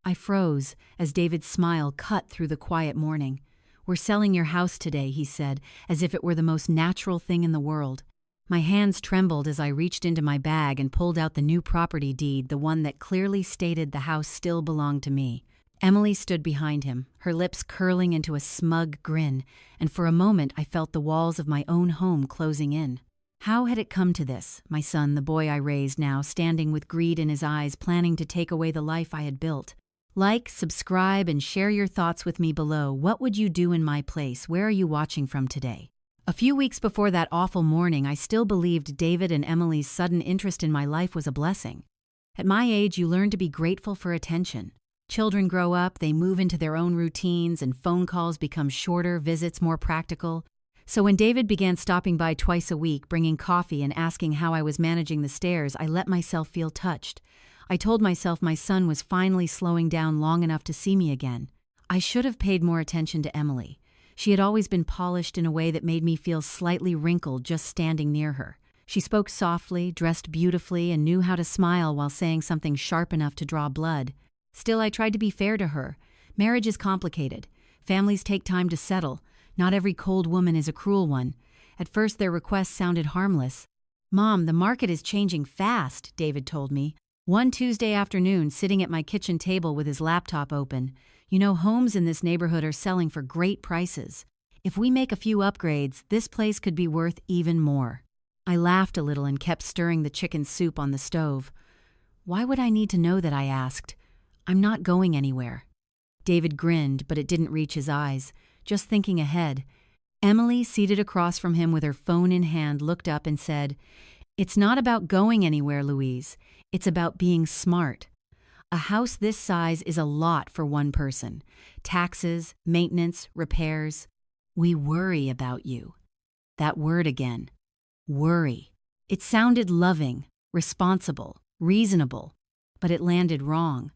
I froze as David's smile cut through the quiet morning. "We're selling your house today," he said, as if it were the most natural thing in the world. My hands trembled as I reached into my bag and pulled out the new property deed, the one that clearly stated the house still belonged to me. Emily stood behind him, her lips curling into a smug grin, and for a moment I felt the walls of my own home closing in. How had it come to this? My son, the boy I raised now, standing with greed in his eyes, planning to take away the life I had built. Like, subscribe, and share your thoughts with me below. What would you do in my place? Where are you watching from today? A few weeks before that awful morning, I still believed David and Emily's sudden interest in my life was a blessing. At my age, you learn to be grateful for attention. Children grow up, they move into their own routines, and phone calls become shorter, visits more practical. So when David began stopping by twice a week, bringing coffee and asking how I was managing the stairs, I let myself feel touched. I told myself my son was finally slowing down long enough to see me again. I should have paid more attention to Emily. She had always been polished in a way that made me feel slightly wrinkled just standing near her. She spoke softly, dressed beautifully, and knew how to smile while saying something sharp enough to draw blood. Still, I tried to be fair to her. Marriage is complicated. Families take time to settle. Not every cold woman is a cruel one. At first, their requests sounded harmless. "Mom, the market is changing fast," David told me. One Tuesday afternoon, sitting at my kitchen table with his laptop open. "You know, homes in this neighborhood are selling for great prices. If we make a few upgrades, this place could be worth even more." I laughed a little and kept stirring the chicken soup on the stove. "Why would I need to know that?" I asked. "I'm not going anywhere." David grinned, but it didn't reach his eyes, just thinking ahead. Emily, seated across from him with her phone in hand, looked up and said, "It's not about going anywhere, Louise. It's about being smart. A house this size is a lot for one person. Taxes, maintenance, repairs. We worry about you." That word again. Worry. It sounded loving, responsible, reasonable, but it landed wrong.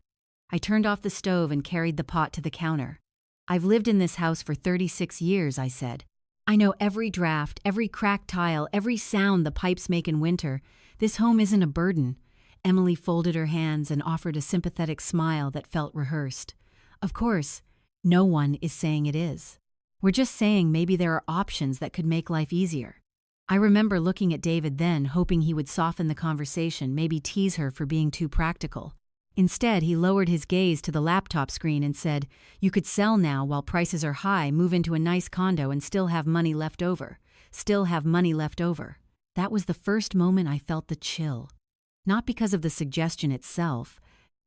I turned off the stove and carried the pot to the counter. "I've lived in this house for 36 years, I said. "I know every draft, every cracked tile, every sound the pipes make in winter. This home isn't a burden." Emily folded her hands and offered a sympathetic smile that felt rehearsed. "Of course, no one is saying it is. We're just saying maybe there are options that could make life easier." I remember looking at David then, hoping he would soften the conversation, maybe tease her for being too practical. Instead, he lowered his gaze to the laptop screen and said, "You could sell now while prices are high, move into a nice condo, and still have money left over. Still have money left over." That was the first moment I felt the chill. Not because of the suggestion itself.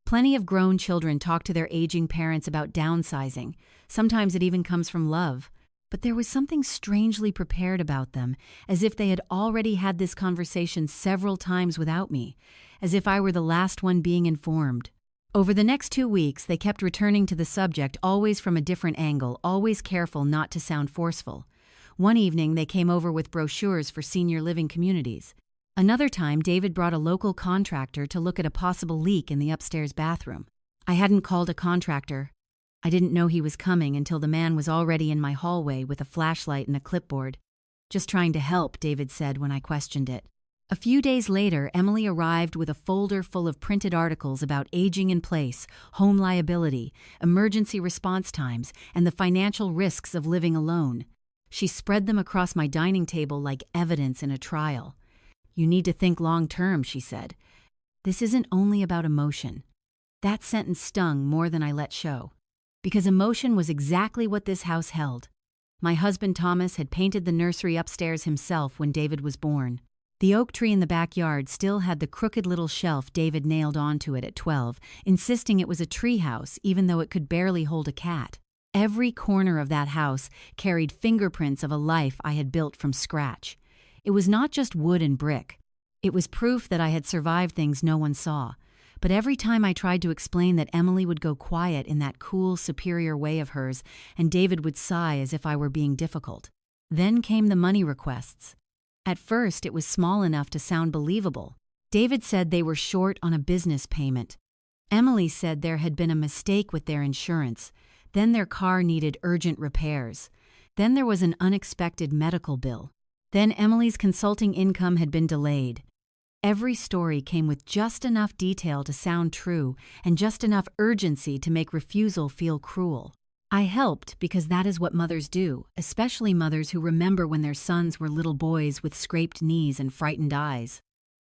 Plenty of grown children talk to their aging parents about downsizing. Sometimes it even comes from love. But there was something strangely prepared about them, as if they had already had this conversation several times without me, as if I were the last one being informed. Over the next 2 weeks, they kept returning to the subject, always from a different angle, always careful not to sound forceful. One evening, they came over with brochures for senior living communities. Another time, David brought a local contractor to look at a possible leak in the upstairs bathroom. I hadn't called a contractor. I didn't know he was coming until the man was already in my hallway with a flashlight and a clipboard. "Just trying to help," David said when I questioned it. A few days later, Emily arrived with a folder full of printed articles about aging in place, home liability, emergency response times, and the financial risks of living alone. She spread them across my dining table like evidence in a trial. "You need to think long term," she said. "This isn't only about emotion." That sentence stung more than I let show. Because emotion was exactly what this house held. My husband Thomas had painted the nursery upstairs himself when David was born. The oak tree in the backyard still had the crooked little shelf David nailed onto it at 12, insisting it was a tree house even though it could barely hold a cat. Every corner of that house carried fingerprints of a life I had built from scratch. It was not just wood and brick. It was proof that I had survived things no one saw. But every time I tried to explain that, Emily would go quiet in that cool, superior way of hers, and David would sigh as if I were being difficult. Then came the money requests. At first, it was small enough to sound believable. David said they were short on a business payment. Emily said there had been a mistake with their insurance. Then their car needed urgent repairs. Then there was an unexpected medical bill. Then Emily's consulting income had been delayed. Every story came with just enough detail to sound true and just enough urgency to make refusal feel cruel. I helped because that is what mothers do, especially mothers who remember when their sons were little boys with scraped knees and frightened eyes.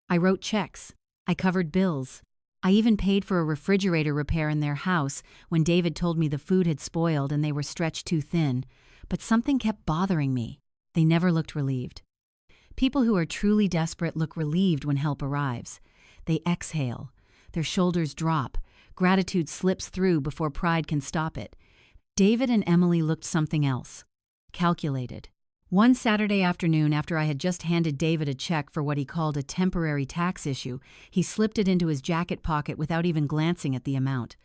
I wrote checks. I covered bills. I even paid for a refrigerator repair in their house when David told me the food had spoiled and they were stretched too thin, but something kept bothering me. They never looked relieved. People who are truly desperate look relieved when help arrives. They exhale. Their shoulders drop. Gratitude slips through before pride can stop it. David and Emily looked something else. Calculated. One Saturday afternoon, after I had just handed David a check for what he called a temporary tax issue, he slipped it into his jacket pocket without even glancing at the amount.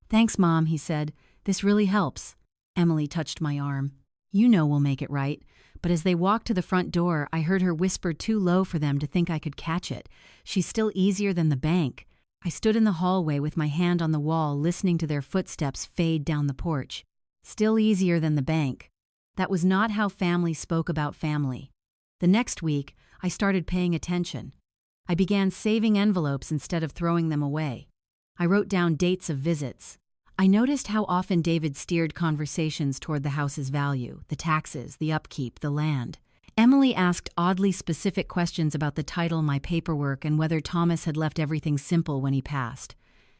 "Thanks, Mom," he said. "This really helps." Emily touched my arm. "You know we'll make it right." But as they walked to the front door, I heard her whisper too low for them to think I could catch it. "She's still easier than the bank." I stood in the hallway with my hand on the wall, listening to their footsteps fade down the porch. Still easier than the bank. That was not how family spoke about family. The next week, I started paying attention. I began saving envelopes instead of throwing them away. I wrote down dates of visits. I noticed how often David steered conversations toward the house's value, the taxes, the upkeep, the land. Emily asked oddly specific questions about the title, my paperwork, and whether Thomas had left everything simple when he passed.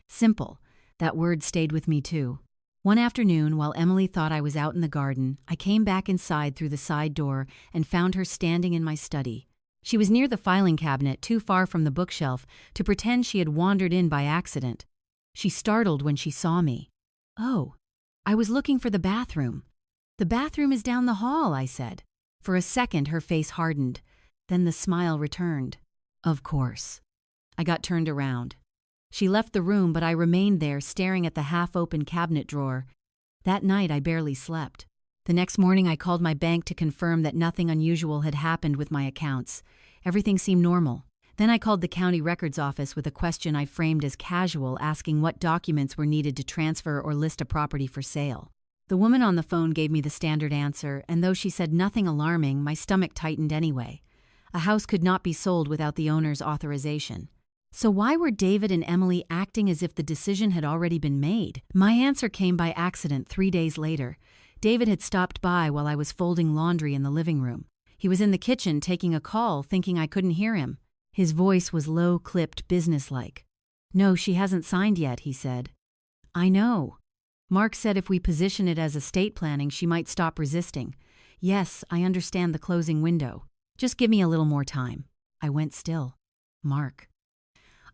Simple. That word stayed with me too. One afternoon, while Emily thought I was out in the garden, I came back inside through the side door and found her standing in my study. She was near the filing cabinet, too far from the bookshelf to pretend she had wandered in by accident. She startled when she saw me. "Oh, I was looking for the bathroom." "The bathroom is down the hall," I said. For a second, her face hardened. Then the smile returned. "Of course." I got turned around. She left the room, but I remained there, staring at the half-open cabinet drawer. That night, I barely slept. The next morning, I called my bank to confirm that nothing unusual had happened with my accounts. Everything seemed normal. Then I called the county records office with a question I framed as casual, asking what documents were needed to transfer or list a property for sale. The woman on the phone gave me the standard answer, and though she said nothing alarming, my stomach tightened anyway. A house could not be sold without the owner's authorization. So why were David and Emily acting as if the decision had already been made? My answer came by accident 3 days later. David had stopped by while I was folding laundry in the living room. He was in the kitchen taking a call, thinking I couldn't hear him. His voice was low-clipped, businesslike. "No, she hasn't signed yet," he said. "I know. Mark said if we position it as estate planning, she might stop resisting. Yes, I understand the closing window. Just give me a little more time." I went still. Mark.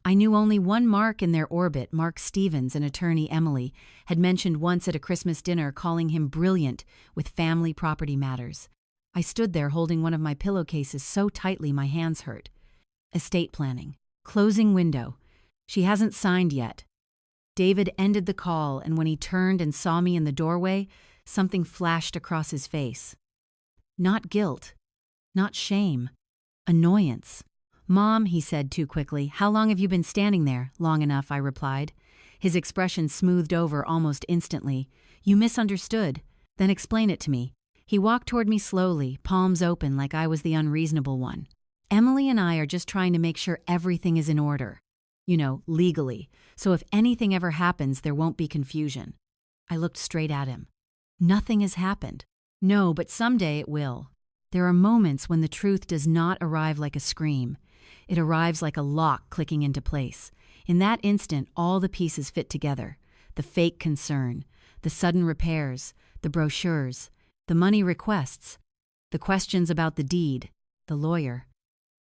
I knew only one Mark in their orbit. Mark Stevens, an attorney Emily had mentioned once at a Christmas dinner, calling him brilliant with family property matters. I stood there holding one of my pillowcases so tightly my hands hurt. Estate planning. Closing window. She hasn't signed yet. David ended the call, and when he turned and saw me in the doorway, something flashed across his face. Not guilt. Not shame. Annoyance. "Mom," he said too quickly, "how long have you been standing there?" "Long enough," I replied. His expression smoothed over almost instantly. "You misunderstood. Then explain it to me." He walked toward me slowly, palms open like I was the unreasonable one. "Emily and I are just trying to make sure everything is in order. You know, legally. So if anything ever happens, there won't be confusion." I looked straight at him. "Nothing has happened." "No, but someday it will. There are moments when the truth does not arrive like a scream. It arrives like a lock clicking into place. In that instant, all the pieces fit together. The fake concern, the sudden repairs, the brochures, the money requests, the questions about the deed, the lawyer.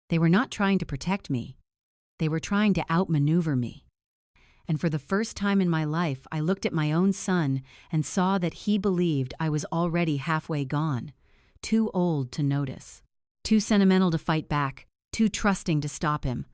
They were not trying to protect me. They were trying to outmaneuver me. And for the first time in my life, I looked at my own son and saw that he believed I was already halfway gone. Too old to notice. Too sentimental to fight back. Too trusting to stop him.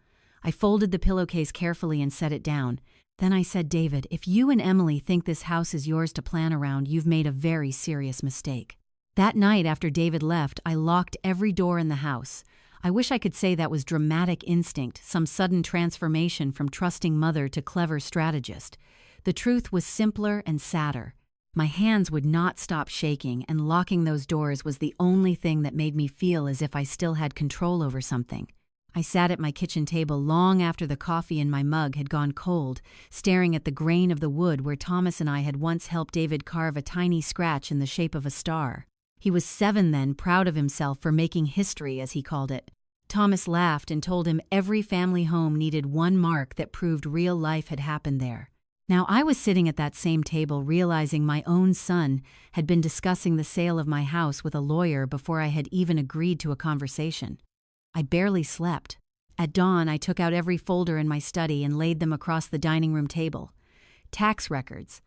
I folded the pillowcase carefully and set it down. Then I said, "David, if you and Emily think this house is yours to plan around, you've made a very serious mistake." That night after David left, I locked every door in the house. I wish I could say that was dramatic instinct, some sudden transformation from trusting mother to clever strategist. The truth was simpler and sadder. My hands would not stop shaking, and locking those doors was the only thing that made me feel as if I still had control over something. I sat at my kitchen table long after the coffee in my mug had gone cold, staring at the grain of the wood where Thomas and I had once helped David carve a tiny scratch in the shape of a star. He was 7 then, proud of himself for making history, as he called it. Thomas laughed and told him every family home needed one mark that proved real life had happened there. Now I was sitting at that same table realizing my own son had been discussing the sale of my house with a lawyer before I had even agreed to a conversation. I barely slept. At dawn, I took out every folder in my study and laid them across the dining room table. Tax records,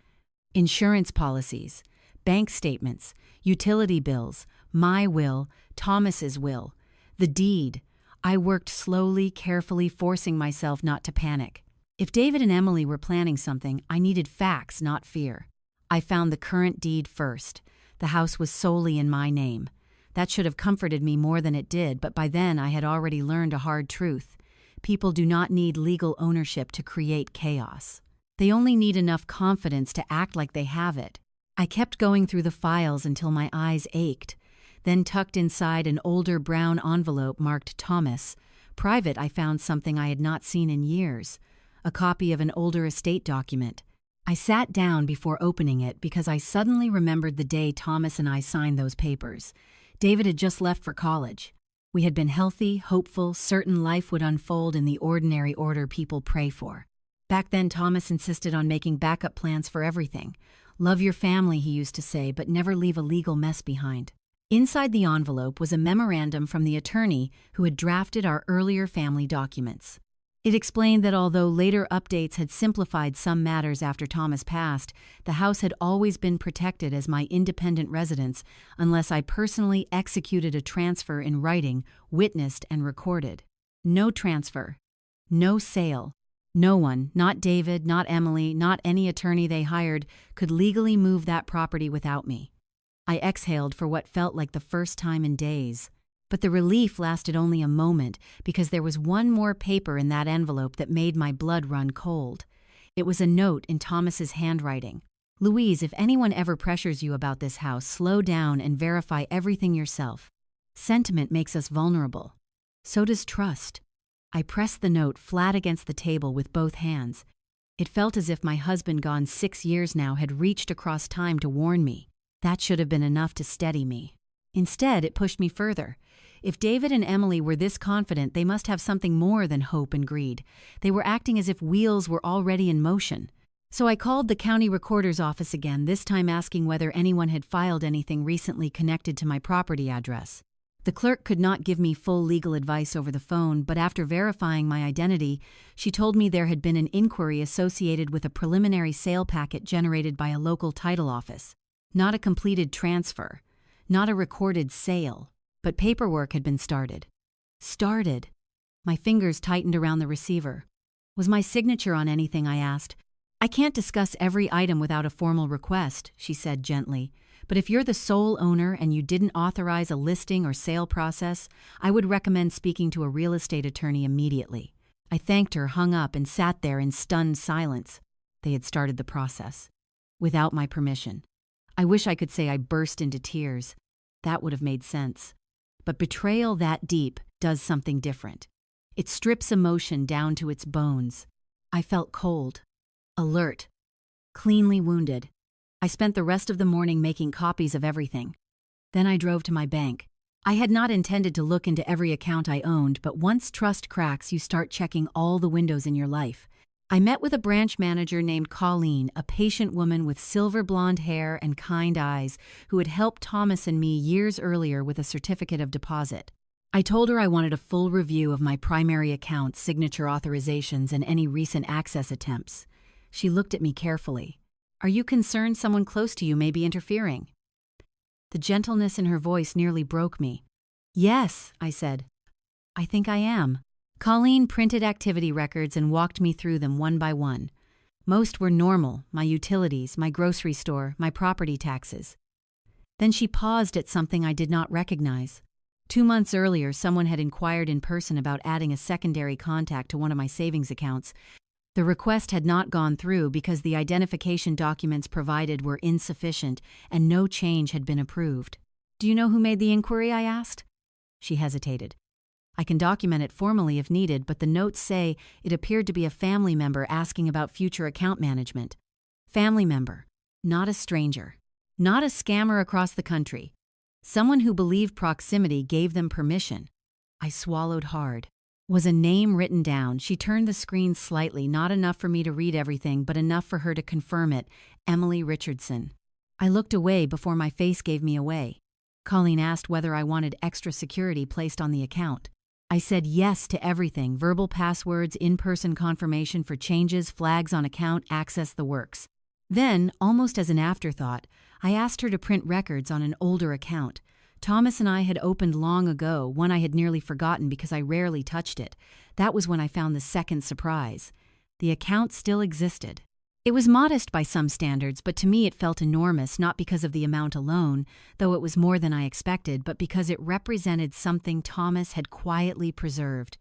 insurance policies, bank statements, utility bills, my will, Thomas's will, the deed. I worked slowly, carefully, forcing myself not to panic. If David and Emily were planning something, I needed facts, not fear. I found the current deed first. The house was solely in my name. That should have comforted me more than it did, but by then I had already learned a hard truth. People do not need legal ownership to create chaos. They only need enough confidence to act like they have it. I kept going through the files until my eyes ached. Then tucked inside an older brown envelope marked Thomas. Private, I found something I had not seen in years. A copy of an older estate document. I sat down before opening it because I suddenly remembered the day Thomas and I signed those papers. David had just left for college. We had been healthy, hopeful, certain life would unfold in the ordinary order people pray for. Back then, Thomas insisted on making backup plans for everything. Love your family, he used to say, but never leave a legal mess behind. Inside the envelope was a memorandum from the attorney who had drafted our earlier family documents. It explained that although later updates had simplified some matters after Thomas passed, the house had always been protected as my independent residence unless I personally executed a transfer in writing, witnessed and recorded. No transfer. No sale. No one, not David, not Emily, not any attorney they hired, could legally move that property without me. I exhaled for what felt like the first time in days. But the relief lasted only a moment because there was one more paper in that envelope that made my blood run cold. It was a note in Thomas's handwriting. Louise, if anyone ever pressures you about this house, slow down and verify everything yourself. Sentiment makes us vulnerable. So does trust. I pressed the note flat against the table with both hands. It felt as if my husband, gone 6 years now, had reached across time to warn me. That should have been enough to steady me. Instead, it pushed me further. If David and Emily were this confident, they must have something more than hope and greed. They were acting as if wheels were already in motion. So I called the county recorder's office again, this time asking whether anyone had filed anything recently connected to my property address. The clerk could not give me full legal advice over the phone, but after verifying my identity, she told me there had been an inquiry associated with a preliminary sale packet generated by a local title office. Not a completed transfer. Not a recorded sale. But paperwork had been started. Started. My fingers tightened around the receiver. Was my signature on anything, I asked. I can't discuss every item without a formal request, she said gently. But if you're the sole owner and you didn't authorize a listing or sale process, I would recommend speaking to a real estate attorney immediately. I thanked her, hung up, and sat there in stunned silence. They had started the process. Without my permission. I wish I could say I burst into tears. That would have made sense. But betrayal that deep does something different. It strips emotion down to its bones. I felt cold, alert, cleanly wounded. I spent the rest of the morning making copies of everything. Then I drove to my bank. I had not intended to look into every account I owned, but once trust cracks, you start checking all the windows in your life. I met with a branch manager named Colleen, a patient woman with silver blonde hair and kind eyes who had helped Thomas and me years earlier with a certificate of deposit. I told her I wanted a full review of my primary account, signature authorizations, and any recent access attempts. She looked at me carefully. Are you concerned someone close to you may be interfering? The gentleness in her voice nearly broke me. Yes, I said. I think I am. Colleen printed activity records and walked me through them one by one. Most were normal, my utilities, my grocery store, my property taxes. Then she paused at something I did not recognize. 2 months earlier, someone had inquired in person about adding a secondary contact to one of my savings accounts. The request had not gone through because the identification documents provided were insufficient and no change had been approved. Do you know who made the inquiry? I asked. She hesitated. I can document it formally if needed, but the notes say it appeared to be a family member asking about future account management. Family member, not a stranger, not a scammer across the country. Someone who believed proximity gave them permission. I swallowed hard. Was a name written down? She turned the screen slightly, not enough for me to read everything, but enough for her to confirm it. Emily Richardson. I looked away before my face gave me away. Colleen asked whether I wanted extra security placed on the account. I said yes to everything: verbal passwords, in-person confirmation for changes, flags on account, access, the works. Then, almost as an afterthought, I asked her to print records on an older account. Thomas and I had opened long ago, one I had nearly forgotten because I rarely touched it. That was when I found the second surprise. The account still existed. It was modest by some standards, but to me it felt enormous, not because of the amount alone, though it was more than I expected, but because it represented something Thomas had quietly preserved.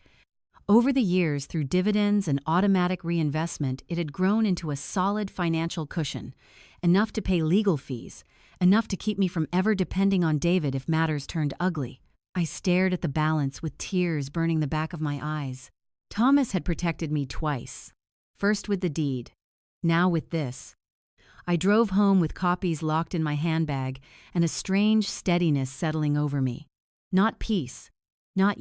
Over the years, through dividends and automatic reinvestment, it had grown into a solid financial cushion, enough to pay legal fees, enough to keep me from ever depending on David if matters turned ugly. I stared at the balance with tears burning the back of my eyes. Thomas had protected me twice. First with the deed, now with this. I drove home with copies locked in my handbag and a strange steadiness settling over me. Not peace. Not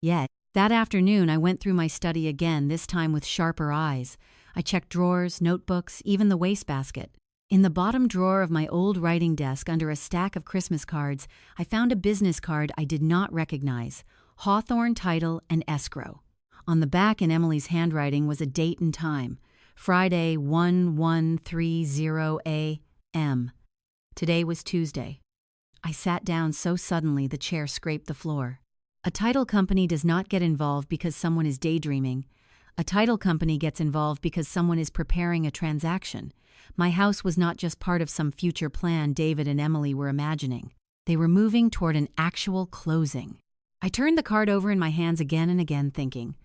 yet. That afternoon, I went through my study again, this time with sharper eyes. I checked drawers, notebooks, even the wastebasket. In the bottom drawer of my old writing desk, under a stack of Christmas cards, I found a business card I did not recognize: Hawthorne Title and Escrow. On the back, in Emily's handwriting, was a date and time: Friday, 1130 a.m. Today was Tuesday. I sat down so suddenly the chair scraped the floor. A title company does not get involved because someone is daydreaming. A title company gets involved because someone is preparing a transaction. My house was not just part of some future plan David and Emily were imagining. They were moving toward an actual closing. I turned the card over in my hands again and again, thinking.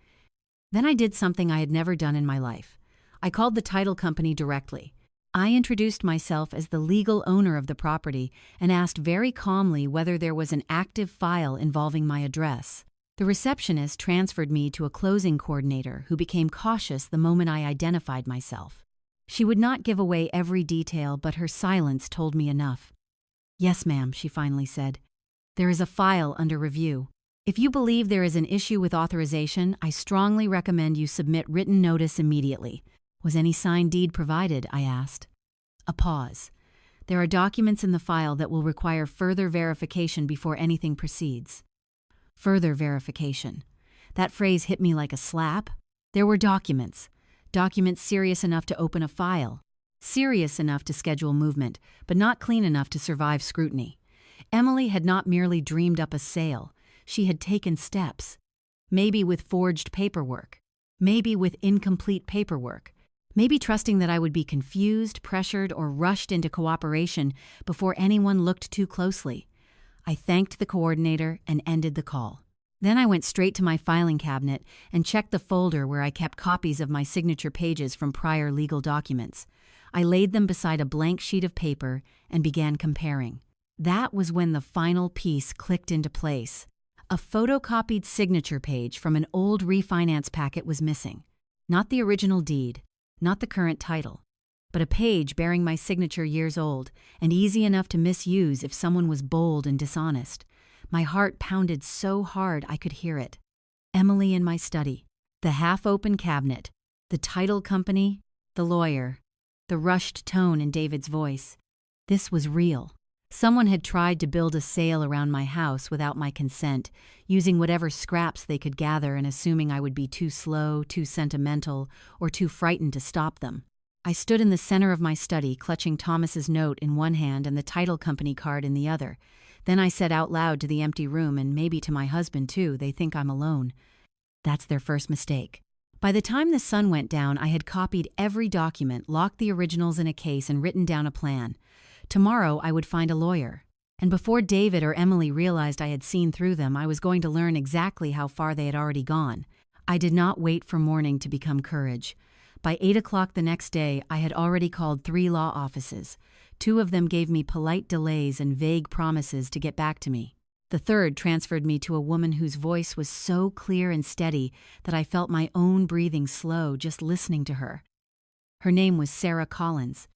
Then I did something I had never done in my life. I called the title company directly. I introduced myself as the legal owner of the property and asked very calmly whether there was an active file involving my address. The receptionist transferred me to a closing coordinator who became cautious the moment I identified myself. She would not give away every detail, but her silence told me enough. "Yes, ma'am," she finally said. "There is a file under review. If you believe there is an issue with authorization, I strongly recommend you submit written notice immediately." "Was any signed deed provided?" I asked. A pause. "There are documents in the file that will require further verification before anything proceeds." Further verification. That phrase hit me like a slap. There were documents. Documents serious enough to open a file. Serious enough to schedule movement, but not clean enough to survive scrutiny. Emily had not merely dreamed up a sale. She had taken steps. Maybe with forged paperwork. Maybe with incomplete paperwork. Maybe trusting that I would be confused, pressured, or rushed into cooperation before anyone looked too closely. I thanked the coordinator and ended the call. Then I went straight to my filing cabinet and checked the folder where I kept copies of my signature pages from prior legal documents. I laid them beside a blank sheet of paper and began comparing. That was when the final piece clicked into place. A photocopied signature page from an old refinance packet was missing. Not the original deed. Not the current title, but a page bearing my signature years old and easy enough to misuse if someone was bold and dishonest. My heart pounded so hard I could hear it. Emily in my study, the half-open cabinet, the title company, the lawyer, the rushed tone in David's voice. This was real. Someone had tried to build a sale around my house without my consent, using whatever scraps they could gather and assuming I would be too slow, too sentimental, or too frightened to stop them. I stood in the center of my study, clutching Thomas's note in one hand and the title company card in the other. Then I said out loud to the empty room, and maybe to my husband too, "They think I'm alone." That's their first mistake. By the time the sun went down, I had copied every document, locked the originals in a case, and written down a plan. Tomorrow I would find a lawyer. And before David or Emily realized I had seen through them, I was going to learn exactly how far they had already gone. I did not wait for morning to become courage. By 8 o'clock the next day, I had already called 3 law offices. 2 of them gave me polite delays and vague promises to get back to me. The third transferred me to a woman whose voice was so clear and steady that I felt my own breathing slow just listening to her. Her name was Sarah Collins.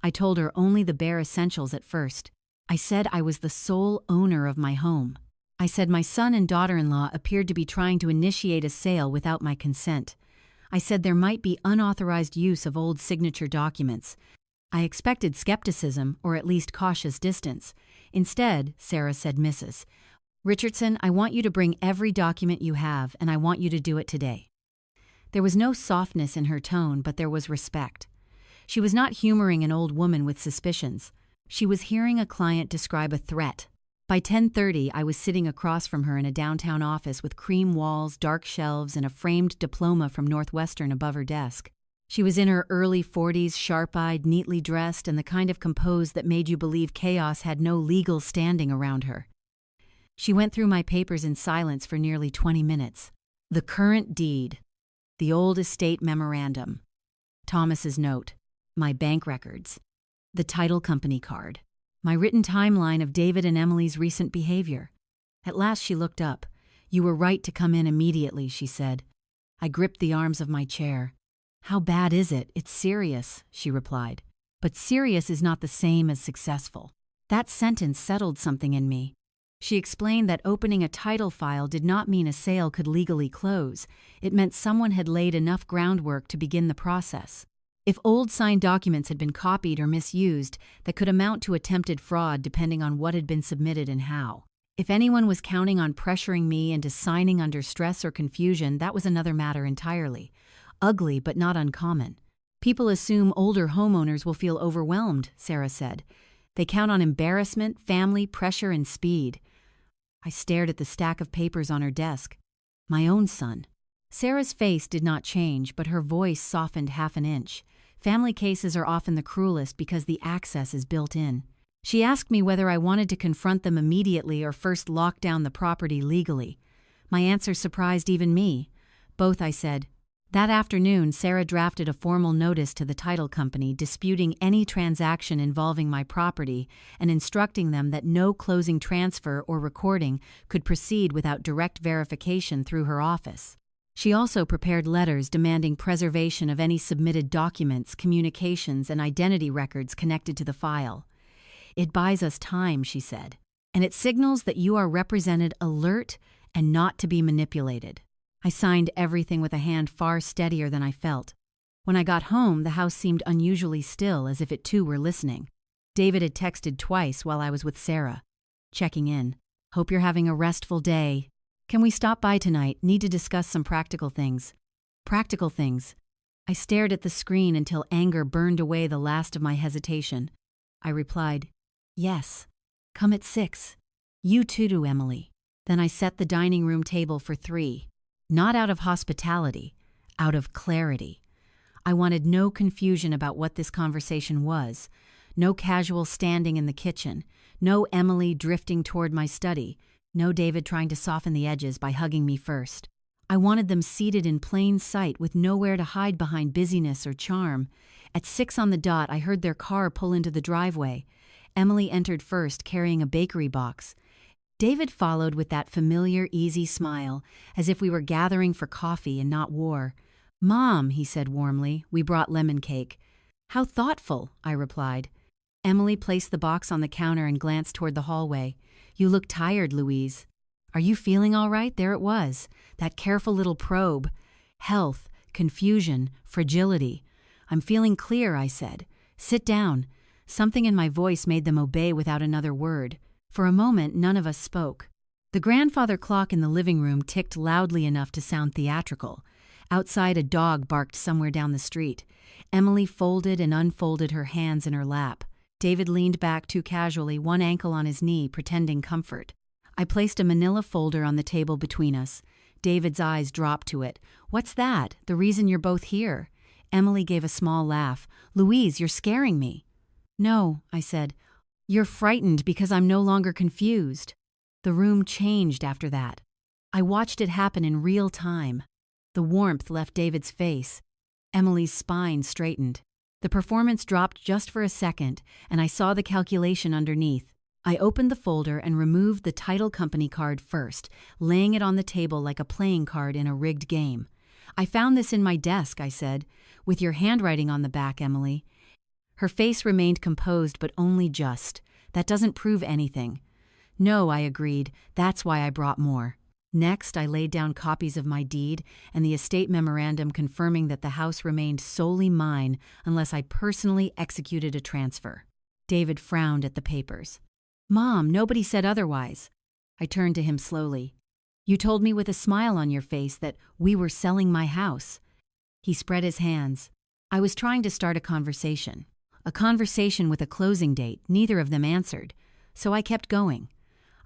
I told her only the bare essentials at first. I said I was the sole owner of my home. I said my son and daughter-in-law appeared to be trying to initiate a sale without my consent. I said there might be unauthorized use of old signature documents. I expected skepticism, or at least cautious distance. Instead, Sarah said, "Mrs. Richardson, I want you to bring every document you have, and I want you to do it today." There was no softness in her tone, but there was respect. She was not humoring an old woman with suspicions. She was hearing a client describe a threat. By 10:30, I was sitting across from her in a downtown office with cream walls, dark shelves, and a framed diploma from Northwestern above her desk. She was in her early 40s, sharp-eyed, neatly dressed, and the kind of composed that made you believe chaos had no legal standing around her. She went through my papers in silence for nearly 20 minutes. The current deed, the old estate memorandum, Thomas's note, my bank records, the title company card, my written timeline of David and Emily's recent behavior. At last she looked up. "You were right to come in immediately," she said. I gripped the arms of my chair. "How bad is it? It's serious," she replied. But serious is not the same as successful. That sentence settled something in me. She explained that opening a title file did not mean a sale could legally close. It meant someone had laid enough groundwork to begin the process. If old signed documents had been copied or misused, that could amount to attempted fraud depending on what had been submitted and how. If anyone was counting on pressuring me into signing under stress or confusion, that was another matter entirely. Ugly, but not uncommon. People assume older homeowners will feel overwhelmed, Sarah said. They count on embarrassment, family, pressure, and speed. I stared at the stack of papers on her desk. My own son. Sarah's face did not change, but her voice softened half an inch. Family cases are often the cruelest because the access is built in. She asked me whether I wanted to confront them immediately or first lock down the property legally. My answer surprised even me. Both, I said. That afternoon, Sarah drafted a formal notice to the title company disputing any transaction involving my property and instructing them that no closing transfer or recording could proceed without direct verification through her office. She also prepared letters demanding preservation of any submitted documents, communications, and identity records connected to the file. "It buys us time," she said, "and it signals that you are represented alert and not to be manipulated." I signed everything with a hand far steadier than I felt. When I got home, the house seemed unusually still, as if it too were listening. David had texted twice while I was with Sarah. Checking in. "Hope you're having a restful day. Can we stop by tonight? Need to discuss some practical things." Practical things. I stared at the screen until anger burned away the last of my hesitation. I replied, "Yes. Come at 6. You too, Emily." Then I set the dining room table for 3. Not out of hospitality, out of clarity. I wanted no confusion about what this conversation was, no casual standing in the kitchen, no Emily drifting toward my study, no David trying to soften the edges by hugging me first. I wanted them seated in plain sight with nowhere to hide behind busyness or charm. At 6 on the dot, I heard their car pull into the driveway. Emily entered first, carrying a bakery box. David followed with that familiar, easy smile, as if we were gathering for coffee and not war. "Mom," he said warmly, "we brought lemon cake." "How thoughtful," I replied. Emily placed the box on the counter and glanced toward the hallway. "You look tired, Louise." "Are you feeling all right?" There it was, that careful little probe. Health, confusion, fragility. "I'm feeling clear," I said. "Sit down." Something in my voice made them obey without another word. For a moment, none of us spoke. The grandfather clock in the living room ticked loudly enough to sound theatrical. Outside, a dog barked somewhere down the street. Emily folded and unfolded her hands in her lap. David leaned back too casually, one ankle on his knee, pretending comfort. I placed a manila folder on the table between us. David's eyes dropped to it. "What's that? The reason you're both here?" Emily gave a small laugh. "Louise, you're scaring me." "No," I said. "You're frightened because I'm no longer confused." The room changed after that. I watched it happen in real time. The warmth left David's face. Emily's spine straightened. The performance dropped just for a second, and I saw the calculation underneath. I opened the folder and removed the title company card first, laying it on the table like a playing card in a rigged game. "I found this in my desk," I said, "with your handwriting on the back, Emily." Her face remained composed, but only just. "That doesn't prove anything." "No," I agreed. "That's why I brought more." Next, I laid down copies of my deed and the estate memorandum confirming that the house remained solely mine unless I personally executed a transfer. David frowned at the papers. "Mom, nobody said otherwise." I turned to him slowly. "You told me with a smile on your face that we were selling my house." He spread his hands. "I was trying to start a conversation. A conversation with a closing date. Neither of them answered. So I kept going.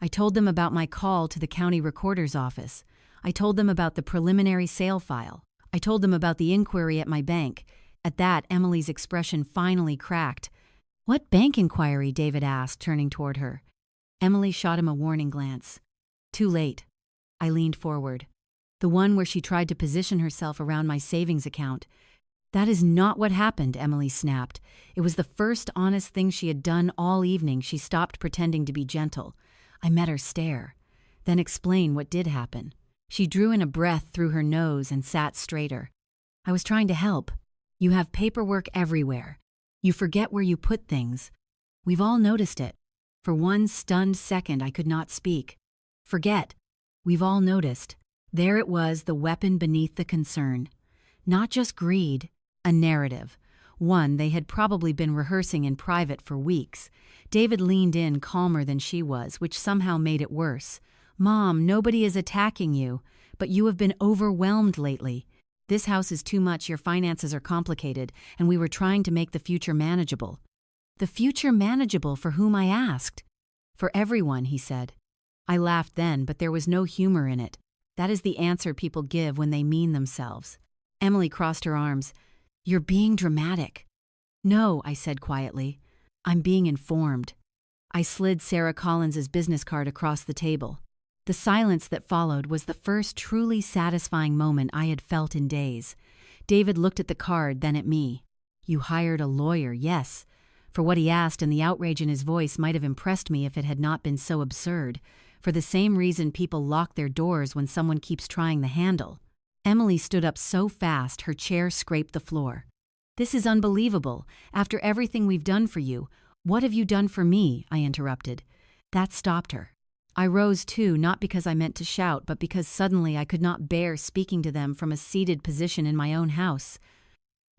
I told them about my call to the county recorder's office. I told them about the preliminary sale file. I told them about the inquiry at my bank." At that, Emily's expression finally cracked. "What bank inquiry?" David asked, turning toward her. Emily shot him a warning glance. "Too late." I leaned forward. "The one where she tried to position herself around my savings account." "That is not what happened," Emily snapped. It was the first honest thing she had done all evening. She stopped pretending to be gentle. I met her stare. "Then explain what did happen." She drew in a breath through her nose and sat straighter. "I was trying to help. You have paperwork everywhere. You forget where you put things. We've all noticed it." For one stunned second, I could not speak. "Forget. We've all noticed." There it was, the weapon beneath the concern. Not just greed, a narrative. One they had probably been rehearsing in private for weeks. David leaned in calmer than she was, which somehow made it worse. "Mom, nobody is attacking you, but you have been overwhelmed lately. This house is too much, your finances are complicated, and we were trying to make the future manageable." "The future manageable for whom?" I asked. "For everyone," he said. I laughed then, but there was no humor in it. That is the answer people give when they mean themselves. Emily crossed her arms. "You're being dramatic." "No," I said quietly. "I'm being informed." I slid Sarah Collins's business card across the table. The silence that followed was the first truly satisfying moment I had felt in days. David looked at the card, then at me. "You hired a lawyer, yes." For what he asked and the outrage in his voice might have impressed me if it had not been so absurd. For the same reason people lock their doors when someone keeps trying the handle. Emily stood up so fast her chair scraped the floor. "This is unbelievable. After everything we've done for you, what have you done for me?" I interrupted. That stopped her. I rose too, not because I meant to shout, but because suddenly I could not bear speaking to them from a seated position in my own house.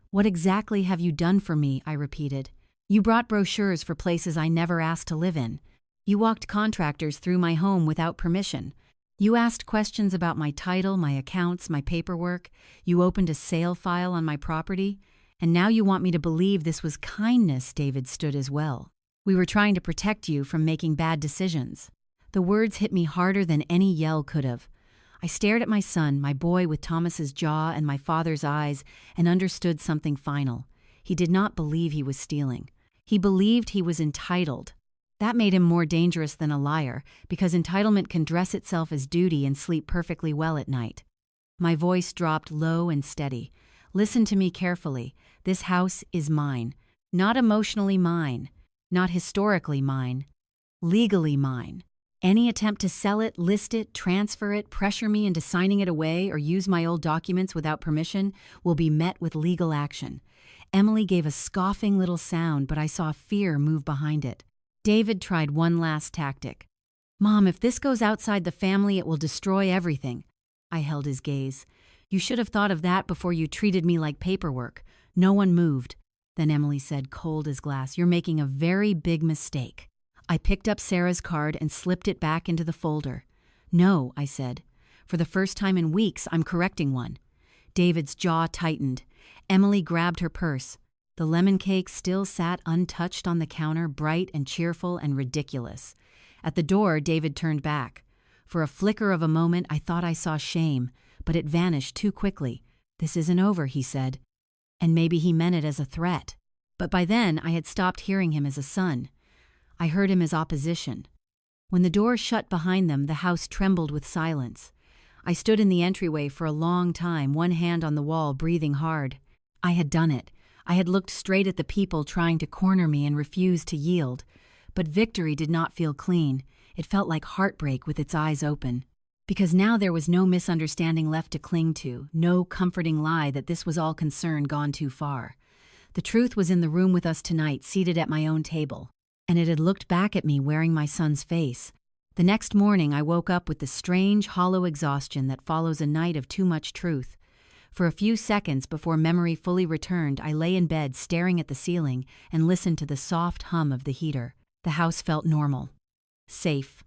"What exactly have you done for me?" I repeated. "You brought brochures for places I never asked to live in. You walked contractors through my home without permission. You asked questions about my title, my accounts, my paperwork. You opened a sale file on my property. And now you want me to believe this was kindness." David stood as well. "We were trying to protect you from making bad decisions." The words hit me harder than any yell could have. I stared at my son, my boy with Thomas's jaw and my father's eyes, and understood something final. He did not believe he was stealing. He believed he was entitled. That made him more dangerous than a liar, because entitlement can dress itself as duty and sleep perfectly well at night. My voice dropped low and steady. "Listen to me carefully. This house is mine. Not emotionally mine. Not historically mine. Legally mine. Any attempt to sell it, list it, transfer it, pressure me into signing it away, or use my old documents without permission will be met with legal action." Emily gave a scoffing little sound, but I saw fear move behind it. David tried one last tactic. "Mom, if this goes outside the family, it will destroy everything." I held his gaze. "You should have thought of that before you treated me like paperwork." No one moved. Then Emily said, cold as glass, "You're making a very big mistake." I picked up Sarah's card and slipped it back into the folder. "No," I said. "For the first time in weeks, I'm correcting one." David's jaw tightened. Emily grabbed her purse. The lemon cake still sat untouched on the counter, bright and cheerful and ridiculous. At the door, David turned back. For a flicker of a moment, I thought I saw shame, but it vanished too quickly. "This isn't over," he said. And maybe he meant it as a threat. But by then, I had stopped hearing him as a son. I heard him as opposition. When the door shut behind them, the house trembled with silence. I stood in the entryway for a long time, one hand on the wall, breathing hard. I had done it. I had looked straight at the people trying to corner me and refused to yield. But victory did not feel clean. It felt like heartbreak with its eyes open. Because now there was no misunderstanding left to cling to, no comforting lie that this was all concern gone too far. The truth was in the room with us tonight, seated at my own table, and it had looked back at me wearing my son's face. The next morning I woke up with the strange, hollow exhaustion that follows a night of too much truth. For a few seconds before memory fully returned, I lay in bed staring at the ceiling and listened to the soft hum of the heater. The house felt normal, safe,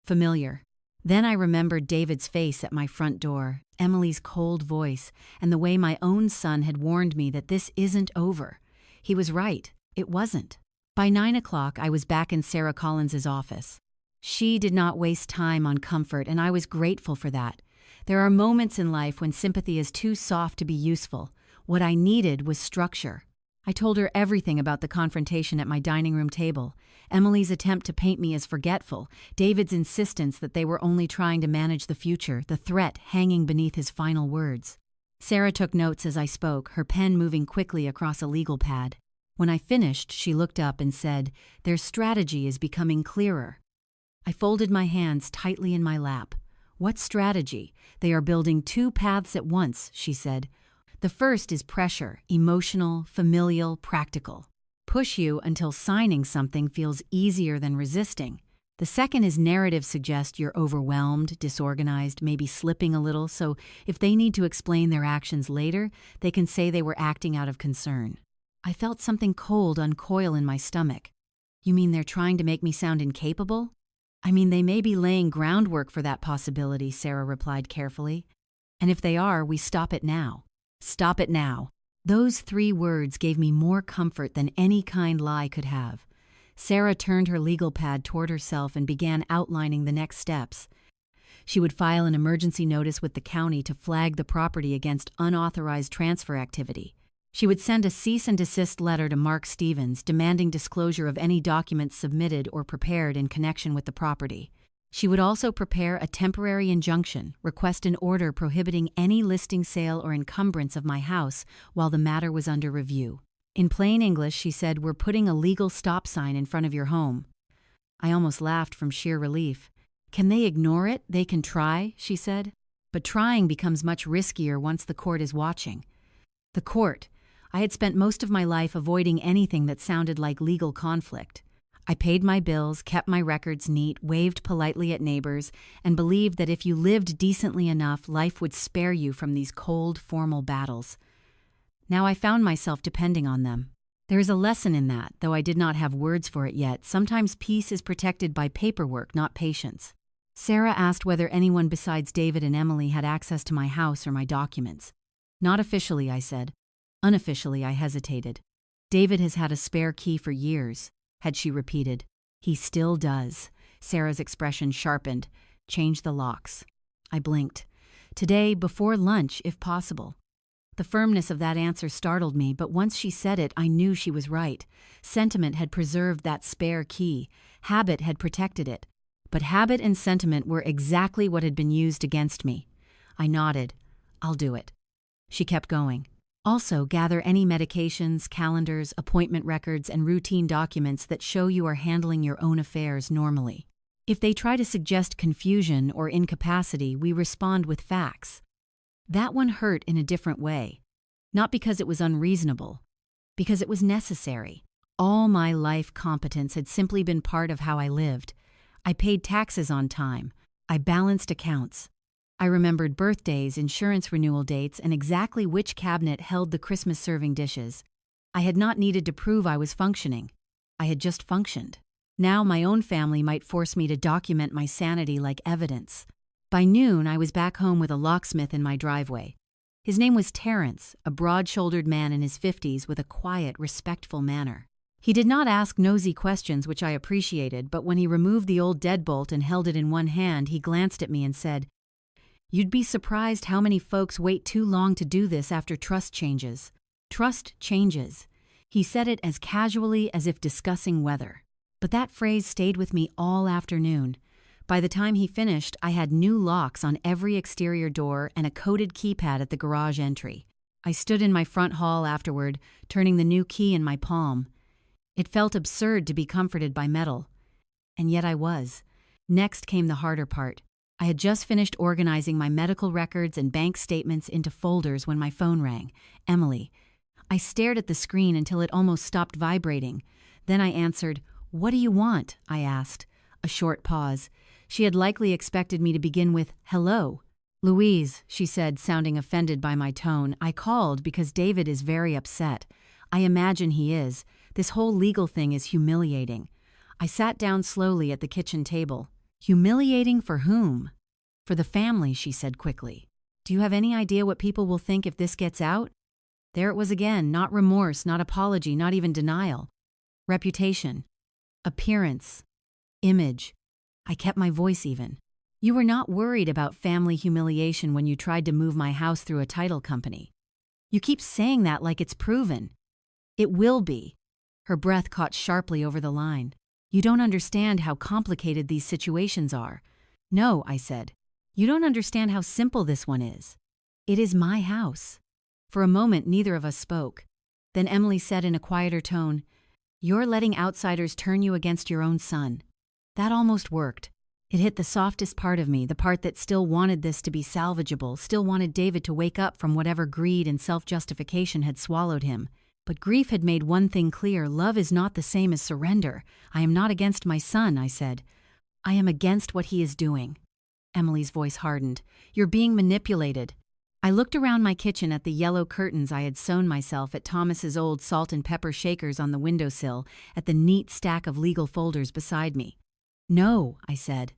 familiar. Then I remembered David's face at my front door, Emily's cold voice, and the way my own son had warned me that this isn't over. He was right, it wasn't. By 9 o'clock, I was back in Sarah Collins's office. She did not waste time on comfort, and I was grateful for that. There are moments in life when sympathy is too soft to be useful. What I needed was structure. I told her everything about the confrontation at my dining room table, Emily's attempt to paint me as forgetful, David's insistence that they were only trying to manage the future, the threat hanging beneath his final words. Sarah took notes as I spoke, her pen moving quickly across a legal pad. When I finished, she looked up and said, "Their strategy is becoming clearer." I folded my hands tightly in my lap. "What strategy? They are building two paths at once," she said. "The first is pressure, emotional, familial, practical. Push you until signing something feels easier than resisting. The second is narrative suggest you're overwhelmed, disorganized, maybe slipping a little, so if they need to explain their actions later, they can say they were acting out of concern." I felt something cold uncoil in my stomach. "You mean they're trying to make me sound incapable?" "I mean, they may be laying groundwork for that possibility," Sarah replied carefully. "And if they are, we stop it now. Stop it now." Those 3 words gave me more comfort than any kind lie could have. Sarah turned her legal pad toward herself and began outlining the next steps. She would file an emergency notice with the county to flag the property against unauthorized transfer activity. She would send a cease and desist letter to Mark Stevens demanding disclosure of any documents submitted or prepared in connection with the property. She would also prepare a temporary injunction, request an order prohibiting any listing, sale, or encumbrance of my house while the matter was under review. In plain English, she said, "We're putting a legal stop sign in front of your home." I almost laughed from sheer relief. "Can they ignore it? They can try," she said. "But trying becomes much riskier once the court is watching." The court. I had spent most of my life avoiding anything that sounded like legal conflict. I paid my bills, kept my records neat, waved politely at neighbors, and believed that if you lived decently enough, life would spare you from these cold, formal battles. Now I found myself depending on them. There is a lesson in that, though I did not have words for it yet. Sometimes peace is protected by paperwork, not patience. Sarah asked whether anyone besides David and Emily had access to my house or my documents. "Not officially," I said. Unofficially, I hesitated. "David has had a spare key for years," had she repeated. "He still does." Sarah's expression sharpened. "Change the locks." I blinked. "Today, before lunch, if possible." The firmness of that answer startled me, but once she said it, I knew she was right. Sentiment had preserved that spare key. Habit had protected it. But habit and sentiment were exactly what had been used against me. I nodded. "I'll do it." She kept going. "Also, gather any medications, calendars, appointment records, and routine documents that show you are handling your own affairs normally. If they try to suggest confusion or incapacity, we respond with facts." That one hurt in a different way. Not because it was unreasonable, because it was necessary. All my life competence had simply been part of how I lived. I paid taxes on time. I balanced accounts. I remembered birthdays, insurance renewal dates, and exactly which cabinet held the Christmas serving dishes. I had not needed to prove I was functioning. I had just functioned. Now my own family might force me to document my sanity like evidence. By noon, I was back home with a locksmith in my driveway. His name was Terrence, a broad-shouldered man in his 50s with a quiet, respectful manner. He did not ask nosy questions, which I appreciated, but when he removed the old deadbolt and held it in one hand, he glanced at me and said, "You'd be surprised how many folks wait too long to do this after trust changes. Trust changes." He said it as casually as if discussing weather. But that phrase stayed with me all afternoon. By the time he finished, I had new locks on every exterior door and a coded keypad at the garage entry. I stood in my front hall afterward, turning the new key in my palm. It felt absurd to be comforted by metal. And yet I was. Next came the harder part. I had just finished organizing my medical records and bank statements into folders when my phone rang. Emily. I stared at the screen until it almost stopped vibrating. Then I answered. "What do you want?" I asked. A short pause. She had likely expected me to begin with, "Hello." "Louise," she said, sounding offended by my tone, "I called because David is very upset. I imagine he is. This whole legal thing is humiliating." I sat down slowly at the kitchen table. "Humiliating for whom?" "For the family," she said quickly. "Do you have any idea what people will think if this gets out?" There it was again, not remorse, not apology, not even denial. Reputation. Appearance. Image. I kept my voice even. "You were not worried about family humiliation when you tried to move my house through a title company. You keep saying that like it's proven." "It will be." Her breath caught sharply over the line. "You don't understand how complicated these situations are." "No," I said. "You don't understand how simple this one is. It is my house." For a moment, neither of us spoke. Then Emily said in a quieter tone, "You're letting outsiders turn you against your own son." That almost worked. It hit the softest part of me, the part that still wanted this to be salvageable, still wanted David to wake up from whatever greed and self-justification had swallowed him. But grief had made one thing clear: love is not the same as surrender. "I am not against my son," I said. "I am against what he is doing." Emily's voice hardened. "You're being manipulated." I looked around my kitchen at the yellow curtains I had sewn myself, at Thomas's old salt and pepper shakers on the windowsill, at the neat stack of legal folders beside me. "No," I said.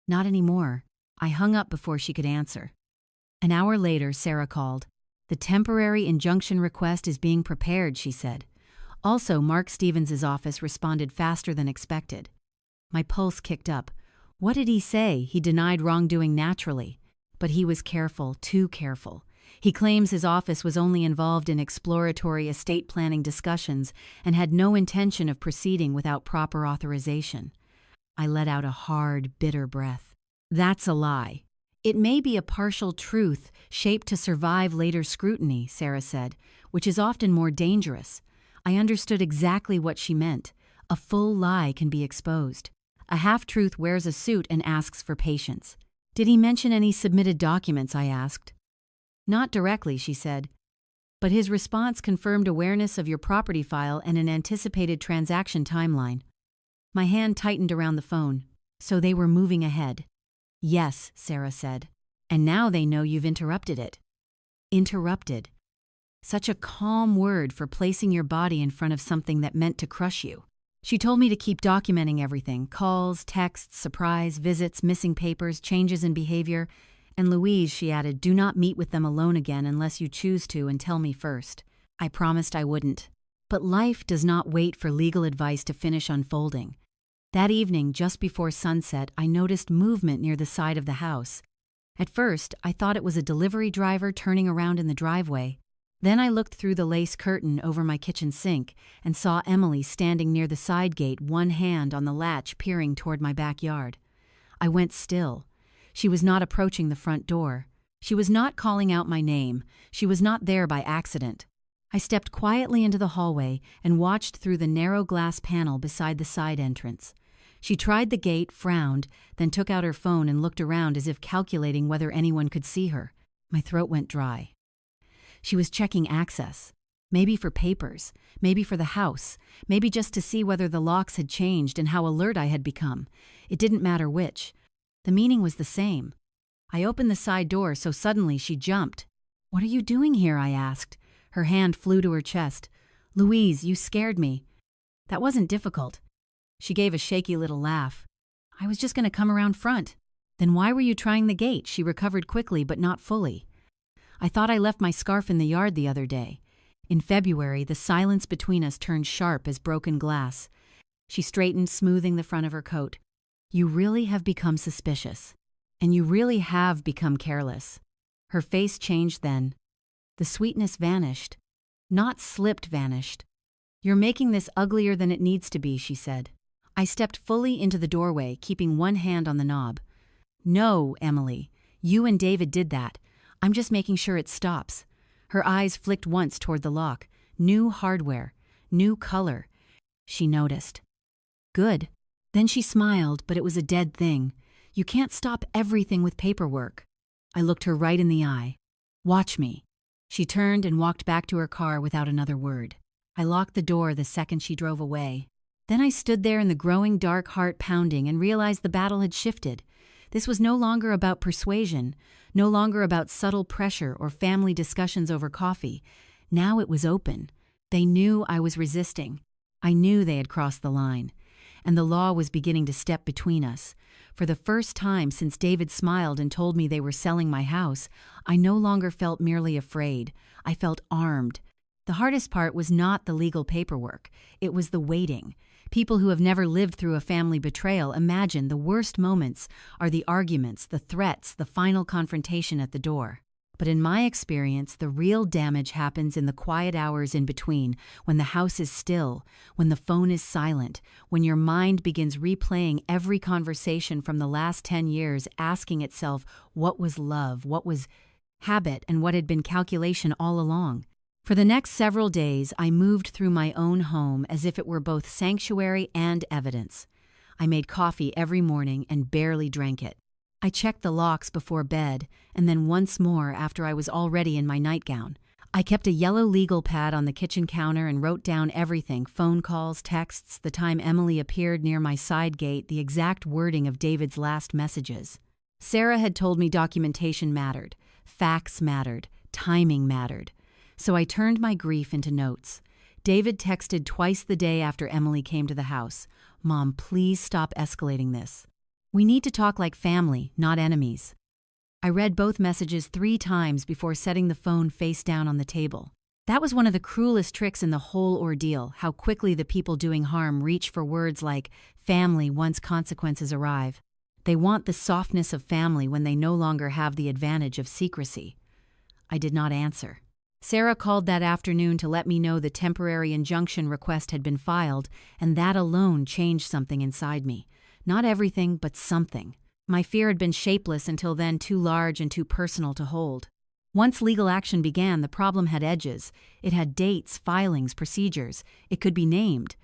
"Not anymore." I hung up before she could answer. An hour later, Sarah called. "The temporary injunction request is being prepared," she said. Also, Mark Stevens's office responded faster than expected. My pulse kicked up. What did he say? He denied wrongdoing naturally. But he was careful, too careful. He claims his office was only involved in exploratory estate planning discussions and had no intention of proceeding without proper authorization. I let out a hard, bitter breath. "That's a lie." "It may be a partial truth, shaped to survive later scrutiny," Sarah said, "which is often more dangerous." I understood exactly what she meant. A full lie can be exposed. A half-truth wears a suit and asks for patience. "Did he mention any submitted documents?" I asked. "Not directly," she said. "But his response confirmed awareness of your property file and an anticipated transaction timeline." My hand tightened around the phone. "So they were moving ahead." "Yes," Sarah said. "And now they know you've interrupted it." Interrupted. Such a calm word for placing your body in front of something that meant to crush you. She told me to keep documenting everything: calls, texts, surprise visits, missing papers, changes in behavior. "And Louise," she added, "do not meet with them alone again unless you choose to, and tell me first." I promised I wouldn't. But life does not wait for legal advice to finish unfolding. That evening, just before sunset, I noticed movement near the side of the house. At first, I thought it was a delivery driver turning around in the driveway. Then I looked through the lace curtain over my kitchen sink and saw Emily standing near the side gate, one hand on the latch, peering toward my backyard. I went still. She was not approaching the front door. She was not calling out my name. She was not there by accident. I stepped quietly into the hallway and watched through the narrow glass panel beside the side entrance. She tried the gate, frowned, then took out her phone and looked around as if calculating whether anyone could see her. My throat went dry. She was checking access. Maybe for papers, maybe for the house, maybe just to see whether the locks had changed and how alert I had become. It didn't matter which. The meaning was the same. I opened the side door, so suddenly she jumped. "What are you doing here?" I asked. Her hand flew to her chest. "Louise, you scared me." "That wasn't difficult." She gave a shaky little laugh. "I was just going to come around front." "Then why were you trying the gate?" She recovered quickly, but not fully. "I thought I left my scarf in the yard the other day." In February, the silence between us turned sharp as broken glass. She straightened, smoothing the front of her coat. "You really have become suspicious. And you really have become careless." Her face changed then. The sweetness vanished. Not slipped, vanished. "You're making this uglier than it needs to be," she said. I stepped fully into the doorway, keeping one hand on the knob. "No, Emily. You and David did that. I'm just making sure it stops." Her eyes flicked once toward the lock. New hardware. New color. She noticed. Good. Then she smiled, but it was a dead thing. You can't stop everything with paperwork. I looked her right in the eye. Watch me. She turned and walked back to her car without another word. I locked the door the second she drove away. Then I stood there in the growing dark, heart pounding, and realized the battle had shifted. This was no longer about persuasion, no longer about subtle pressure or family discussions over coffee. Now it was open. They knew I was resisting. I knew they had crossed the line, and the law was beginning to step between us. For the first time since David smiled and told me they were selling my house, I no longer felt merely afraid. I felt armed. The hardest part was not the legal paperwork. It was the waiting. People who have never lived through a family betrayal imagine the worst moments are the arguments, the threats, the final confrontation at the door. But in my experience, the real damage happens in the quiet hours in between, when the house is still, when the phone is silent, when your mind begins replaying every conversation from the last 10 years, asking itself what was love, what was habit, and what had been calculation all along. For the next several days, I moved through my own home as if it were both sanctuary and evidence. I made coffee every morning and barely drank it. I checked the locks before bed, and then once more after I was already in my nightgown. I kept a yellow legal pad on the kitchen counter and wrote down everything: phone calls, texts, the time Emily appeared near my side gate, the exact wording of David's last messages. Sarah had told me documentation mattered, facts mattered, timing mattered. So I turned my grief into notes. David texted twice the day after Emily came to the house. Mom, please stop escalating this. We need to talk like family, not enemies. I read both messages 3 times before setting the phone face down on the table. That was one of the cruelest tricks in the whole ordeal, how quickly the people doing harm reach for words like family once consequences arrive. They want the softness of family when they no longer have the advantage of secrecy. I did not answer. Sarah called that afternoon to let me know the temporary injunction request had been filed, and that alone changed something inside me. Not everything, but something. My fear had been shapeless until then, too large and too personal to hold. Once legal action began, the problem had edges. It had dates, filings, procedures. It could be named.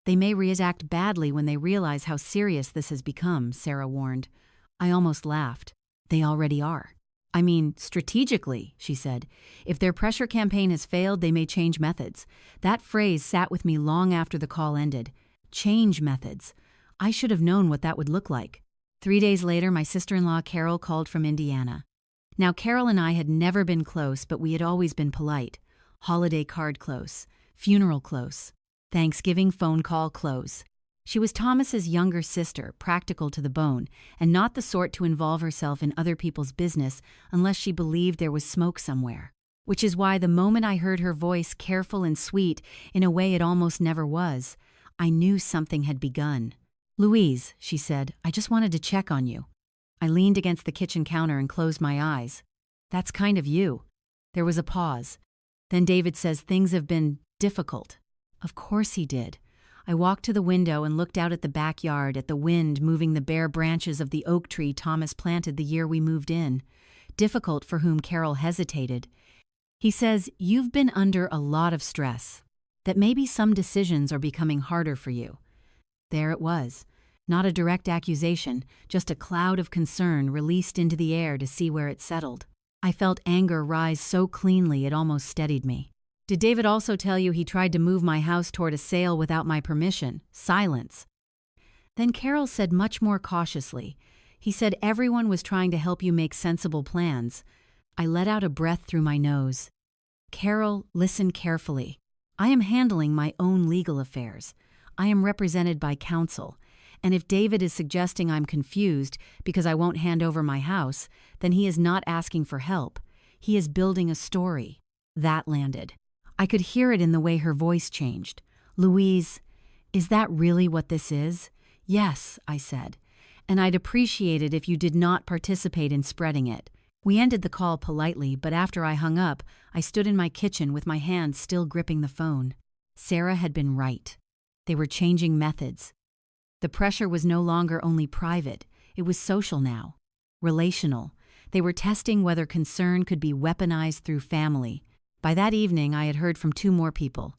They may react badly when they realize how serious this has become, Sarah warned. I almost laughed. They already are. I mean, strategically, she said. If their pressure campaign has failed, they may change methods. That phrase sat with me long after the call ended. Change methods. I should have known what that would look like. 3 days later, my sister-in-law Carol called from Indiana. Now, Carol and I had never been close, but we had always been polite. Holiday card close. Funeral close. Thanksgiving phone call close. She was Thomas's younger sister, practical to the bone, and not the sort to involve herself in other people's business unless she believed there was smoke somewhere. Which is why the moment I heard her voice, careful and sweet, in a way it almost never was, I knew something had begun. Louise, she said, I just wanted to check on you. I leaned against the kitchen counter and closed my eyes. That's kind of you. There was a pause. Then David says things have been difficult. Of course he did. I walked to the window and looked out at the backyard, at the wind moving the bare branches of the oak tree Thomas planted the year we moved in. Difficult for whom Carol hesitated. He says, you've been under a lot of stress, that maybe some decisions are becoming harder for you. There it was. Not a direct accusation, just a cloud of concern released into the air to see where it settled. I felt anger rise so cleanly it almost steadied me. Did David also tell you he tried to move my house toward a sale without my permission? Silence. Then Carol said much more cautiously. He said everyone was trying to help you make sensible plans. I let out a breath through my nose. Carol, listen carefully. I am handling my own legal affairs. I am represented by counsel. And if David is suggesting I'm confused because I won't hand over my house, then he is not asking for help. He is building a story. That landed. I could hear it in the way her voice changed. Louise, is that really what this is? Yes, I said. And I'd appreciate it if you did not participate in spreading it. We ended the call politely, but after I hung up, I stood in my kitchen with my hands still gripping the phone. Sarah had been right. They were changing methods. The pressure was no longer only private, it was social now. Relational. They were testing whether concern could be weaponized through family. By that evening, I had heard from 2 more people.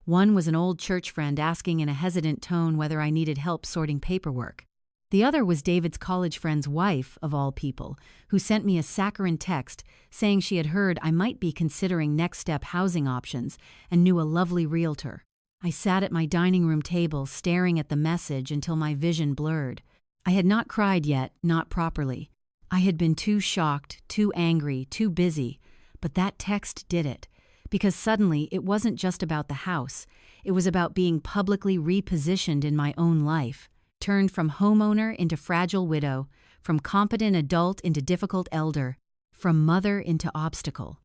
One was an old church friend asking in a hesitant tone whether I needed help sorting paperwork. The other was David's college friend's wife, of all people, who sent me a saccharine text saying she had heard I might be considering next-step housing options and knew a lovely realtor. I sat at my dining room table staring at the message until my vision blurred. I had not cried yet, not properly. I had been too shocked, too angry, too busy, but that text did it. Because suddenly it wasn't just about the house, it was about being publicly repositioned in my own life, turned from homeowner into fragile widow, from competent adult into difficult elder, from mother into obstacle.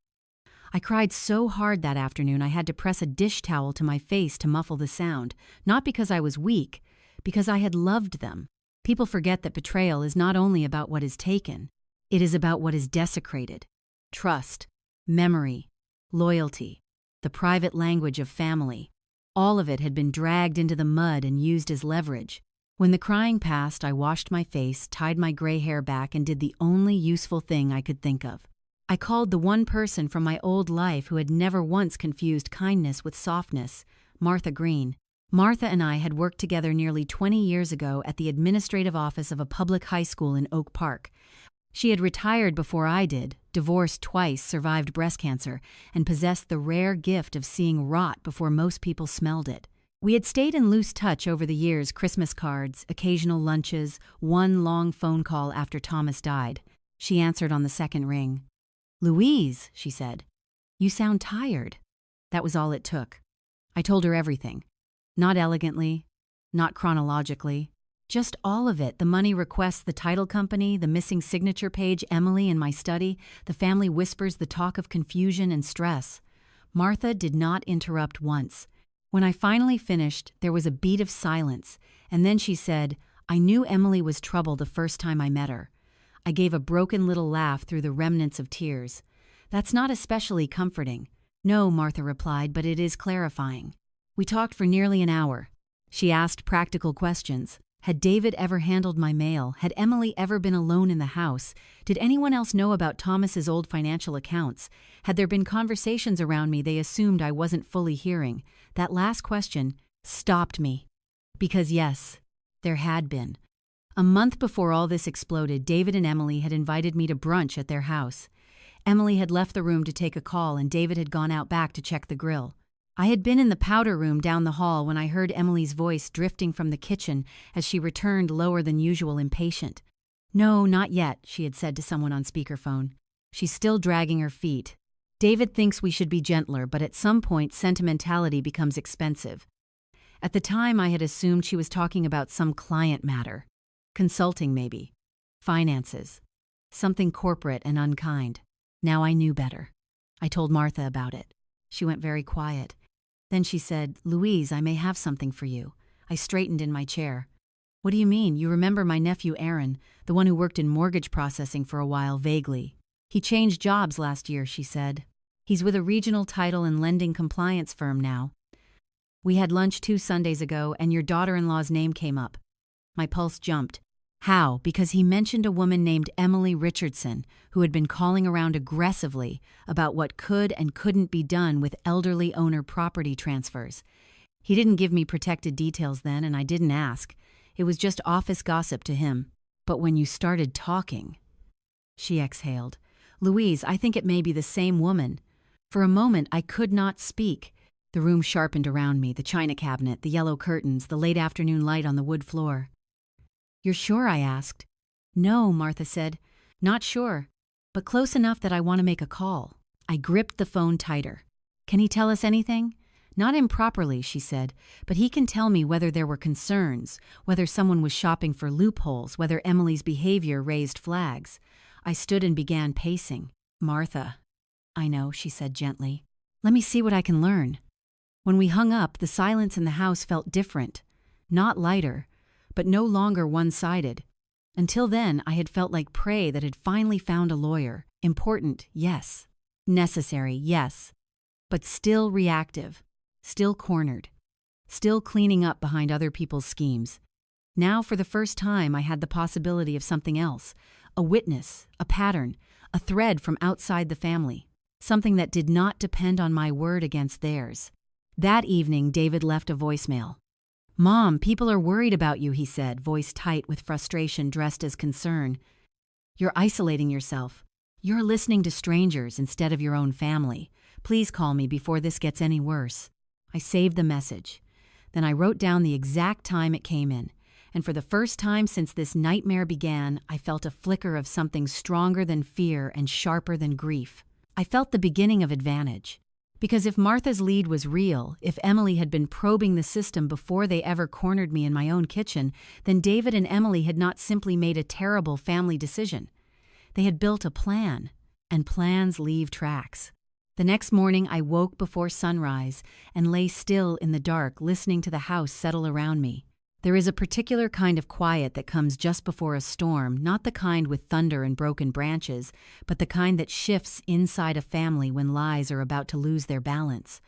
I cried so hard that afternoon I had to press a dish towel to my face to muffle the sound, not because I was weak, because I had loved them. People forget that betrayal is not only about what is taken, it is about what is desecrated. Trust, memory, loyalty, the private language of family. All of it had been dragged into the mud and used as leverage. When the crying passed, I washed my face, tied my gray hair back, and did the only useful thing I could think of. I called the one person from my old life who had never once confused kindness with softness, Martha Green. Martha and I had worked together nearly 20 years ago at the administrative office of a public high school in Oak Park. She had retired before I did, divorced twice, survived breast cancer, and possessed the rare gift of seeing rot before most people smelled it. We had stayed in loose touch over the years, Christmas cards, occasional lunches, one long phone call after Thomas died. She answered on the second ring. "Louise," she said, "you sound tired." That was all it took. I told her everything. Not elegantly, not chronologically. Just all of it, the money requests, the title company, the missing signature page, Emily in my study, the family whispers, the talk of confusion and stress. Martha did not interrupt once. When I finally finished, there was a beat of silence, and then she said, "I knew Emily was trouble the first time I met her." I gave a broken little laugh through the remnants of tears. "That's not especially comforting." "No," Martha replied, "but it is clarifying." We talked for nearly an hour. She asked practical questions. Had David ever handled my mail? Had Emily ever been alone in the house? Did anyone else know about Thomas's old financial accounts? Had there been conversations around me they assumed I wasn't fully hearing? That last question stopped me. Because yes, there had been. A month before all this exploded, David and Emily had invited me to brunch at their house. Emily had left the room to take a call, and David had gone out back to check the grill. I had been in the powder room down the hall when I heard Emily's voice drifting from the kitchen as she returned lower than usual, impatient. "No, not yet," she had said to someone on speakerphone. "She's still dragging her feet. David thinks we should be gentler, but at some point sentimentality becomes expensive." At the time, I had assumed she was talking about some client matter. Consulting, maybe. Finances. Something corporate and unkind. Now I knew better. I told Martha about it. She went very quiet. Then she said, "Louise, I may have something for you." I straightened in my chair. "What do you mean? You remember my nephew Aaron, the one who worked in mortgage processing for a while, vaguely. He changed jobs last year," she said. "He's with a regional title and lending compliance firm now. We had lunch 2 Sundays ago, and your daughter-in-law's name came up." My pulse jumped. How? Because he mentioned a woman named Emily Richardson, who had been calling around aggressively about what could and couldn't be done with elderly owner property transfers. He didn't give me protected details then, and I didn't ask. It was just office gossip to him. But when you started talking... She exhaled. "Louise, I think it may be the same woman." For a moment, I could not speak. The room sharpened around me, the china cabinet, the yellow curtains, the late afternoon light on the wood floor. "You're sure?" I asked. "No," Martha said. "Not sure, but close enough that I want to make a call." I gripped the phone tighter. "Can he tell us anything?" "Not improperly," she said, "but he can tell me whether there were concerns, whether someone was shopping for loopholes, whether Emily's behavior raised flags." I stood and began pacing. "Martha." "I know," she said gently. "Let me see what I can learn." When we hung up, the silence in the house felt different. Not lighter, but no longer one-sided. Until then, I had felt like prey that had finally found a lawyer. Important, yes. Necessary, yes. But still reactive. Still cornered. Still cleaning up behind other people's schemes. Now, for the first time, I had the possibility of something else. A witness, a pattern, a thread from outside the family. Something that did not depend on my word against theirs. That evening, David left a voicemail. "Mom, people are worried about you," he said, voice tight with frustration dressed as concern. "You're isolating yourself. You're listening to strangers instead of your own family. Please call me before this gets any worse." I saved the message. Then I wrote down the exact time it came in. And for the first time since this nightmare began, I felt a flicker of something stronger than fear and sharper than grief. I felt the beginning of advantage. Because if Martha's lead was real, if Emily had been probing the system before they ever cornered me in my own kitchen, then David and Emily had not simply made a terrible family decision. They had built a plan, and plans leave tracks. The next morning, I woke before sunrise and lay still in the dark, listening to the house settle around me. There is a particular kind of quiet that comes just before a storm, not the kind with thunder and broken branches, but the kind that shifts inside a family when lives are about to lose their balance.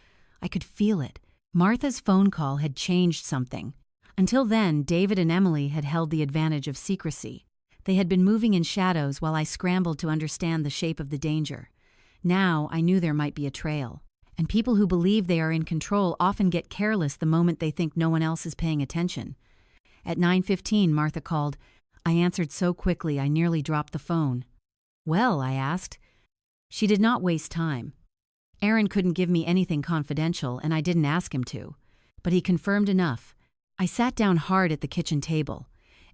I could feel it. Martha's phone call had changed something. Until then, David and Emily had held the advantage of secrecy. They had been moving in shadows while I scrambled to understand the shape of the danger. Now I knew there might be a trail. And people who believe they are in control often get careless the moment they think no one else is paying attention. At 9:15, Martha called. I answered so quickly I nearly dropped the phone. "Well?" I asked. She did not waste time. Aaron couldn't give me anything confidential, and I didn't ask him to. But he confirmed enough. I sat down hard at the kitchen table.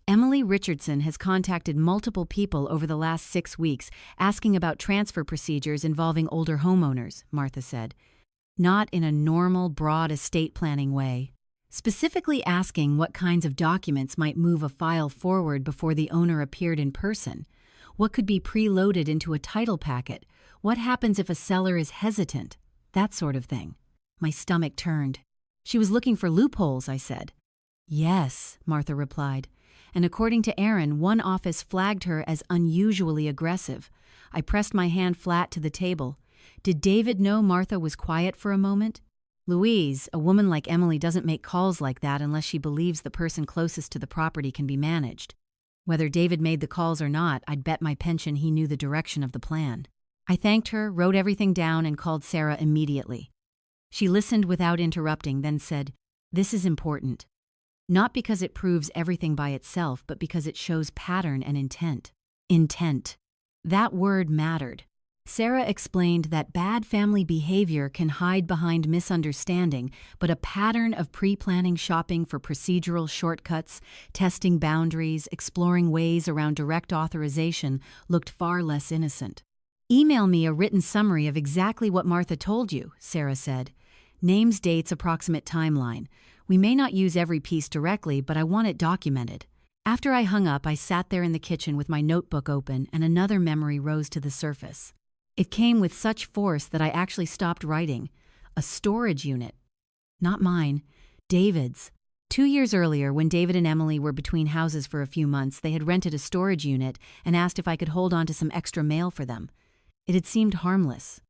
"Emily Richardson has contacted multiple people over the last 6 weeks asking about transfer procedures involving older homeowners," Martha said. "Not in a normal, broad estate planning way. Specifically asking what kinds of documents might move a file forward before the owner appeared in person. What could be preloaded into a title packet? What happens if a seller is hesitant? That sort of thing." My stomach turned. "She was looking for loopholes," I said. "Yes," Martha replied. "And according to Aaron, one office flagged her as unusually aggressive." I pressed my hand flat to the table. Did David know Martha was quiet for a moment? "Louise, a woman like Emily doesn't make calls like that unless she believes the person closest to the property can be managed." Whether David made the calls or not, I'd bet my pension he knew the direction of the plan. I thanked her, wrote everything down, and called Sarah immediately. She listened without interrupting, then said, "This is important. Not because it proves everything by itself, but because it shows pattern and intent." Intent. That word mattered. Sarah explained that bad family behavior can hide behind misunderstanding, but a pattern of pre-planning shopping for procedural shortcuts, testing boundaries, exploring ways around direct authorization looked far less innocent. "Email me a written summary of exactly what Martha told you," Sarah said. "Names, dates, approximate timeline. We may not use every piece directly, but I want it documented." After I hung up, I sat there in the kitchen with my notebook open, and another memory rose to the surface. It came with such force that I actually stopped writing. A storage unit. Not mine. David's. 2 years earlier, when David and Emily were between houses for a few months, they had rented a storage unit and asked if I could hold on to some extra mail for them. It had seemed harmless.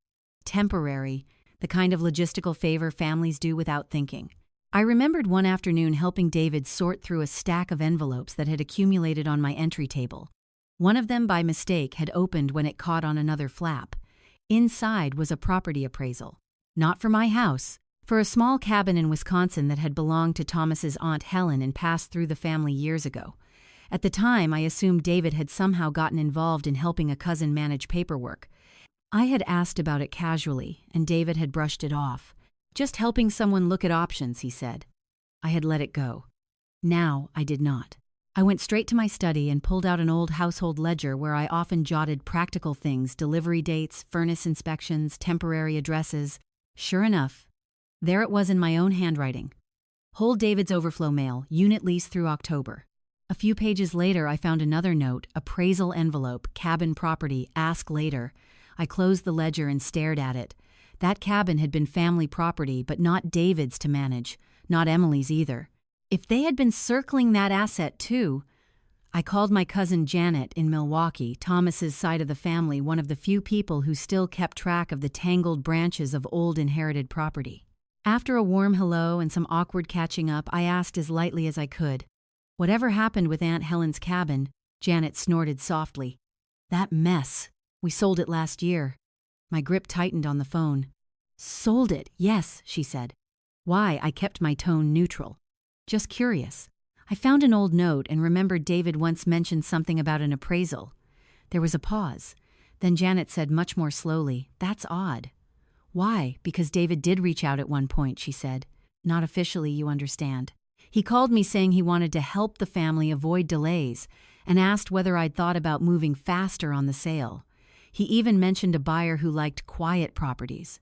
Temporary. The kind of logistical favor families do without thinking. I remembered one afternoon helping David sort through a stack of envelopes that had accumulated on my entry table. One of them, by mistake, had opened when it caught on another flap. Inside was a property appraisal. Not for my house, for a small cabin in Wisconsin that had belonged to Thomas's Aunt Helen and passed through the family years ago. At the time, I assumed David had somehow gotten involved in helping a cousin manage paperwork. I had asked about it casually, and David had brushed it off. "Just helping someone look at options," he said. I had let it go. Now I did not. I went straight to my study and pulled out an old household ledger where I often jotted practical things, delivery dates, furnace inspections, temporary addresses. Sure enough, there it was in my own handwriting. "Hold David's overflow mail, unit lease through October." A few pages later, I found another note, appraisal envelope, cabin property, ask later. I closed the ledger and stared at it. That cabin had been family property, but not David's to manage, not Emily's either. If they had been circling that asset too. I called my cousin Janet in Milwaukee, Thomas's side of the family, one of the few people who still kept track of the tangled branches of old inherited property. After a warm hello and some awkward catching up, I asked as lightly as I could, "Whatever happened with Aunt Helen's cabin?" Janet snorted softly. "That mess. We sold it last year." My grip tightened on the phone. "Sold it, yes," she said. Why? I kept my tone neutral. Just curious. I found an old note and remembered David once mentioned something about an appraisal. There was a pause. Then Janet said much more slowly, "That's odd." "Why?" "Because David did reach out at one point," she said. "Not officially, you understand. He called me saying he wanted to help the family avoid delays and asked whether I'd thought about moving faster on the sale. He even mentioned a buyer who liked quiet properties."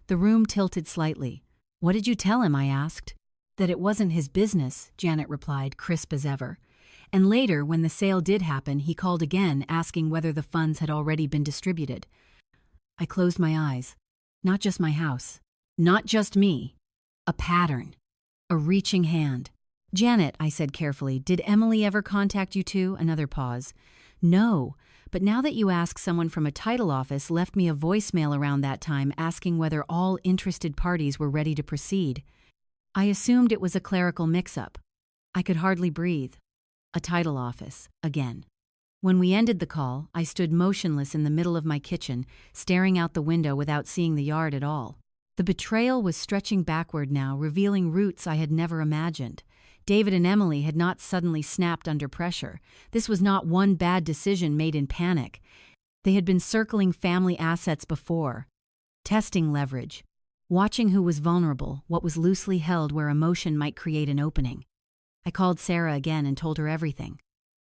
The room tilted slightly. "What did you tell him?" I asked. "That it wasn't his business," Janet replied, crisp as ever. "And later, when the sale did happen, he called again, asking whether the funds had already been distributed." I closed my eyes. Not just my house. Not just me. A pattern. A reaching hand. "Janet," I said carefully, "did Emily ever contact you too?" Another pause. "No, but now that you ask, someone from a title office left me a voicemail around that time asking whether all interested parties were ready to proceed. I assumed it was a clerical mix-up." I could hardly breathe. A title office, again. When we ended the call, I stood motionless in the middle of my kitchen, staring out the window without seeing the yard at all. The betrayal was stretching backward now, revealing roots I had never imagined. David and Emily had not suddenly snapped under pressure. This was not one bad decision made in panic. They had been circling family assets before, testing leverage, watching who was vulnerable, what was loosely held where emotion might create an opening. I called Sarah again and told her everything.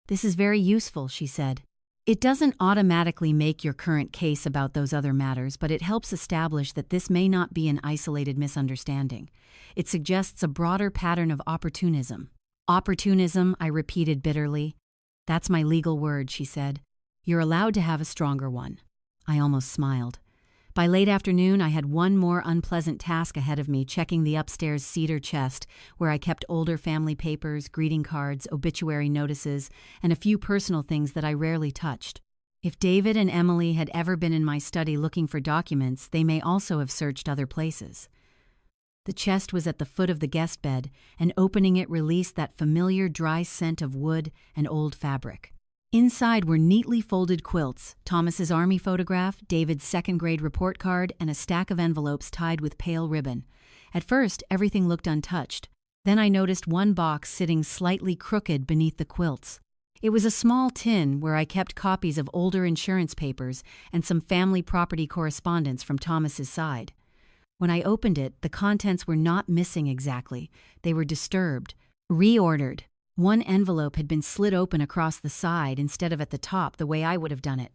"This is very useful," she said. "It doesn't automatically make your current case about those other matters, but it helps establish that this may not be an isolated misunderstanding. It suggests a broader pattern of opportunism." "Opportunism," I repeated bitterly. "That's my legal word," she said. "You're allowed to have a stronger one." I almost smiled. By late afternoon, I had one more unpleasant task ahead of me, checking the upstairs cedar chest, where I kept older family papers, greeting cards, obituary notices, and a few personal things that I rarely touched. If David and Emily had ever been in my study looking for documents, they may also have searched other places. The chest was at the foot of the guest bed, and opening it released that familiar dry scent of wood and old fabric. Inside were neatly folded quilts, Thomas's army photograph, David's second-grade report card, and a stack of envelopes tied with pale ribbon. At first, everything looked untouched. Then I noticed one box sitting slightly crooked beneath the quilts. It was a small tin where I kept copies of older insurance papers and some family property correspondence from Thomas's side. When I opened it, the contents were not missing exactly. They were disturbed, reordered. One envelope had been slit open across the side instead of at the top the way I would have done it.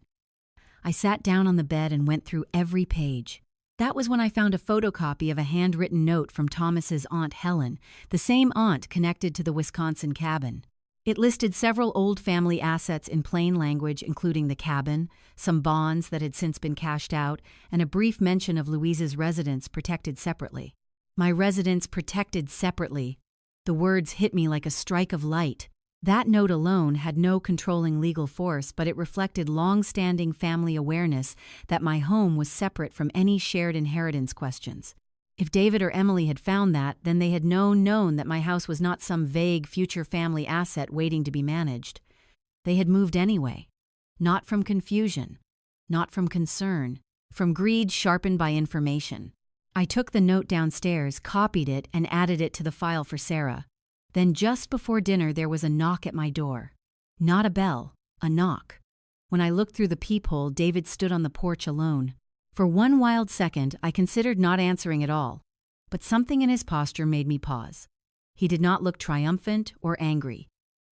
I sat down on the bed and went through every page. That was when I found a photocopy of a handwritten note from Thomas's Aunt Helen, the same aunt connected to the Wisconsin cabin. It listed several old family assets in plain language, including the cabin, some bonds that had since been cashed out, and a brief mention of Louise's residence protected separately. My residence protected separately. The words hit me like a strike of light. That note alone had no controlling legal force, but it reflected long-standing family awareness that my home was separate from any shared inheritance questions. If David or Emily had found that, then they had known that my house was not some vague future family asset waiting to be managed. They had moved anyway. Not from confusion. Not from concern. From greed sharpened by information. I took the note downstairs, copied it, and added it to the file for Sarah. Then just before dinner there was a knock at my door. Not a bell, a knock. When I looked through the peephole, David stood on the porch alone. For one wild second, I considered not answering at all, but something in his posture made me pause. He did not look triumphant or angry.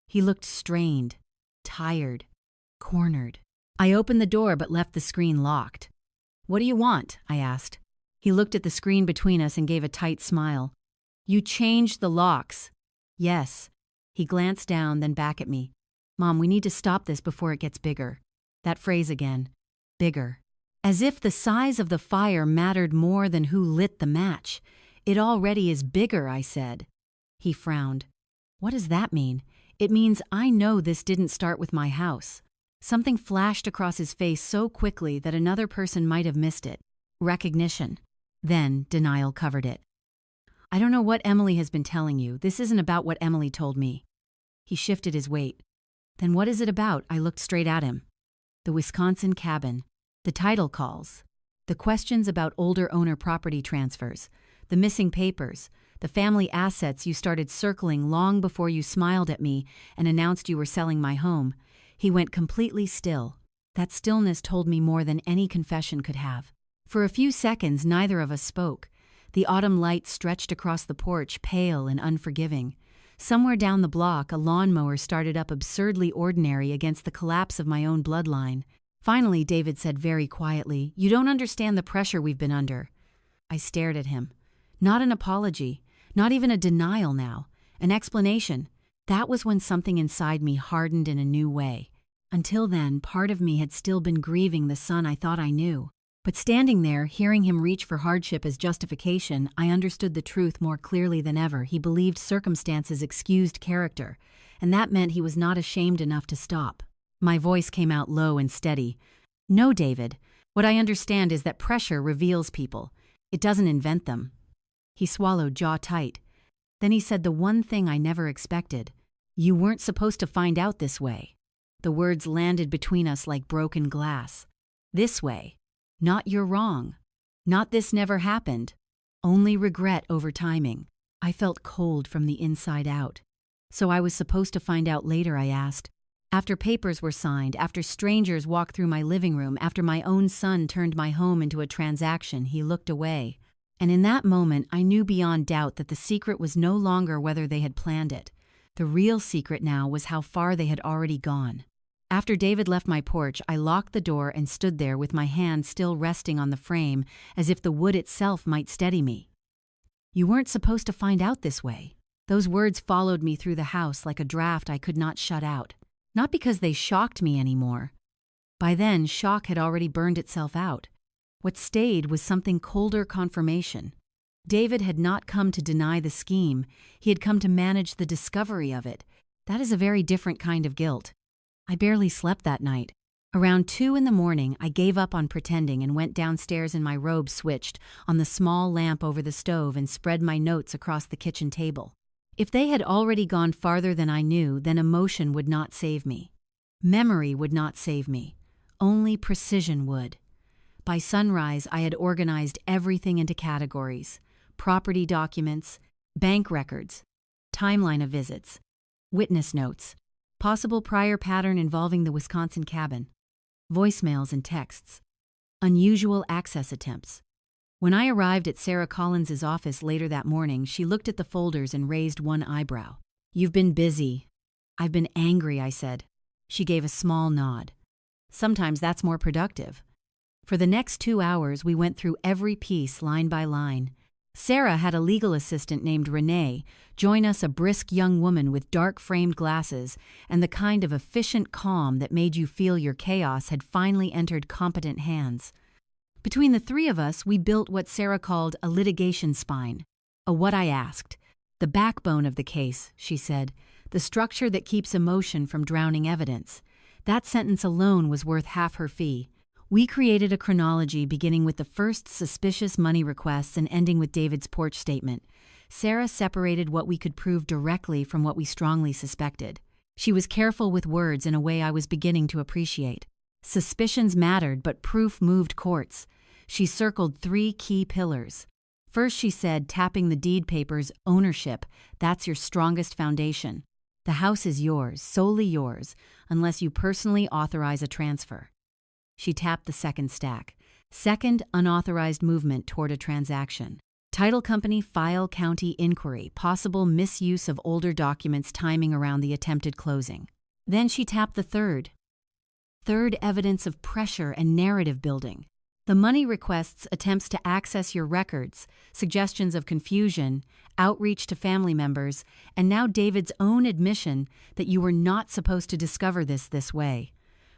He looked strained, tired, cornered. I opened the door but left the screen locked. "What do you want?" I asked. He looked at the screen between us and gave a tight smile. "You changed the locks." "Yes." He glanced down, then back at me. "Mom, we need to stop this before it gets bigger." That phrase again. Bigger. As if the size of the fire mattered more than who lit the match. "It already is bigger," I said. He frowned. "What does that mean?" "It means I know this didn't start with my house." Something flashed across his face so quickly that another person might have missed it. Recognition. Then denial covered it. "I don't know what Emily has been telling you. This isn't about what Emily told me." He shifted his weight. "Then what is it about?" I looked straight at him. The Wisconsin cabin. The title calls. The questions about older owner property transfers. The missing papers. The family assets you started circling long before you smiled at me and announced you were selling my home. He went completely still. That stillness told me more than any confession could have. For a few seconds, neither of us spoke. The autumn light stretched across the porch, pale and unforgiving. Somewhere down the block, a lawnmower started up absurdly ordinary against the collapse of my own bloodline. Finally, David said very quietly, "You don't understand the pressure we've been under." I stared at him. Not an apology, not even a denial now, an explanation. That was when something inside me hardened in a new way. Until then, part of me had still been grieving the son I thought I knew. But standing there, hearing him reach for hardship as justification, I understood the truth more clearly than ever. He believed circumstances excused character, and that meant he was not ashamed enough to stop. My voice came out low and steady. "No, David. What I understand is that pressure reveals people. It doesn't invent them." He swallowed, jaw tight. Then he said the one thing I never expected. "You weren't supposed to find out this way." The words landed between us like broken glass. This way. Not "you're wrong." Not "this never happened." Only regret over timing. I felt cold from the inside out. "So I was supposed to find out later?" I asked. "After papers were signed, after strangers walked through my living room, after my own son turned my home into a transaction." He looked away. And in that moment, I knew beyond doubt that the secret was no longer whether they had planned it. The real secret now was how far they had already gone. After David left my porch, I locked the door and stood there with my hand still resting on the frame, as if the wood itself might steady me. "You weren't supposed to find out this way." Those words followed me through the house like a draft I could not shut out. Not because they shocked me anymore. By then, shock had already burned itself out. What stayed was something colder: confirmation. David had not come to deny the scheme. He had come to manage the discovery of it. That is a very different kind of guilt. I barely slept that night. Around 2 a.m, I gave up on pretending and went downstairs in my robe, switched on the small lamp over the stove, and spread my notes across the kitchen table. If they had already gone farther than I knew, then emotion would not save me. Memory would not save me. Only precision would. By sunrise, I had organized everything into categories: property documents, bank records, timeline of visits, witness notes, possible prior pattern involving the Wisconsin cabin, voicemails and texts, unusual access attempts. When I arrived at Sarah Collins's office later that morning, she looked at the folders and raised one eyebrow. "You've been busy." "I've been angry," I said. She gave a small nod. "Sometimes that's more productive." For the next 2 hours, we went through every piece line by line. Sarah had a legal assistant named Renee join us, a brisk young woman with dark-framed glasses and the kind of efficient calm that made you feel your chaos had finally entered competent hands. Between the three of us, we built what Sarah called a litigation spine. A "what I asked." "The backbone of the case," she said, "the structure that keeps emotion from drowning evidence." That sentence alone was worth half her fee. We created a chronology beginning with the first suspicious money requests and ending with David's porch statement. Sarah separated what we could prove directly from what we strongly suspected. She was careful with words in a way I was beginning to appreciate. Suspicions mattered, but proof moved courts. She circled 3 key pillars. First, she said, tapping the deed papers, ownership. That's your strongest foundation. The house is yours, solely yours, unless you personally authorize a transfer. She tapped the second stack. Second, unauthorized movement toward a transaction. Title company file county inquiry, possible misuse of older documents timing around the attempted closing. Then she tapped the third. Third, evidence of pressure and narrative building. The money requests, attempts to access your records, suggestions of confusion, outreach to family members, and now David's own admission that you were not supposed to discover this way.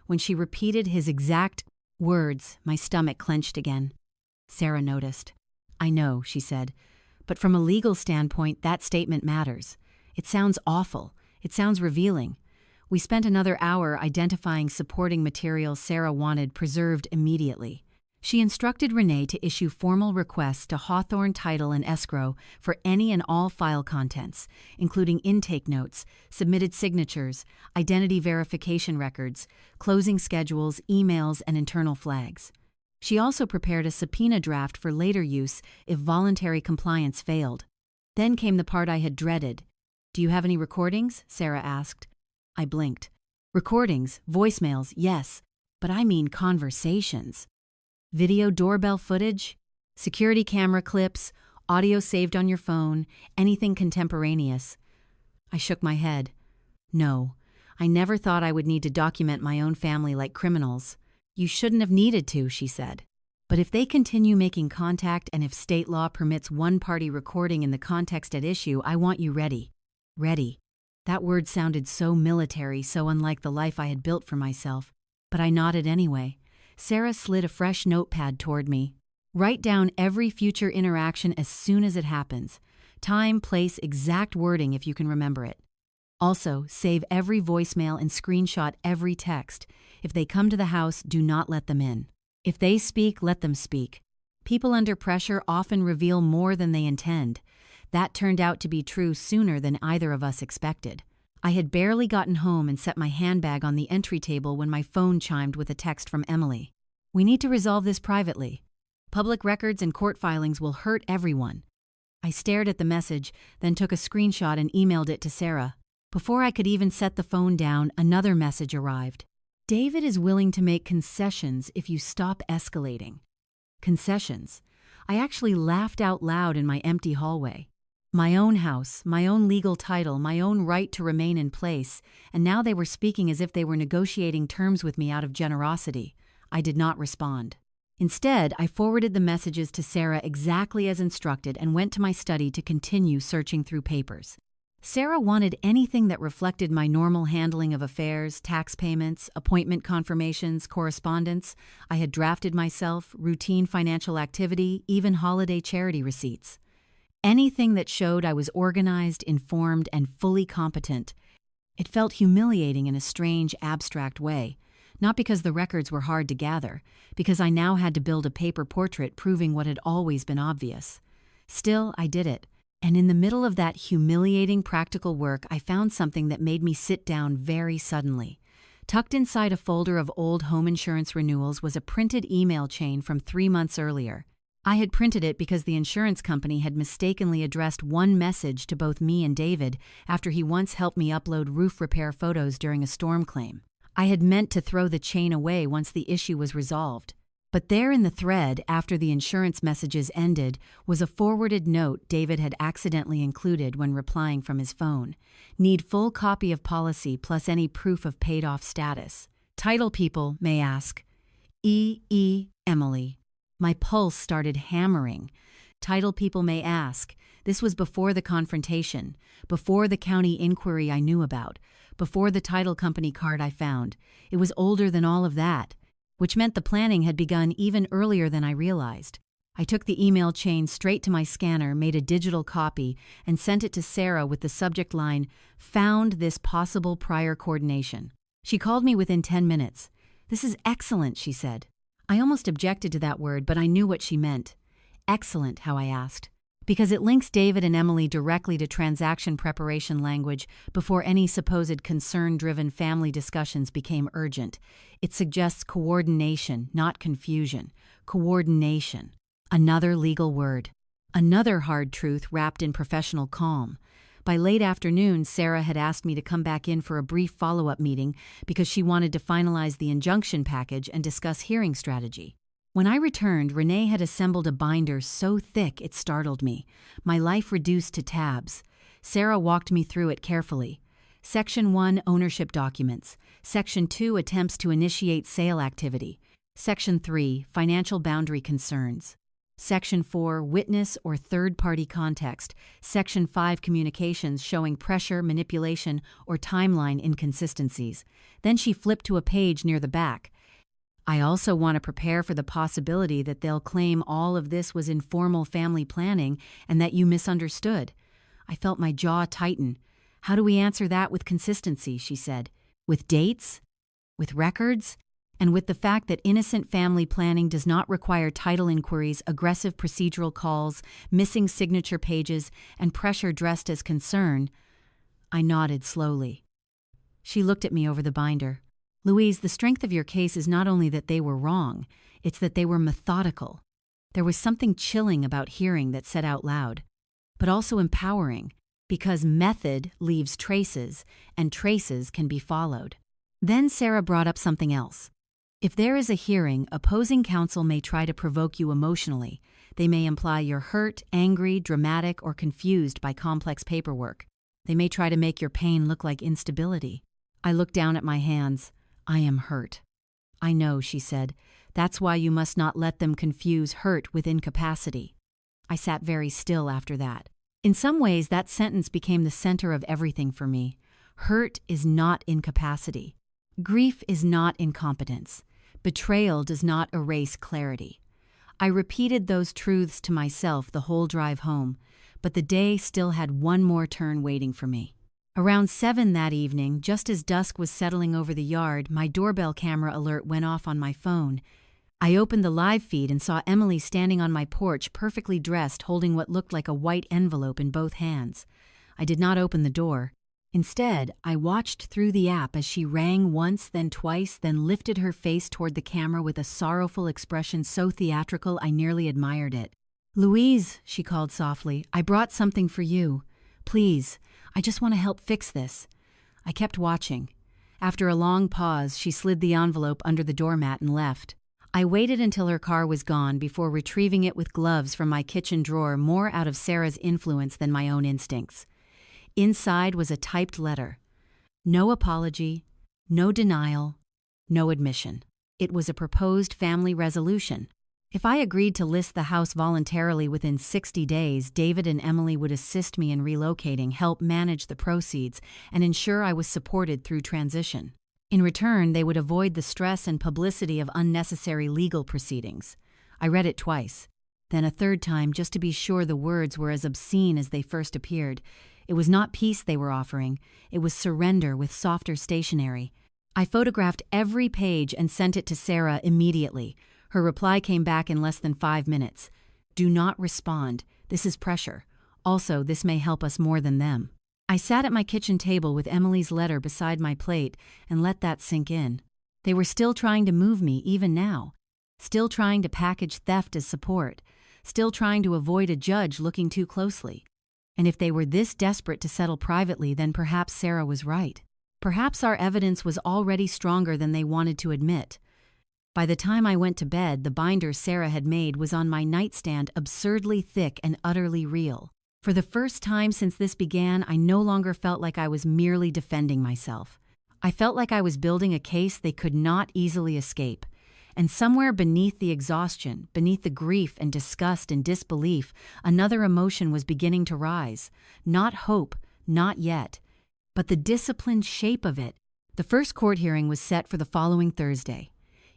When she repeated his exact words, my stomach clenched again. Sarah noticed. "I know," she said, "but from a legal standpoint, that statement matters. It sounds awful. It sounds revealing." We spent another hour identifying supporting materials Sarah wanted preserved immediately. She instructed Renee to issue formal requests to Hawthorne Title and Escrow for any and all file contents, including intake notes, submitted signatures, identity verification records, closing schedules, emails, and internal flags. She also prepared a subpoena draft for later use if voluntary compliance failed. Then came the part I had dreaded. "Do you have any recordings?" Sarah asked. I blinked. Recordings, voicemails, yes, but I mean conversations. Video doorbell footage, security camera clips, audio saved on your phone, anything contemporaneous. I shook my head. No, I never thought I would need to document my own family like criminals. "You shouldn't have needed to," she said. "But if they continue making contact and if state law permits one-party recording in the context at issue, I want you ready." Ready. That word sounded so military, so unlike the life I had built for myself. But I nodded anyway. Sarah slid a fresh notepad toward me. "Write down every future interaction as soon as it happens. Time, place, exact wording if you can remember it. Also, save every voicemail and screenshot every text. If they come to the house, do not let them in. If they speak, let them speak. People under pressure often reveal more than they intend. That turned out to be true sooner than either of us expected. I had barely gotten home and set my handbag on the entry table when my phone chimed with a text from Emily. "We need to resolve this privately. Public records and court filings will hurt everyone." I stared at the message, then took a screenshot and emailed it to Sarah. Before I could even set the phone down, another message arrived. "David is willing to make concessions if you stop escalating." Concessions. I actually laughed out loud in my empty hallway. My own house, my own legal title, my own right to remain in place, and now they were speaking as if they were negotiating terms with me out of generosity. I did not respond. Instead, I forwarded the messages to Sarah exactly as instructed and went to my study to continue searching through papers. Sarah wanted anything that reflected my normal handling of affairs, tax payments, appointment confirmations, correspondence. I had drafted myself, routine financial activity, even holiday charity receipts. Anything that showed I was organized, informed, and fully competent. It felt humiliating in a strange, abstract way. Not because the records were hard to gather, because I now had to build a paper portrait proving what had always been obvious. Still, I did it. And in the middle of that humiliating practical work, I found something that made me sit down very suddenly. Tucked inside a folder of old home insurance renewals was a printed email chain from 3 months earlier. I had printed it because the insurance company had mistakenly addressed one message to both me and David after he once helped me upload roof repair photos during a storm claim. I had meant to throw the chain away once the issue was resolved. But there in the thread, after the insurance messages ended, was a forwarded note David had accidentally included when replying from his phone. "Need full copy of policy plus any proof of paid-off status. Title people may ask. Emily." My pulse started hammering. Title people may ask. This was before the confrontation, before the county inquiry I knew about, before the title company card I found. It was older than all of that, which meant the planning had begun even earlier than I realized. I took the email chain straight to my scanner, made a digital copy, and sent it to Sarah with the subject line, "Found this possible prior coordination." She called me within 10 minutes. "This is excellent," she said. I almost objected to that word, but I knew what she meant. Excellent, how I asked. Because it links David and Emily directly to transaction preparation language before any supposed concern-driven family discussions became urgent. It suggests coordination, not confusion. Coordination. Another legal word. Another hard truth wrapped in professional calm. By late afternoon, Sarah had asked me to come back in for a brief follow-up meeting because she wanted to finalize the injunction package and discuss hearing strategy. When I returned, Renee had assembled a binder so thick it startled me, my life reduced to tabs. Sarah walked me through it carefully. Section 1, Ownership Documents. Section 2, Attempts to initiate sale activity. Section 3, Financial boundary concerns. Section 4, Witness or third-party context. Section 5, Communications showing pressure, manipulation, or timeline inconsistencies. Then she flipped to a page near the back. I also want to prepare for the possibility that they'll claim all of this was informal family planning and that you misunderstood. I felt my jaw tighten. How do we answer that with consistency, she said. With dates? With records? And with the fact that innocent family planning does not require title inquiries, aggressive procedural calls, missing signature pages, and pressure dressed as concern. I nodded slowly. She looked at me over the binder. Louise, the strength of your case is not only that they were wrong, it's that they were methodical. There was something chilling about hearing that said out loud, but also empowering, because method leaves traces, and traces can be followed. Then Sarah brought up something else. If there is a hearing, opposing counsel may try to provoke you emotionally. They may imply you're hurt, angry, dramatic, or confused by complex paperwork. They may try to make your pain look like instability. I looked down at my hands. I am hurt. I know, she said. That's why you must not let them confuse hurt with incapacity. I sat very still after that. In some ways, that sentence became the center of everything for me. Hurt is not incapacity. Grief is not incompetence. Betrayal does not erase clarity. I repeated those truths to myself the whole drive home, but the day still had one more turn waiting for me. Around 7 that evening, just as dusk was settling over the yard, my doorbell camera alert went off on my phone. I opened the live feed and saw Emily standing on my porch, perfectly dressed, holding what looked like a white envelope in both hands. I did not open the door. Instead, I watched through the app as she rang once, then twice, then lifted her face toward the camera with a sorrowful expression so theatrical I nearly admired it. "Louise," she called softly, "I brought something for you. Please, I just want to help fix this." I kept watching. After a long pause, she slid the envelope under the doormat and left. I waited until her car was gone before retrieving it with gloves from my kitchen drawer, more out of Sarah's influence than my own instincts. Inside was a typed letter. No apology, no denial, no admission. It was a proposed family resolution. If I agreed to list the house voluntarily within 60 days, David and Emily would assist me in relocating, help manage the proceeds, and ensure I was supported through transition. In return, they would avoid the stress and publicity of unnecessary legal proceedings. I read it twice, then a third time just to be sure the words were as obscene as they first appeared. It was not peace they were offering. It was surrender with softer stationery. I photographed every page and sent it to Sarah immediately. Her reply came back in less than 5 minutes. "Do not respond. This is pressure. Also, this may help us more than them." I sat at my kitchen table with Emily's letter beside my plate and let that sink in. They were still trying to move me even now. Still trying to package theft as support. Still trying to avoid a judge looking too closely. And if they were this desperate to settle privately, then perhaps Sarah was right. Perhaps our evidence was already stronger than they wanted to admit. By the time I went to bed, the binder Sarah had made was on my nightstand, absurdly thick and utterly real. For the first time since this began, I no longer felt like I was merely defending myself. I felt like I was building a case they could not easily escape. And somewhere beneath the exhaustion, beneath the grief and disgust and disbelief, another emotion was beginning to rise. Not hope, not yet, but the disciplined shape of it. The first court hearing was set for the following Thursday.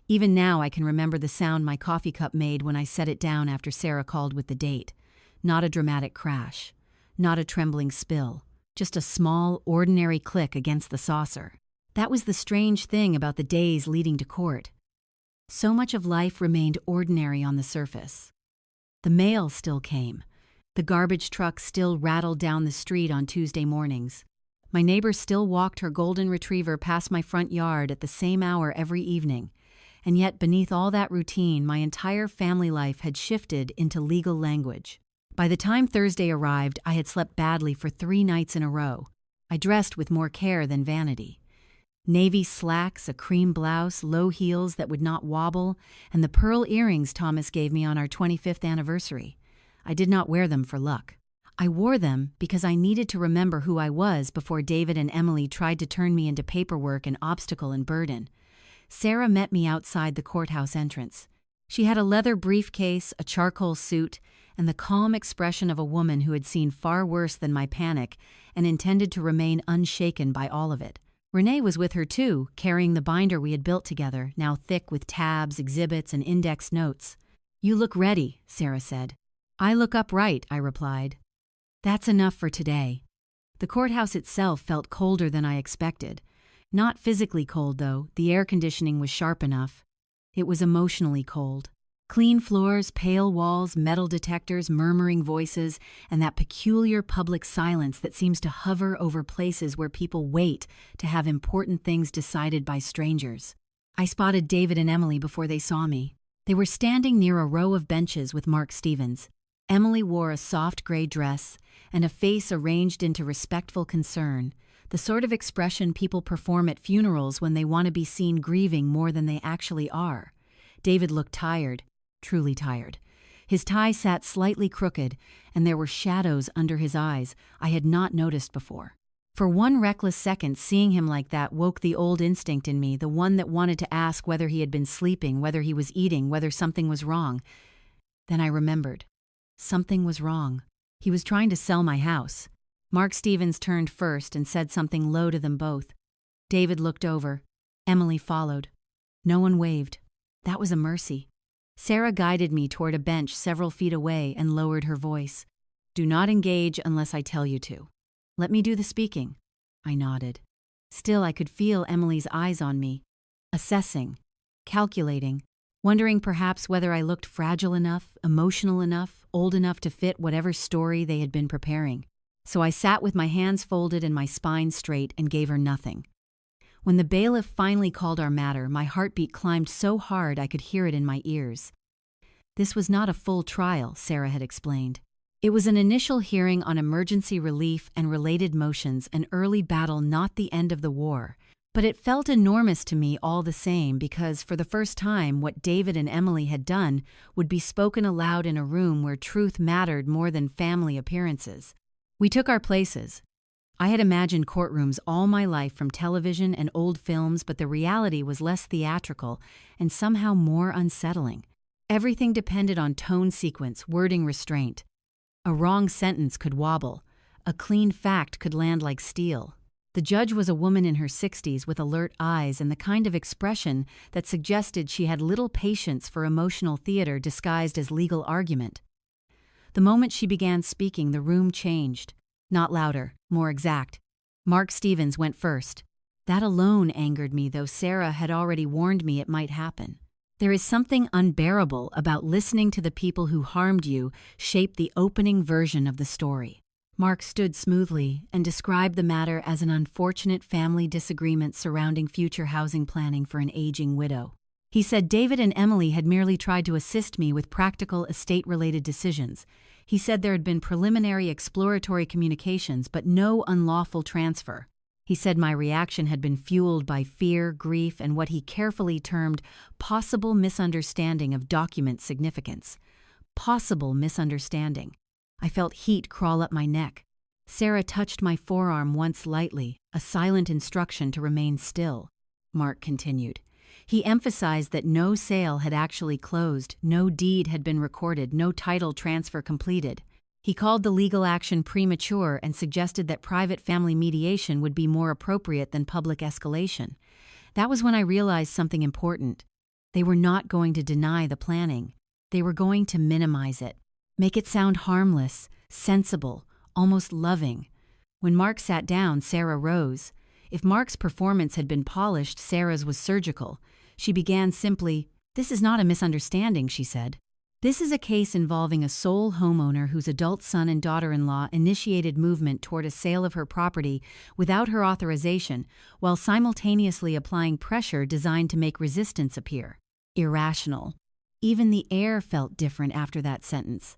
Even now I can remember the sound my coffee cup made when I set it down after Sarah called with the date. Not a dramatic crash, not a trembling spill, just a small, ordinary click against the saucer. That was the strange thing about the days leading to court. So much of life remained ordinary on the surface. The mail still came. The garbage truck still rattled down the street on Tuesday mornings. My neighbor still walked her golden retriever past my front yard at the same hour every evening. And yet beneath all that routine, my entire family life had shifted into legal language. By the time Thursday arrived, I had slept badly for 3 nights in a row. I dressed with more care than vanity. Navy slacks, a cream blouse, low heels that would not wobble, and the pearl earrings Thomas gave me on our 25th anniversary. I did not wear them for luck. I wore them because I needed to remember who I was before David and Emily tried to turn me into paperwork and obstacle and burden. Sarah met me outside the courthouse entrance. She had a leather briefcase, a charcoal suit, and the calm expression of a woman who had seen far worse than my panic and intended to remain unshaken by all of it. Renee was with her too, carrying the binder we had built together, now thick with tabs, exhibits, and index notes. "You look ready," Sarah said. "I look upright," I replied. "That's enough for today." The courthouse itself felt colder than I expected. Not physically cold, though. The air conditioning was sharp enough. It was emotionally cold. Clean floors, pale walls, metal detectors, murmuring voices, and that peculiar public silence that seems to hover over places where people wait to have important things decided by strangers. I spotted David and Emily before they saw me. They were standing near a row of benches with Mark Stevens. Emily wore a soft gray dress and a face arranged into respectful concern, the sort of expression people perform at funerals when they want to be seen grieving more than they actually are. David looked tired, truly tired. His tie sat slightly crooked, and there were shadows under his eyes I had not noticed before. For one reckless second, seeing him like that woke the old instinct in me, the one that wanted to ask whether he had been sleeping, whether he was eating, whether something was wrong. Then I remembered. Something was wrong. He was trying to sell my house. Mark Stevens turned first and said something low to them both. David looked over. Emily followed. No one waved. That was a mercy. Sarah guided me toward a bench several feet away and lowered her voice. "Do not engage unless I tell you to. Let me do the speaking." I nodded. Still, I could feel Emily's eyes on me, assessing, calculating, wondering perhaps whether I looked fragile enough, emotional enough, old enough to fit whatever story they had been preparing. So I sat with my hands folded and my spine straight and gave her nothing. When the bailiff finally called our matter, my heartbeat climbed so hard I could hear it in my ears. This was not a full trial, Sarah had explained. It was an initial hearing on emergency relief and related motions, an early battle, not the end of the war. But it felt enormous to me all the same because, for the first time, what David and Emily had done would be spoken aloud in a room where truth mattered more than family appearances. We took our places. I had imagined courtrooms all my life from television and old films, but the reality was less theatrical and somehow more unsettling. Everything depended on tone sequence, wording restraint. A wrong sentence could wobble. A clean fact could land like steel. The judge was a woman in her 60s with alert eyes and the kind of expression that suggested she had little patience for emotional theater disguised as legal argument. The moment she began speaking, the room changed. Not louder, more exact. Mark Stevens went first. That alone angered me, though Sarah had already warned me it might happen. There is something unbearable about listening to the people who harmed you shape the opening version of the story. Mark stood smoothly and described the matter as an unfortunate family disagreement surrounding future housing planning for an aging widow. He said David and Emily had merely tried to assist me with practical estate-related decisions. He said there had been preliminary exploratory communications, but no unlawful transfer. He said my reaction had been fueled by fear, grief, and what he carefully termed possible misunderstanding of document significance. Possible misunderstanding. I felt heat crawl up my neck. Sarah touched my forearm once lightly, a silent instruction to remain still. Mark continued. He emphasized that no sale had actually closed, no deed had been recorded, no title transfer completed. He called the legal action premature and suggested that private family mediation would be more appropriate than public escalation. That was when I realized something important. They were not going to deny the planning. They were going to minimize it, make it sound harmless, sensible, almost loving. When Mark sat down, Sarah rose. If Mark's performance had been polished, Sarah's was surgical. She began simply, "This is not a misunderstanding," she said. "This is a case involving a sole homeowner whose adult son and daughter-in-law initiated movement toward a sale of her property without her authorization, while simultaneously applying pressure designed to make resistance appear irrational." Even the air felt different after that sentence.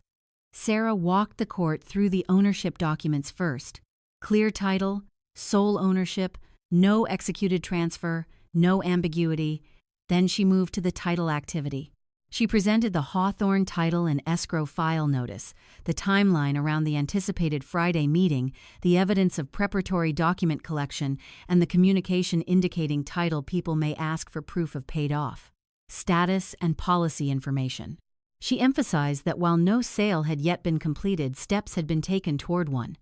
Sarah walked the court through the ownership documents first. Clear title, sole ownership, no executed transfer, no ambiguity. Then she moved to the title activity. She presented the Hawthorne title and escrow file notice, the timeline around the anticipated Friday meeting, the evidence of preparatory document collection, and the communication indicating title people may ask for proof of paid off. Status and policy information. She emphasized that while no sale had yet been completed, steps had been taken toward one.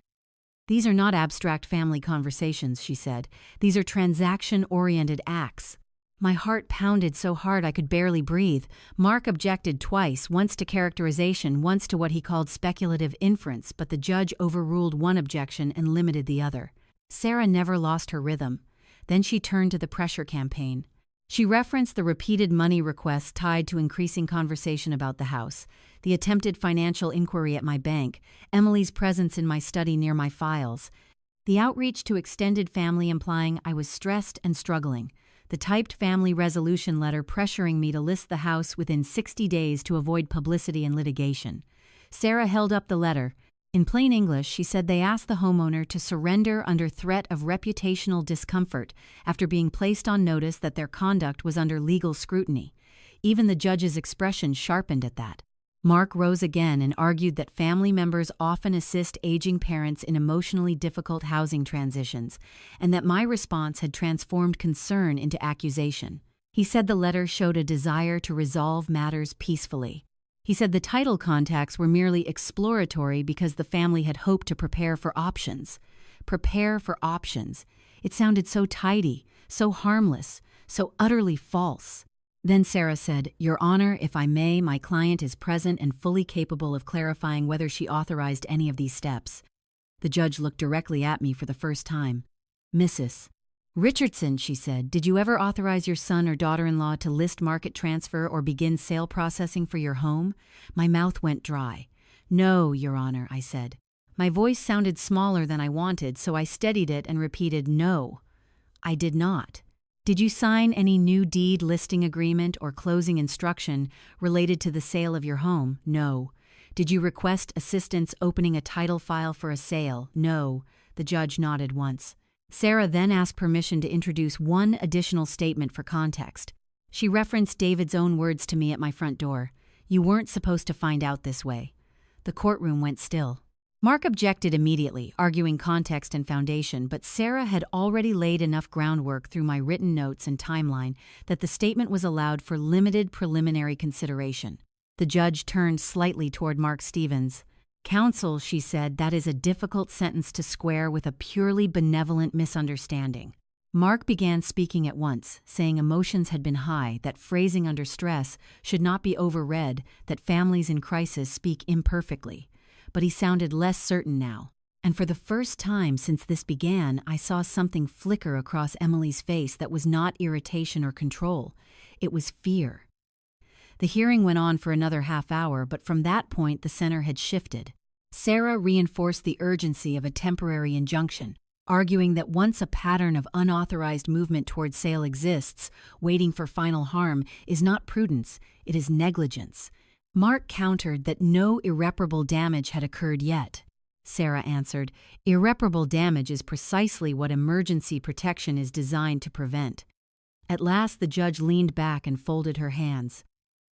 "These are not abstract family conversations," she said. "These are transaction-oriented acts." My heart pounded so hard I could barely breathe. Mark objected twice, once to characterization, once to what he called speculative inference, but the judge overruled one objection and limited the other. Sarah never lost her rhythm. Then she turned to the pressure campaign. She referenced the repeated money requests tied to increasing conversation about the house, the attempted financial inquiry at my bank, Emily's presence in my study near my files, the outreach to extended family implying I was stressed and struggling, the typed family resolution letter pressuring me to list the house within 60 days to avoid publicity and litigation. Sarah held up the letter. In plain English, she said they asked the homeowner to surrender under threat of reputational discomfort after being placed on notice that their conduct was under legal scrutiny. Even the judge's expression sharpened at that. Mark rose again and argued that family members often assist aging parents in emotionally difficult housing transitions, and that my response had transformed concern into accusation. He said the letter showed a desire to resolve matters peacefully. He said the title contacts were merely exploratory because the family had hoped to prepare for options. Prepare for options. It sounded so tidy, so harmless, so utterly false. Then Sarah said, "Your Honor, if I may, my client is present and fully capable of clarifying whether she authorized any of these steps." The judge looked directly at me for the first time. "Mrs. Richardson," she said, "did you ever authorize your son or daughter-in-law to list market transfer or begin sale processing for your home?" My mouth went dry. "No, Your Honor," I said. My voice sounded smaller than I wanted, so I steadied it and repeated, "No, I did not." "Did you sign any new deed listing agreement or closing instruction related to the sale of your home?" "No." "Did you request assistance opening a title file for a sale?" "No." The judge nodded once. Sarah then asked permission to introduce one additional statement for context. She referenced David's own words to me at my front door. "You weren't supposed to find out this way." The courtroom went still. Mark objected immediately, arguing context and foundation, but Sarah had already laid enough groundwork through my written notes and timeline that the statement was allowed for limited preliminary consideration. The judge turned slightly toward Mark Stevens. "Counsel," she said, "that is a difficult sentence to square with a purely benevolent misunderstanding." Mark began speaking at once, saying emotions had been high, that phrasing under stress should not be overread, that families in crisis speak imperfectly. But he sounded less certain now. And for the first time since this began, I saw something flicker across Emily's face that was not irritation or control. It was fear. The hearing went on for another half hour, but from that point the center had shifted. Sarah reinforced the urgency of a temporary injunction, arguing that once a pattern of unauthorized movement toward sale exists, waiting for final harm is not prudence, it is negligence. Mark countered that no irreparable damage had occurred yet. Sarah answered, "Irreparable damage is precisely what emergency protection is designed to prevent." At last the judge leaned back and folded her hands.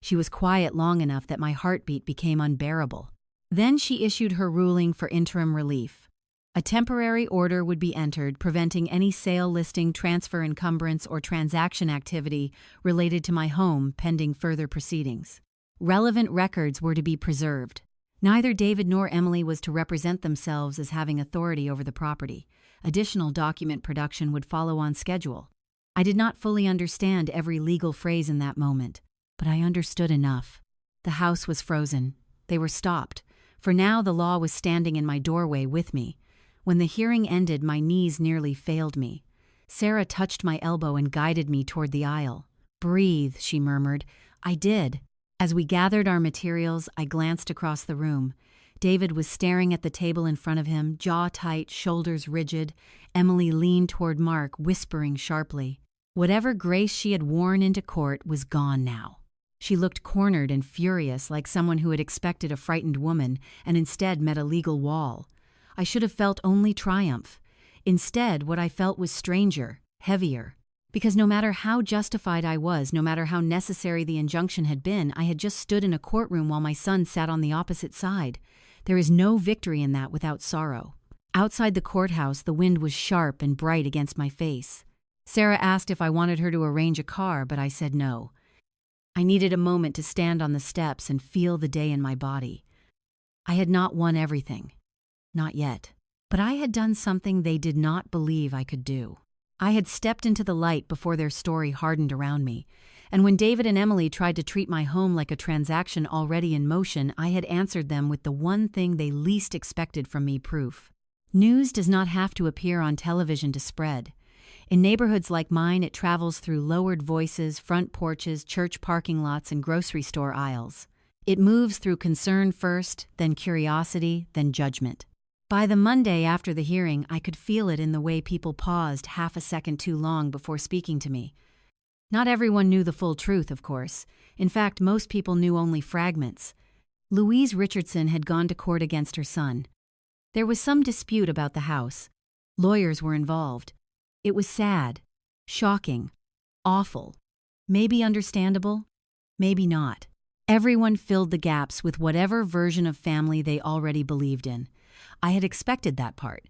She was quiet long enough that my heartbeat became unbearable. Then she issued her ruling for interim relief. A temporary order would be entered preventing any sale, listing, transfer, encumbrance, or transaction activity related to my home pending further proceedings. Relevant records were to be preserved. Neither David nor Emily was to represent themselves as having authority over the property. Additional document production would follow on schedule. I did not fully understand every legal phrase in that moment, but I understood enough. The house was frozen. They were stopped. For now the law was standing in my doorway with me. When the hearing ended, my knees nearly failed me. Sarah touched my elbow and guided me toward the aisle. "Breathe," she murmured. I did. As we gathered our materials, I glanced across the room. David was staring at the table in front of him, jaw tight, shoulders rigid. Emily leaned toward Mark, whispering sharply. Whatever grace she had worn into court was gone now. She looked cornered and furious, like someone who had expected a frightened woman and instead met a legal wall. I should have felt only triumph. Instead, what I felt was stranger, heavier. Because no matter how justified I was, no matter how necessary the injunction had been, I had just stood in a courtroom while my son sat on the opposite side. There is no victory in that without sorrow. Outside the courthouse, the wind was sharp and bright against my face. Sarah asked if I wanted her to arrange a car, but I said no. I needed a moment to stand on the steps and feel the day in my body. I had not won everything. Not yet. But I had done something they did not believe I could do. I had stepped into the light before their story hardened around me, and when David and Emily tried to treat my home like a transaction already in motion, I had answered them with the one thing they least expected from me: proof. News does not have to appear on television to spread. In neighborhoods like mine, it travels through lowered voices, front porches, church parking lots, and grocery store aisles. It moves through concern first, then curiosity, then judgment. By the Monday after the hearing, I could feel it in the way people paused half a second too long before speaking to me. Not everyone knew the full truth, of course. In fact, most people knew only fragments. Louise Richardson had gone to court against her son. There was some dispute about the house. Lawyers were involved. It was sad, shocking, awful. Maybe understandable, maybe not. Everyone filled the gaps with whatever version of family they already believed in. I had expected that part.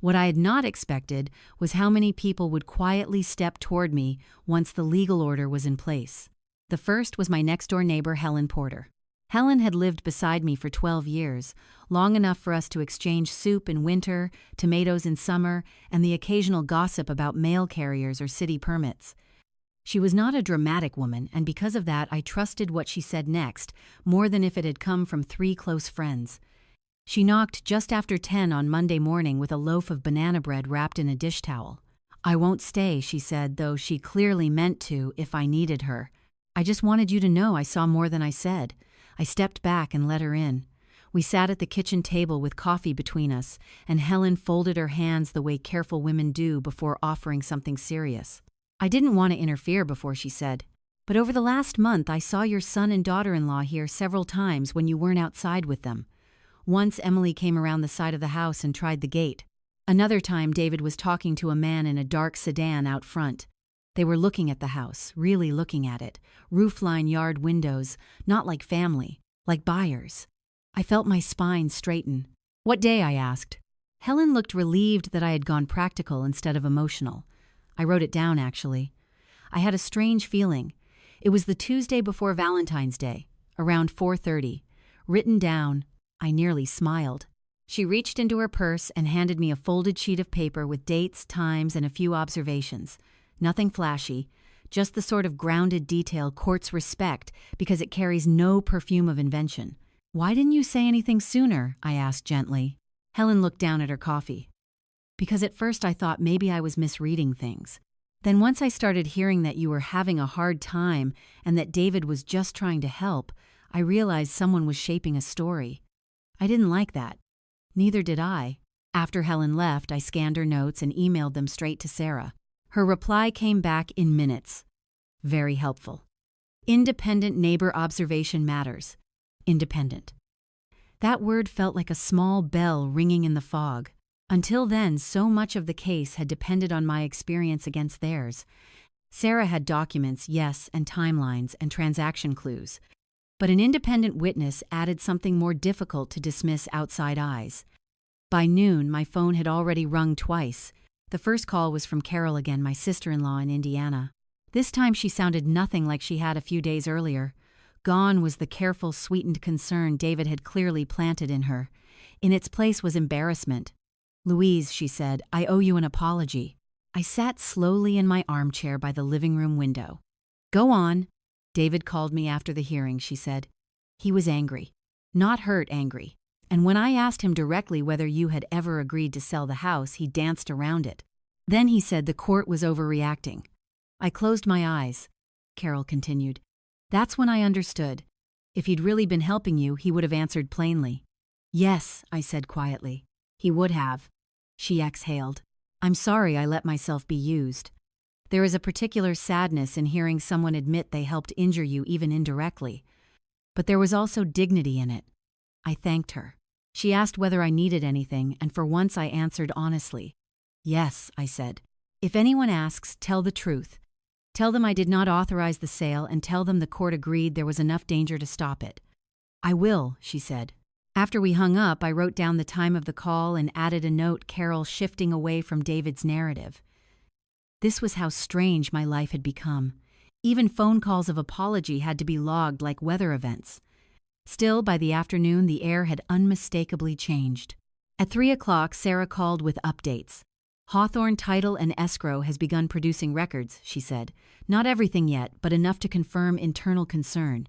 What I had not expected was how many people would quietly step toward me once the legal order was in place. The first was my next-door neighbor, Helen Porter. Helen had lived beside me for 12 years, long enough for us to exchange soup in winter, tomatoes in summer, and the occasional gossip about mail carriers or city permits. She was not a dramatic woman, and because of that I trusted what she said next, more than if it had come from 3 close friends. She knocked just after 10 on Monday morning with a loaf of banana bread wrapped in a dish towel. "I won't stay," she said, though she clearly meant to if I needed her. "I just wanted you to know I saw more than I said." I stepped back and let her in. We sat at the kitchen table with coffee between us, and Helen folded her hands the way careful women do before offering something serious. "I didn't want to interfere before," she said, "but over the last month I saw your son and daughter-in-law here several times when you weren't outside with them. Once Emily came around the side of the house and tried the gate. Another time David was talking to a man in a dark sedan out front. They were looking at the house, really looking at it. Roofline yard windows, not like family, like buyers. I felt my spine straighten. "What day?" I asked. Helen looked relieved that I had gone practical instead of emotional. I wrote it down, actually. I had a strange feeling. It was the Tuesday before Valentine's Day, around 4:30. Written down, I nearly smiled. She reached into her purse and handed me a folded sheet of paper with dates, times, and a few observations. Nothing flashy, just the sort of grounded detail courts respect because it carries no perfume of invention. "Why didn't you say anything sooner?" I asked gently. Helen looked down at her coffee. "Because at first I thought maybe I was misreading things. Then once I started hearing that you were having a hard time and that David was just trying to help, I realized someone was shaping a story. I didn't like that. Neither did I." After Helen left, I scanned her notes and emailed them straight to Sarah. Her reply came back in minutes. Very helpful. "Independent neighbor observation matters." Independent. That word felt like a small bell ringing in the fog. Until then, so much of the case had depended on my experience against theirs. Sarah had documents, yes, and timelines and transaction clues. But an independent witness added something more difficult to dismiss outside eyes. By noon, my phone had already rung twice. The first call was from Carol again, my sister-in-law in Indiana. This time she sounded nothing like she had a few days earlier. Gone was the careful, sweetened concern David had clearly planted in her. In its place was embarrassment. "Louise," she said, "I owe you an apology." I sat slowly in my armchair by the living room window. "Go on." "David called me after the hearing," she said. "He was angry. Not hurt angry. And when I asked him directly whether you had ever agreed to sell the house, he danced around it. Then he said the court was overreacting. I closed my eyes," Carol continued. "That's when I understood. If he'd really been helping you, he would have answered plainly." "Yes," I said quietly. "He would have." She exhaled. "I'm sorry I let myself be used. There is a particular sadness in hearing someone admit they helped injure you even indirectly. But there was also dignity in it." I thanked her. She asked whether I needed anything, and for once I answered honestly. "Yes," I said. "If anyone asks, tell the truth. Tell them I did not authorize the sale and tell them the court agreed there was enough danger to stop it." "I will," she said. After we hung up, I wrote down the time of the call and added a note Carol shifting away from David's narrative. This was how strange my life had become. Even phone calls of apology had to be logged like weather events. Still, by the afternoon, the air had unmistakably changed. At 3 o'clock, Sarah called with updates. "Hawthorne Title and Escrow has begun producing records," she said. "Not everything yet, but enough to confirm internal concern."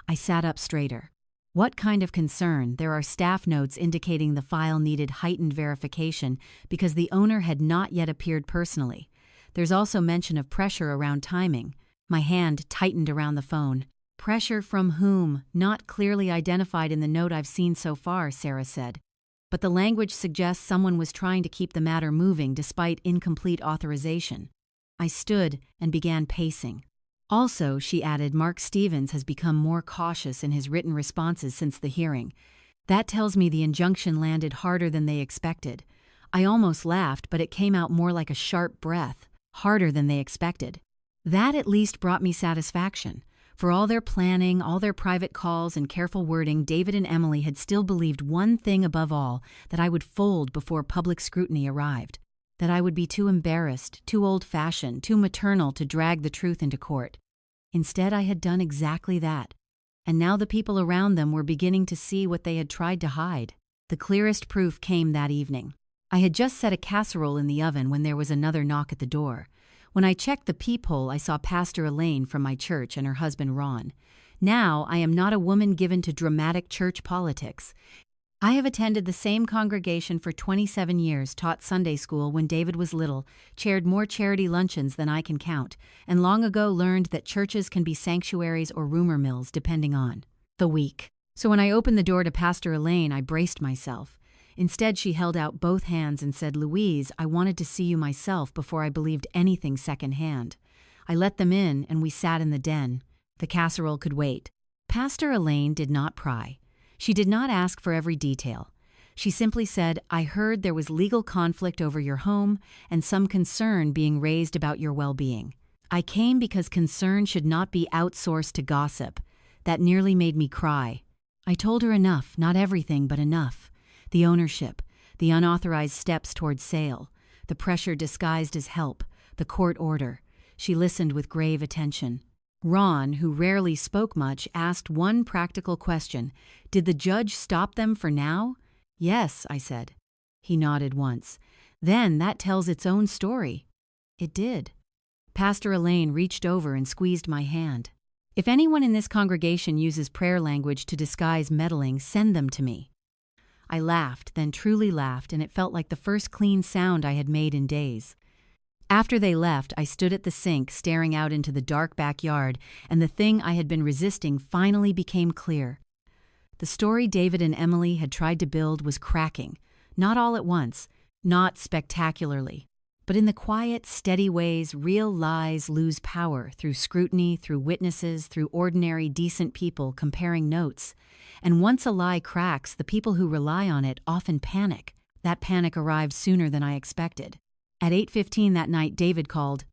I sat up straighter. What kind of concern? There are staff notes indicating the file needed heightened verification because the owner had not yet appeared personally. There's also mention of pressure around timing. My hand tightened around the phone. "Pressure from whom? Not clearly identified in the note I've seen so far," Sarah said. "But the language suggests someone was trying to keep the matter moving despite incomplete authorization." I stood and began pacing. Also, she added, Mark Stevens has become more cautious in his written responses since the hearing. That tells me the injunction landed harder than they expected. I almost laughed, but it came out more like a sharp breath, harder than they expected. That at least brought me satisfaction. For all their planning, all their private calls and careful wording, David and Emily had still believed one thing above all, that I would fold before public scrutiny arrived. That I would be too embarrassed, too old-fashioned, too maternal to drag the truth into court. Instead, I had done exactly that. And now the people around them were beginning to see what they had tried to hide. The clearest proof came that evening. I had just set a casserole in the oven when there was another knock at the door. When I checked the peephole, I saw Pastor Elaine from my church and her husband Ron. Now, I am not a woman given to dramatic church politics. I have attended the same congregation for 27 years, taught Sunday school when David was little, chaired more charity luncheons than I can count, and long ago learned that churches can be sanctuaries or rumor mills depending on the week. So when I opened the door to Pastor Elaine, I braced myself. Instead, she held out both hands and said, Louise, I wanted to see you myself before I believed anything secondhand. I let them in, and we sat in the den. The casserole could wait. Pastor Elaine did not pry. She did not ask for every detail. She simply said, I heard there was legal conflict over your home and some concern being raised about your well-being. I came because concern should not be outsourced to gossip. That nearly made me cry. I told her enough, not everything, but enough. The ownership, the unauthorized steps toward sale, the pressure disguised as help, the court order. She listened with grave attention. Ron, who rarely spoke much, asked one practical question. Did the judge stop them for now? Yes, I said. He nodded once. Then that tells its own story. It did. Pastor Elaine reached over and squeezed my hand. If anyone in this congregation uses prayer language to disguise meddling, send them to me. I laughed, then truly laughed, and it felt like the first clean sound I had made in days. After they left, I stood at the sink, staring out into the dark backyard, and the thing I had been resisting finally became clear. The story David and Emily had tried to build was cracking, not all at once, not spectacularly, but in the quiet, steady ways real lies lose power through scrutiny, through witnesses, through ordinary, decent people comparing notes. And once a lie cracks, the people who rely on it often panic. That panic arrived sooner than I expected. At 8:15 that night, David called.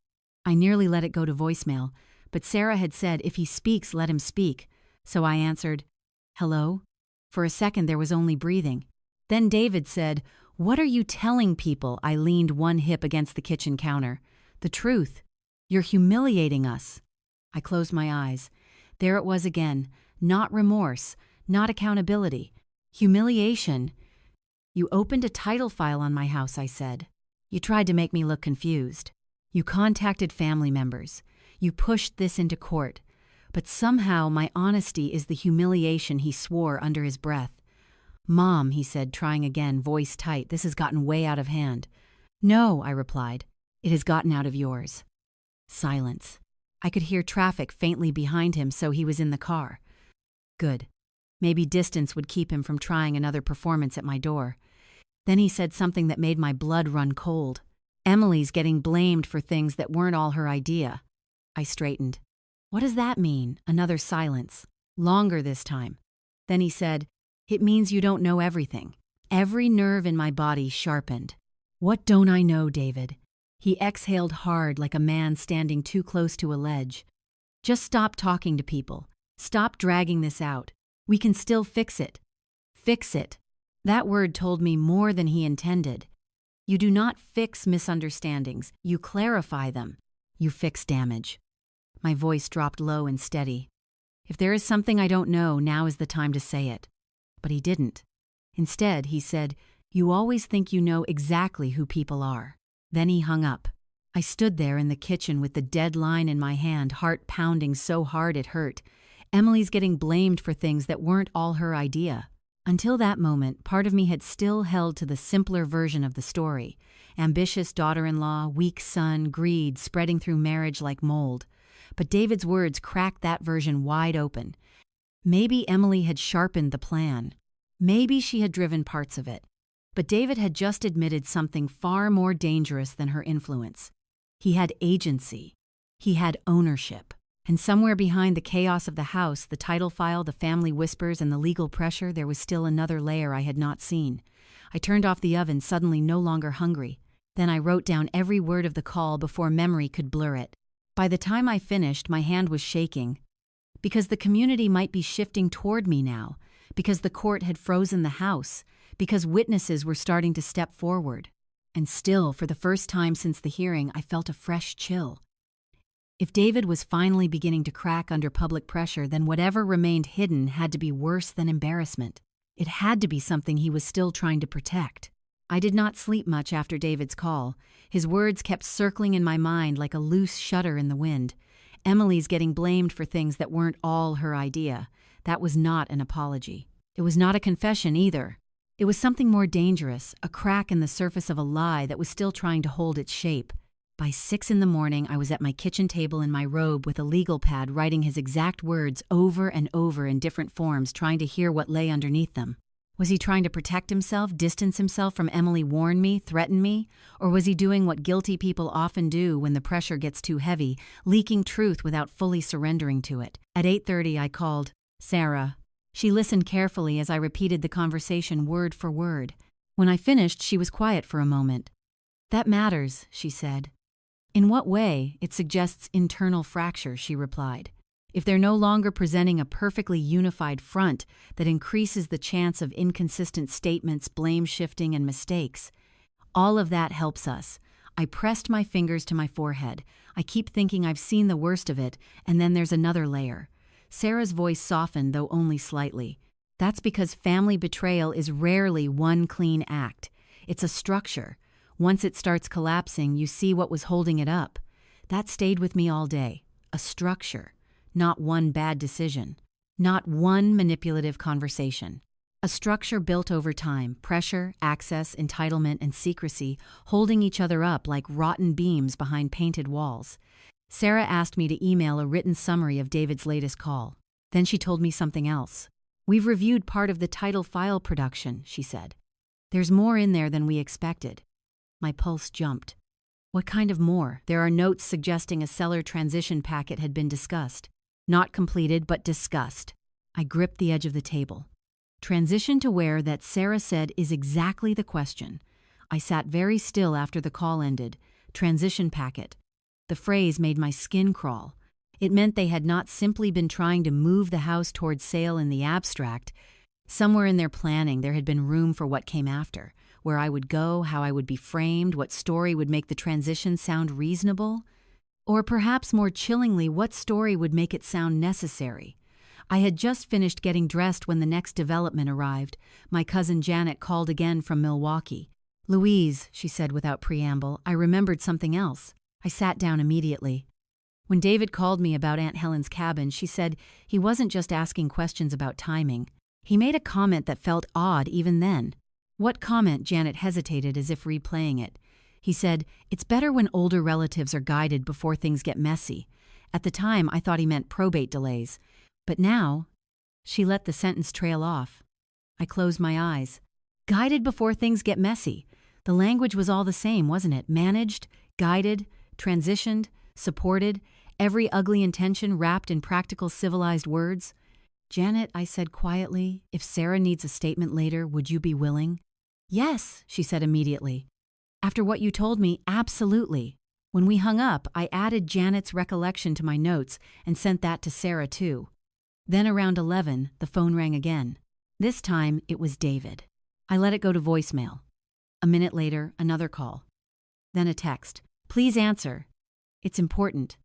I nearly let it go to voicemail, but Sarah had said, if he speaks, let him speak. So I answered, hello? For a second, there was only breathing. Then David said, what are you telling people? I leaned one hip against the kitchen counter. The truth. You're humiliating us. I closed my eyes. There it was again. Not remorse, not accountability. Humiliation. You opened a title file on my house, I said. You tried to make me look confused. You contacted family members. You pushed this into court. But somehow my honesty is the humiliation, he swore under his breath. Mom, he said, trying again, voice tight, this has gotten way out of hand. No, I replied. It has gotten out of yours. Silence. I could hear traffic faintly behind him, so he was in the car. Good. Maybe distance would keep him from trying another performance at my door. Then he said something that made my blood run cold. Emily's getting blamed for things that weren't all her idea. I straightened. What does that mean? Another silence. Longer this time. Then he said, it means you don't know everything. Every nerve in my body sharpened. What don't I know, David? He exhaled hard like a man standing too close to a ledge. Just stop talking to people. Stop dragging this out. We can still fix it. Fix it. That word told me more than he intended. You do not fix misunderstandings. You clarify them. You fix damage. My voice dropped low and steady. If there is something I don't know, now is the time to say it. But he didn't. Instead, he said, you always think you know exactly who people are. Then he hung up. I stood there in the kitchen with the dead line in my hand, heart pounding so hard it hurt. Emily's getting blamed for things that weren't all her idea. Until that moment, part of me had still held to the simpler version of the story. Ambitious daughter-in-law, weak son, greed spreading through marriage like mold. But David's words cracked that version wide open. Maybe Emily had sharpened the plan. Maybe she had driven parts of it. But David had just admitted something far more dangerous than her influence. He had agency. He had ownership. And somewhere behind the chaos of the house, the title file, the family whispers, and the legal pressure, there was still another layer I had not seen. I turned off the oven, suddenly no longer hungry. Then I wrote down every word of the call before memory could blur it. By the time I finished, my hand was shaking. Because the community might be shifting toward me now. Because the court had frozen the house. Because witnesses were starting to step forward. And still, for the first time since the hearing, I felt a fresh chill. If David was finally beginning to crack under public pressure, then whatever remained hidden had to be worse than embarrassment. It had to be something he was still trying to protect. I did not sleep much after David's call. His words kept circling in my mind like a loose shutter in the wind. Emily's getting blamed for things that weren't all her idea. That was not an apology. It was not a confession either. It was something more dangerous, a crack in the surface of a lie that was still trying to hold its shape. By 6 a.m, I was at my kitchen table in my robe with a legal pad writing his exact words over and over in different forms, trying to hear what lay underneath them. Was he trying to protect himself, distance himself from Emily, warn me, threaten me? Or was he doing what guilty people often do when the pressure gets too heavy, leaking truth without fully surrendering to it? At 8:30, I called Sarah. She listened carefully as I repeated the conversation word for word. When I finished, she was quiet for a moment. "That matters," she said. "In what way? It suggests internal fracture," she replied. "If they're no longer presenting a perfectly unified front that increases the chance of inconsistent statements, blame shifting, and mistakes. All of that helps us." I pressed my fingers to my forehead. I keep thinking I've seen the worst of it, and then there's another layer. Sarah's voice softened, though only slightly. "That's because family betrayal is rarely one clean act. It's a structure. Once it starts collapsing, you see what was holding it up. That stayed with me all day. A structure. Not one bad decision. Not one manipulative conversation. A structure built over time, pressure, access, entitlement, and secrecy, holding each other up like rotten beams behind painted walls." Sarah asked me to email a written summary of David's latest call. Then she told me something else. "We've reviewed part of the title file production," she said. "There's more in there than we expected." My pulse jumped. What kind of more? There are notes suggesting a seller transition packet had been discussed. Not completed, but discussed. I gripped the edge of the table. Transition to where, that Sarah said, is exactly the question. I sat very still after the call ended. Transition packet. The phrase made my skin crawl. It meant they had not simply been trying to move the house towards sale in the abstract. Somewhere in their planning there had been room for what came after. Where I would go, how I would be framed, what story would make the transition sound reasonable. Or perhaps more chillingly, what story would make it sound necessary. I had just finished getting dressed when the next development arrived. My cousin Janet called again from Milwaukee. "Louise," she said without preamble, "I remembered something else." I sat down immediately. When David called me about Aunt Helen's cabin, she said he wasn't just asking questions about timing. He made a comment that felt odd even then. "What comment?" Janet hesitated as if replaying it. He said, "It's better when older relatives are guided before things get messy." At the time, I thought he meant probate delays. But now, she let the sentence trail off. I closed my eyes. Guided before things get messy. The language was all the same, wasn't it? Managed, guided, transitioned, supported, every ugly intention wrapped in practical, civilized words. "Janet," I said quietly, "if Sarah needs a statement later, would you be willing?" "Yes," she said immediately. "After what you told me, absolutely." When we hung up, I added Janet's recollection to my notes and sent that to Sarah too. Then around 11, the phone rang again. This time, it was David. I let it go to voicemail. A minute later, another call. Then a text. "Please answer. It's important."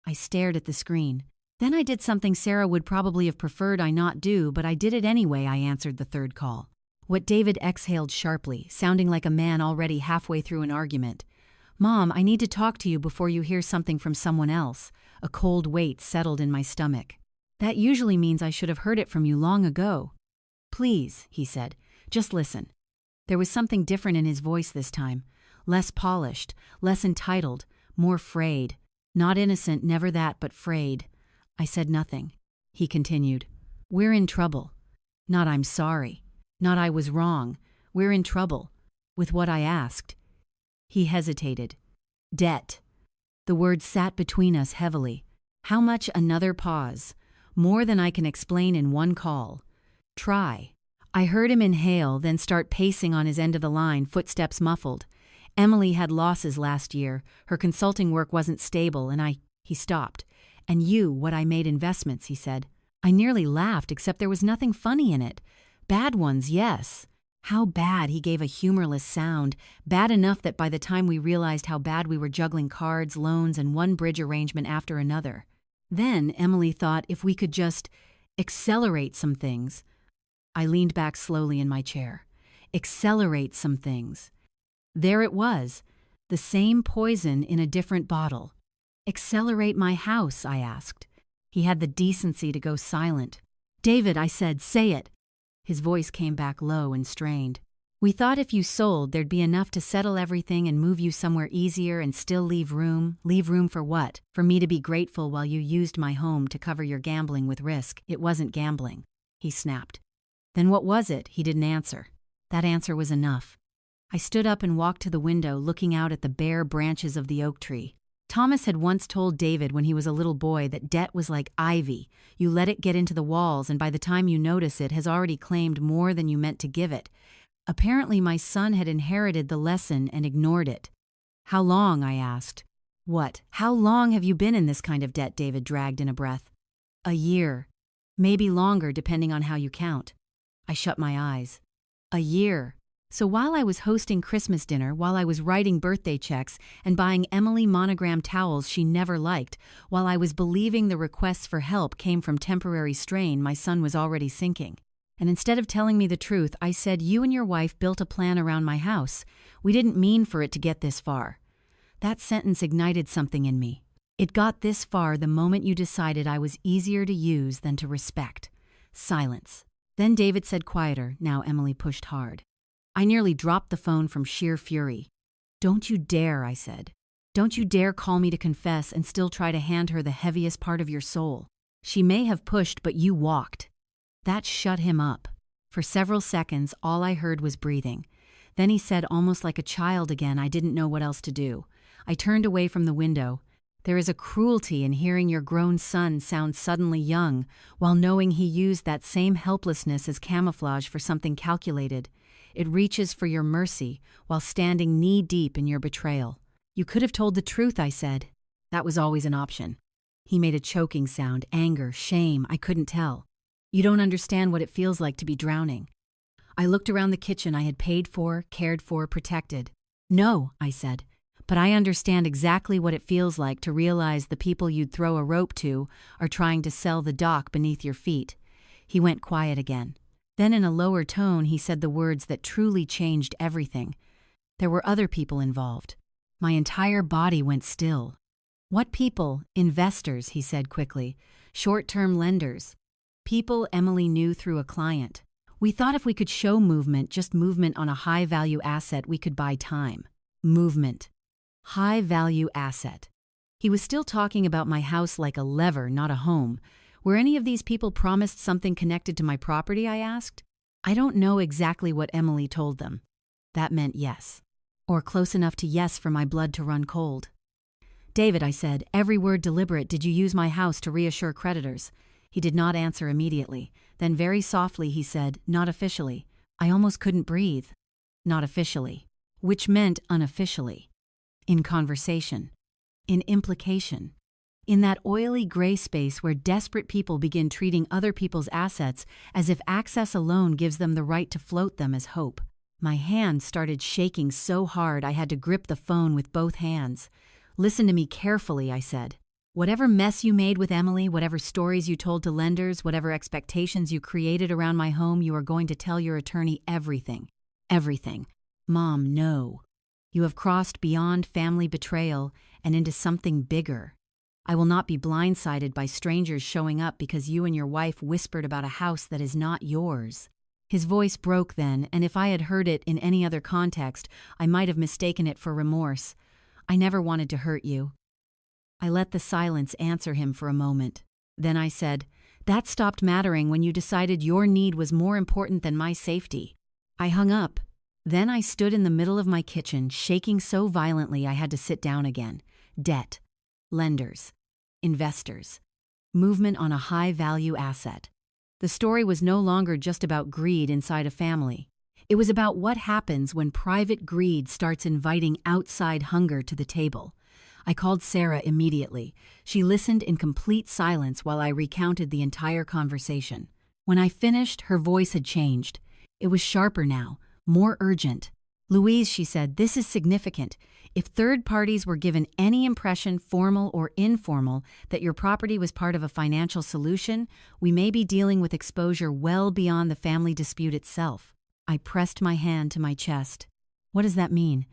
I stared at the screen. Then I did something Sarah would probably have preferred I not do, but I did it anyway. I answered the third call. What David exhaled sharply, sounding like a man already halfway through an argument. "Mom, I need to talk to you before you hear something from someone else." A cold weight settled in my stomach. "That usually means I should have heard it from you long ago." "Please," he said, "just listen." There was something different in his voice this time. Less polished, less entitled, more frayed. Not innocent, never that, but frayed. I said nothing. He continued. "We're in trouble. Not I'm sorry. Not I was wrong. We're in trouble. With what I asked." He hesitated. "Debt." The word sat between us heavily. How much? Another pause. More than I can explain in one call. Try. I heard him inhale, then start pacing on his end of the line, footsteps muffled. Emily had losses last year. Her consulting work wasn't stable, and He stopped. And what I made investments, he said. I nearly laughed, except there was nothing funny in it. Bad ones, yes. How bad? He gave a humorless sound, bad enough that by the time we realized how bad we were juggling cards, loans, and one bridge arrangement after another. Then Emily thought if we could just accelerate some things. I leaned back slowly in my chair. Accelerate some things. There it was, the same poison in a different bottle. Accelerate my house, I asked. He had the decency to go silent. David, I said, say it. His voice came back low and strained. We thought if you sold, there'd be enough to settle everything and move you somewhere easier and still leave room. Leave room for what? For me to be grateful while you used my home to cover your gambling with risk. It wasn't gambling, he snapped. Then what was it? He didn't answer. That answer was enough. I stood up and walked to the window, looking out at the bare branches of the oak tree. Thomas had once told David when he was a little boy that debt was like ivy. You let it get into the walls, and by the time you notice it has already claimed more than you meant to give it. Apparently my son had inherited the lesson and ignored it. How long? I asked. What? How long have you been in this kind of debt? David dragged in a breath. A year. Maybe longer, depending on how you count. I shut my eyes. A year. So while I was hosting Christmas dinner, while I was writing birthday checks and buying Emily monogram towels she never liked, while I was believing the requests for help came from temporary strain, my son was already sinking. And instead of telling me the truth, I said, you and your wife built a plan around my house. We didn't mean for it to get this far. That sentence ignited something in me. It got this far the moment you decided I was easier to use than to respect. Silence. Then David said quieter. Now Emily pushed hard. I nearly dropped the phone from sheer fury. Don't you dare, I said. Don't you dare call me to confess and still try to hand her the heaviest part of your soul. She may have pushed, but you walked. That shut him up. For several seconds, all I heard was breathing. Then he said, almost like a child again, I didn't know what else to do. I turned away from the window. There is a cruelty in hearing your grown son sound suddenly young, while knowing he used that same helplessness as camouflage for something calculated. It reaches for your mercy while standing knee-deep in your betrayal. You could have told the truth, I said. That was always an option. He made a choking sound, anger, shame, I couldn't tell. You don't understand what it feels like to be drowning. I looked around the kitchen I had paid for, cared for, protected. No, I said, but I understand exactly what it feels like to realize the people you'd throw a rope to are trying to sell the dock beneath your feet. He went quiet again. Then in a lower tone, he said the words that truly changed everything. There were other people involved. My entire body went still. What people? Investors, he said quickly. Short-term lenders. People Emily knew through a client. We thought if we could show movement, just movement on a high-value asset, we could buy time. Movement. High-value asset. He was still talking about my house like a lever, not a home. Were any of these people promised something connected to my property, I asked? I don't know exactly what Emily told them. That meant yes. Or close enough to yes for my blood to run cold. David, I said, every word deliberate. Did you use my house to reassure creditors? He did not answer immediately. Then very softly he said, not officially. I almost couldn't breathe. Not officially. Which meant unofficially. In conversation. In implication. In that oily gray space where desperate people begin treating other people's assets as if access alone gives them the right to float them as hope. My hand started shaking so hard I had to grip the phone with both hands. Listen to me carefully, I said. Whatever mess you made with Emily, whatever stories you told to lenders, whatever expectations you created around my home, you are going to tell your attorney everything. Everything. Mom, no. You have crossed beyond family betrayal and into something bigger. I will not be blindsided by strangers showing up because you and your wife whispered about a house that is not yours. His voice broke then, and if I had heard it in any other context, I might have mistaken it for remorse. I never wanted to hurt you. I let the silence answer him for a moment. Then I said, that stopped mattering when you decided your need was more important than my safety. I hung up. Then I stood in the middle of my kitchen, shaking so violently I had to sit down again. Debt. Lenders. investors. Movement on a high-value asset. The story was no longer just about greed inside a family. It was about what happens when private greed starts inviting outside hunger to the table. I called Sarah immediately. She listened in complete silence while I recounted the entire conversation. When I finished, her voice had changed. It was sharper now, more urgent. "Louise," she said, "this is significant. If third parties were given any impression, formal or informal, that your property was part of a financial solution, we may be dealing with exposure well beyond the family dispute itself." I pressed my hand to my chest. "What does that mean?"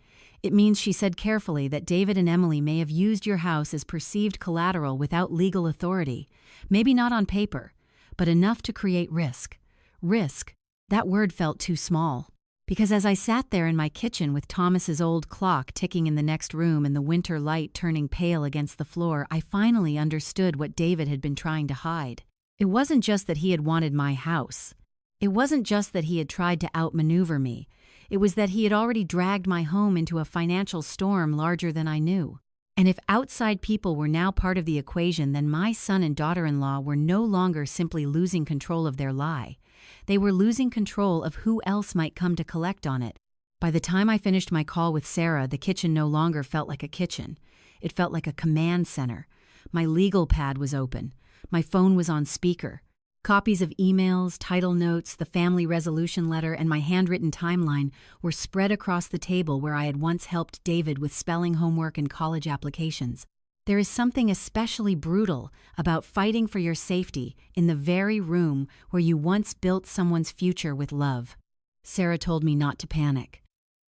"It means," she said carefully, "that David and Emily may have used your house as perceived collateral without legal authority. Maybe not on paper, but enough to create risk." Risk. That word felt too small. Because as I sat there in my kitchen with Thomas's old clock ticking in the next room and the winter light turning pale against the floor, I finally understood what David had been trying to hide. It wasn't just that he had wanted my house. It wasn't just that he had tried to outmaneuver me. It was that he had already dragged my home into a financial storm larger than I knew. And if outside people were now part of the equation, then my son and daughter-in-law were no longer simply losing control of their lie. They were losing control of who else might come to collect on it. By the time I finished my call with Sarah, the kitchen no longer felt like a kitchen. It felt like a command center. My legal pad was open. My phone was on speaker. Copies of emails, title notes, the family resolution letter, and my handwritten timeline were spread across the table where I had once helped David with spelling homework and college applications. There is something especially brutal about fighting for your safety in the very room where you once built someone's future with love. Sarah told me not to panic.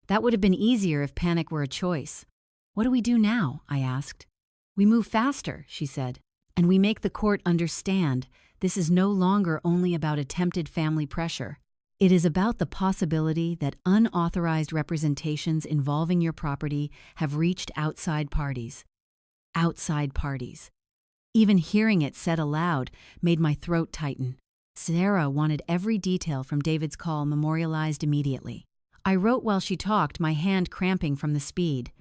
That would have been easier if panic were a choice. "What do we do now?" I asked. "We move faster," she said, "and we make the court understand this is no longer only about attempted family pressure. It is about the possibility that unauthorized representations involving your property have reached outside parties." Outside parties. Even hearing it said aloud made my throat tighten. Sarah wanted every detail from David's call memorialized immediately. I wrote while she talked, my hand cramping from the speed.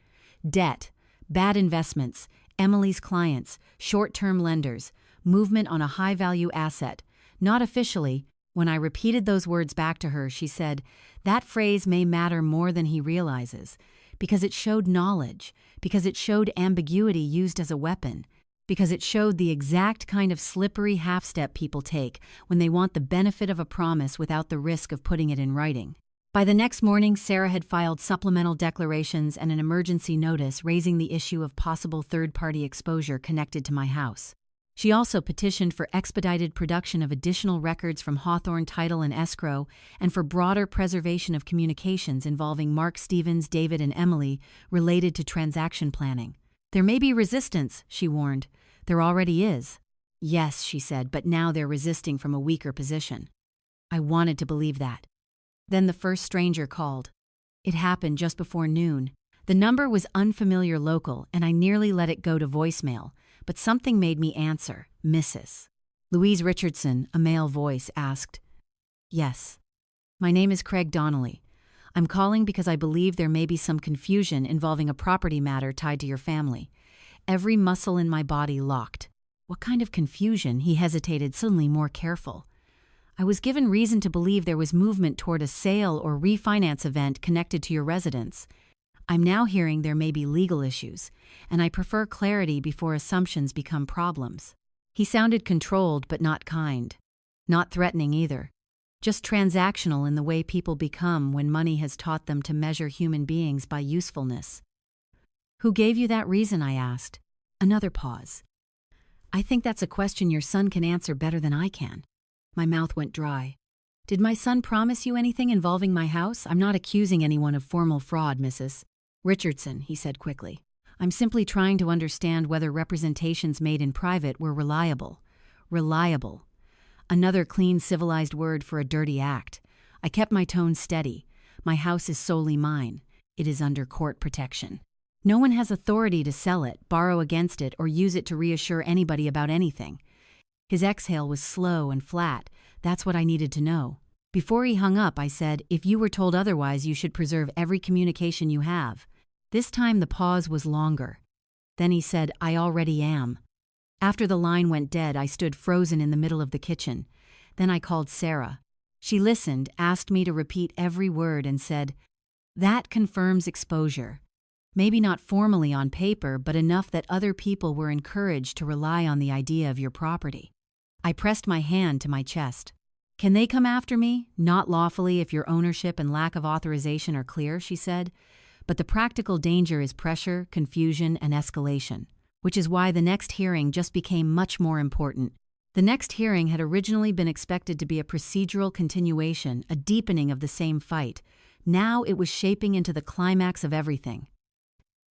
Debt, bad investments, Emily's clients, short-term lenders, movement on a high-value asset. Not officially. When I repeated those words back to her, she said, "That phrase may matter more than he realizes, because it showed knowledge, because it showed ambiguity used as a weapon, because it showed the exact kind of slippery half-step people take when they want the benefit of a promise without the risk of putting it in writing." By the next morning, Sarah had filed supplemental declarations and an emergency notice raising the issue of possible third-party exposure connected to my house. She also petitioned for expedited production of additional records from Hawthorne Title and Escrow and for broader preservation of communications involving Mark Stevens, David, and Emily related to transaction planning. "There may be resistance," she warned. "There already is." "Yes," she said, "but now they're resisting from a weaker position." I wanted to believe that. Then the first stranger called. It happened just before noon. The number was unfamiliar local, and I nearly let it go to voicemail. But something made me answer. "Mrs. Louise Richardson," a male voice asked. "Yes. My name is Craig Donnelly. I'm calling because I believe there may be some confusion involving a property matter tied to your family." Every muscle in my body locked. What kind of confusion? He hesitated, suddenly more careful. "I was given reason to believe there was movement toward a sale or refinance event connected to your residence. I'm now hearing there may be legal issues, and I prefer clarity before assumptions become problems." He sounded controlled but not kind. Not threatening either. Just transactional in the way people become when money has taught them to measure human beings by usefulness. "Who gave you that reason?" I asked. Another pause. "I think that's a question your son can answer better than I can." My mouth went dry. "Did my son promise you anything involving my house? I'm not accusing anyone of formal fraud, Mrs. Richardson," he said quickly. "I'm simply trying to understand whether representations made in private were reliable." Reliable. Another clean, civilized word for a dirty act. I kept my tone steady. "My house is solely mine. It is under court protection. No one has authority to sell it, borrow against it, or use it to reassure anybody about anything." His exhale was slow and flat. That's what I needed to know. Before he hung up, I said, "If you were told otherwise, you should preserve every communication you have." This time the pause was longer. Then he said, "I already am." After the line went dead, I stood frozen in the middle of the kitchen. Then I called Sarah. She listened, asked me to repeat every word, and said, "That confirms exposure. Maybe not formally on paper, but enough that other people were encouraged to rely on the idea of your property." I pressed my hand to my chest. "Can they come after me? Not lawfully if your ownership and lack of authorization are clear," she said. "But the practical danger is pressure, confusion, and escalation, which is why the next hearing just became much more important." The next hearing had originally been expected to be a procedural continuation, a deepening of the same fight. Now it was shaping into the climax of everything.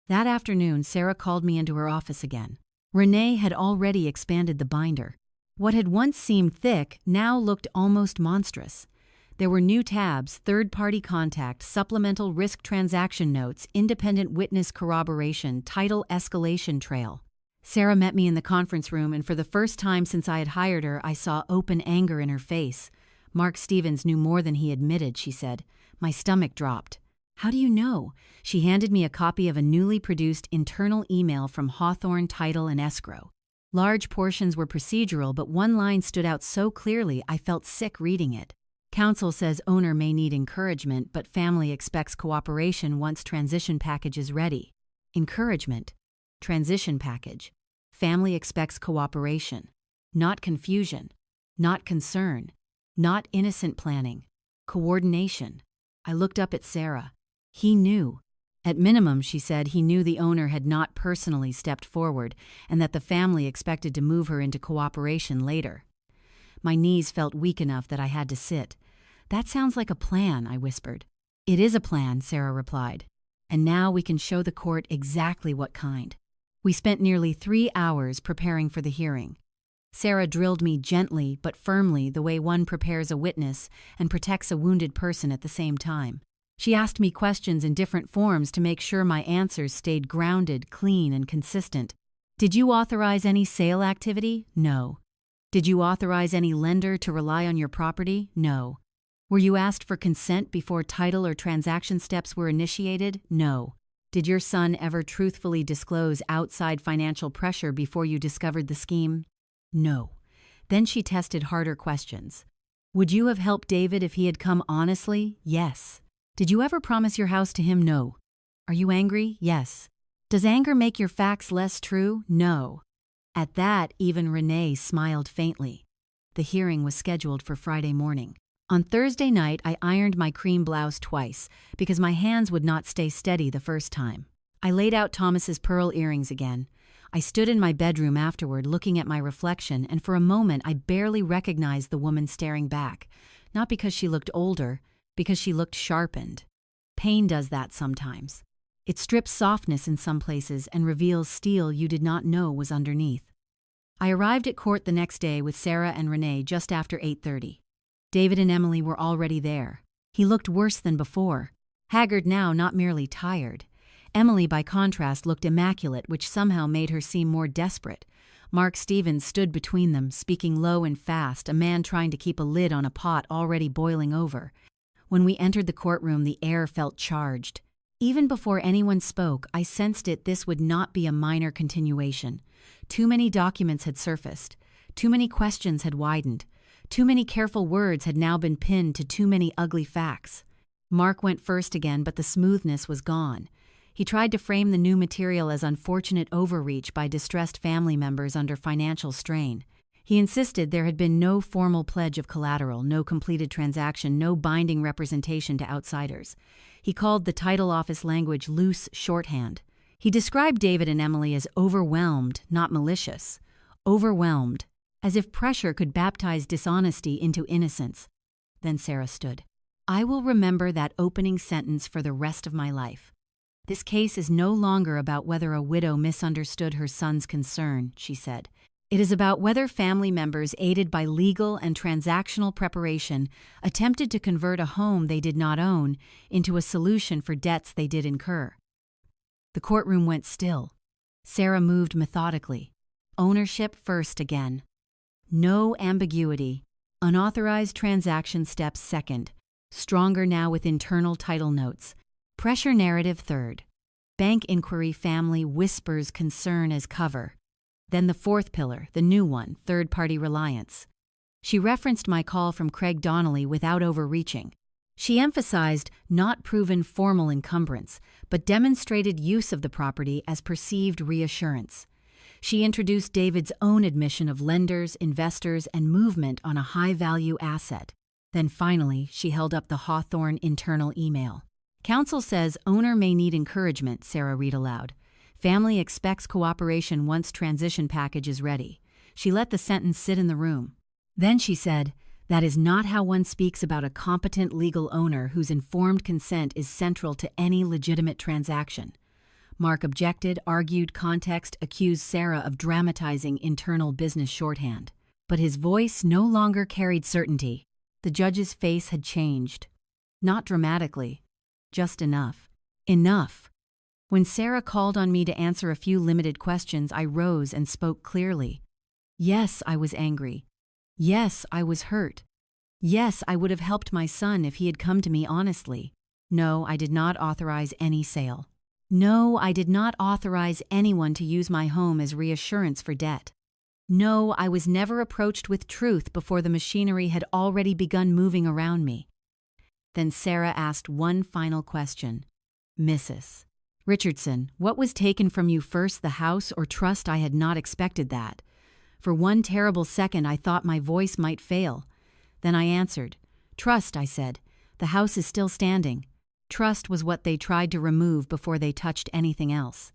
That afternoon, Sarah called me into her office again. Renee had already expanded the binder. What had once seemed thick now looked almost monstrous. There were new tabs, third-party contact, supplemental risk transaction notes, independent witness corroboration, title escalation trail. Sarah met me in the conference room, and for the first time since I had hired her, I saw open anger in her face. "Mark Stevens knew more than he admitted," she said. My stomach dropped. "How do you know?" She handed me a copy of a newly produced internal email from Hawthorne Title and Escrow. Large portions were procedural, but one line stood out so clearly I felt sick reading it. "Counsel says owner may need encouragement, but family expects cooperation once transition package is ready." Encouragement. Transition package. Family expects cooperation. Not confusion. Not concern. Not innocent planning. Coordination. I looked up at Sarah. He knew. At minimum, she said, he knew the owner had not personally stepped forward and that the family expected to move her into cooperation later. My knees felt weak enough that I had to sit. "That sounds like a plan," I whispered. "It is a plan," Sarah replied. "And now we can show the court exactly what kind." We spent nearly 3 hours preparing for the hearing. Sarah drilled me gently but firmly, the way one prepares a witness and protects a wounded person at the same time. She asked me questions in different forms to make sure my answers stayed grounded, clean, and consistent. "Did you authorize any sale activity?" "No." "Did you authorize any lender to rely on your property?" "No." "Were you asked for consent before title or transaction steps were initiated?" "No." "Did your son ever truthfully disclose outside financial pressure before you discovered the scheme?" "No." Then she tested harder questions. "Would you have helped David if he had come honestly?" "Yes." "Did you ever promise your house to him?" "No." "Are you angry?" "Yes." "Does anger make your facts less true?" "No." At that, even Renee smiled faintly. The hearing was scheduled for Friday morning. On Thursday night, I ironed my cream blouse twice because my hands would not stay steady the first time. I laid out Thomas's pearl earrings again. I stood in my bedroom afterward looking at my reflection, and for a moment I barely recognized the woman staring back. Not because she looked older, because she looked sharpened. Pain does that sometimes. It strips softness in some places and reveals steel you did not know was underneath. I arrived at court the next day with Sarah and Renee just after 8:30. David and Emily were already there. He looked worse than before. Haggard now, not merely tired. Emily, by contrast, looked immaculate, which somehow made her seem more desperate. Mark Stevens stood between them, speaking low and fast, a man trying to keep a lid on a pot already boiling over. When we entered the courtroom, the air felt charged. Even before anyone spoke, I sensed this would not be a minor continuation. Too many documents had surfaced. Too many questions had widened. Too many careful words had now been pinned to too many ugly facts. Mark went first again, but the smoothness was gone. He tried to frame the new material as unfortunate overreach by distressed family members under financial strain. He insisted there had been no formal pledge of collateral, no completed transaction, no binding representation to outsiders. He called the title office language loose shorthand. He described David and Emily as overwhelmed, not malicious. Overwhelmed, as if pressure could baptize dishonesty into innocence. Then Sarah stood. "I will remember that opening sentence for the rest of my life. This case is no longer about whether a widow misunderstood her son's concern," she said. "It is about whether family members, aided by legal and transactional preparation, attempted to convert a home they did not own into a solution for debts they did incur." The courtroom went still. Sarah moved methodically. Ownership first again. No ambiguity. Unauthorized transaction steps second. Stronger now with internal title notes. Pressure narrative third. Bank inquiry family whispers concern as cover. Then the fourth pillar, the new one, third-party reliance. She referenced my call from Craig Donnelly without overreaching. She emphasized not proven formal encumbrance, but demonstrated use of the property as perceived reassurance. She introduced David's own admission of lenders, investors, and movement on a high-value asset. Then finally, she held up the Hawthorne internal email. Counsel says owner may need encouragement, Sarah read aloud. Family expects cooperation once transition package is ready. She let the sentence sit in the room. Then she said, that is not how one speaks about a competent legal owner whose informed consent is central to any legitimate transaction. Mark objected, argued context, accused Sarah of dramatizing internal business shorthand. But his voice no longer carried certainty. The judge's face had changed. Not dramatically, just enough. Enough. When Sarah called on me to answer a few limited questions, I rose and spoke clearly. Yes, I was angry. Yes, I was hurt. Yes, I would have helped my son if he had come to me honestly. No, I did not authorize any sale. No, I did not authorize anyone to use my home as reassurance for debt. No, I was never approached with truth before the machinery had already begun moving around me. Then Sarah asked one final question. Mrs. Richardson, what was taken from you first, the house or trust? I had not expected that. For one terrible second, I thought my voice might fail. Then I answered. Trust, I said. The house is still standing. Trust was what they tried to remove before they touched anything else.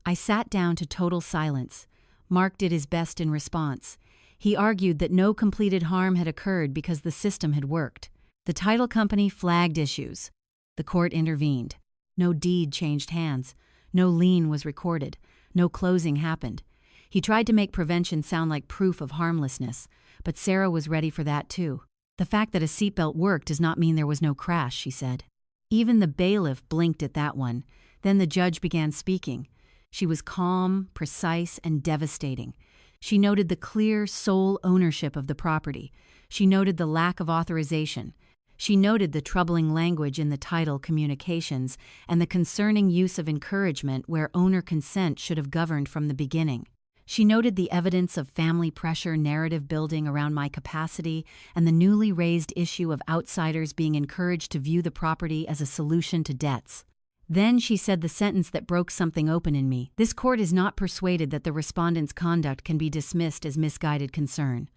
I sat down to total silence. Mark did his best in response. He argued that no completed harm had occurred because the system had worked. The title company flagged issues. The court intervened. No deed changed hands. No lien was recorded. No closing happened. He tried to make prevention sound like proof of harmlessness, but Sarah was ready for that too. The fact that a seatbelt worked does not mean there was no crash, she said. Even the bailiff blinked at that one. Then the judge began speaking. She was calm, precise, and devastating. She noted the clear sole ownership of the property. She noted the lack of authorization. She noted the troubling language in the title communications and the concerning use of encouragement where owner consent should have governed from the beginning. She noted the evidence of family pressure narrative building around my capacity and the newly raised issue of outsiders being encouraged to view the property as a solution to debts. Then she said the sentence that broke something open in me. This court is not persuaded that the respondent's conduct can be dismissed as misguided concern.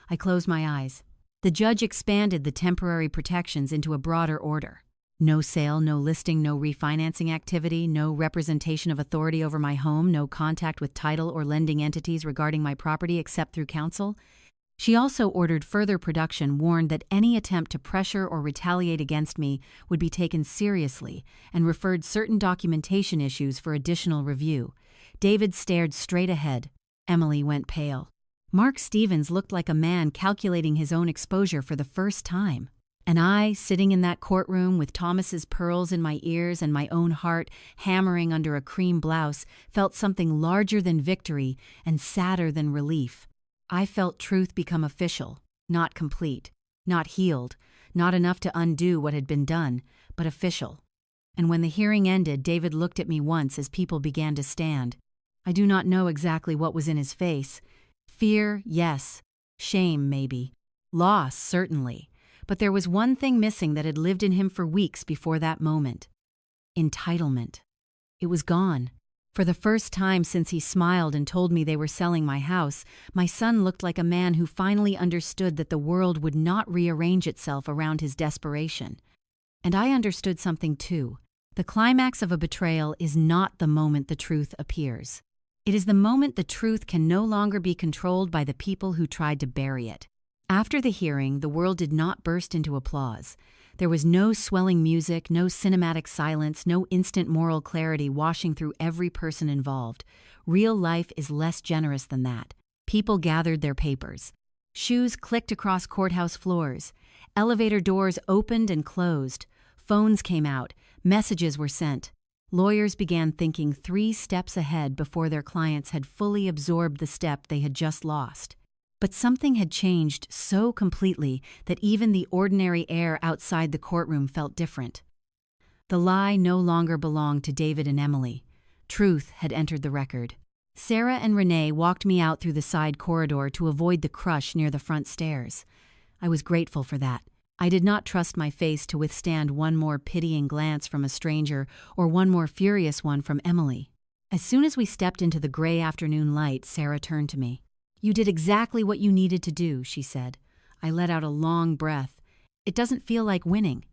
I closed my eyes. The judge expanded the temporary protections into a broader order. No sale, no listing, no refinancing activity, no representation of authority over my home, no contact with title or lending entities regarding my property except through counsel. She also ordered further production, warned that any attempt to pressure or retaliate against me would be taken seriously, and referred certain documentation issues for additional review. David stared straight ahead. Emily went pale. Mark Stevens looked like a man calculating his own exposure for the first time. And I, sitting in that courtroom with Thomas's pearls in my ears and my own heart hammering under a cream blouse, felt something larger than victory and sadder than relief. I felt truth become official, not complete, not healed, not enough to undo what had been done, but official. And when the hearing ended, David looked at me once as people began to stand. I do not know exactly what was in his face. Fear, yes. Shame, maybe. Loss, certainly. But there was one thing missing that had lived in him for weeks before that moment. Entitlement. It was gone. For the first time since he smiled and told me they were selling my house, my son looked like a man who finally understood that the world would not rearrange itself around his desperation. And I understood something too. The climax of a betrayal is not the moment the truth appears. It is the moment the truth can no longer be controlled by the people who tried to bury it. After the hearing, the world did not burst into applause. There was no swelling music, no cinematic silence, no instant moral clarity washing through every person involved. Real life is less generous than that. People gathered their papers. Shoes clicked across courthouse floors. Elevator doors opened and closed. Phones came out. Messages were sent. Lawyers began thinking 3 steps ahead before their clients had fully absorbed the step they had just lost. But something had changed so completely that even the ordinary air outside the courtroom felt different. The lie no longer belonged to David and Emily. Truth had entered the record. Sarah and Renee walked me out through the side corridor to avoid the crush near the front stairs. I was grateful for that. I did not trust my face to withstand one more pitying glance from a stranger or one more furious one from Emily. As soon as we stepped into the gray afternoon light, Sarah turned to me. "You did exactly what you needed to do," she said. I let out a long breath. "It doesn't feel like winning."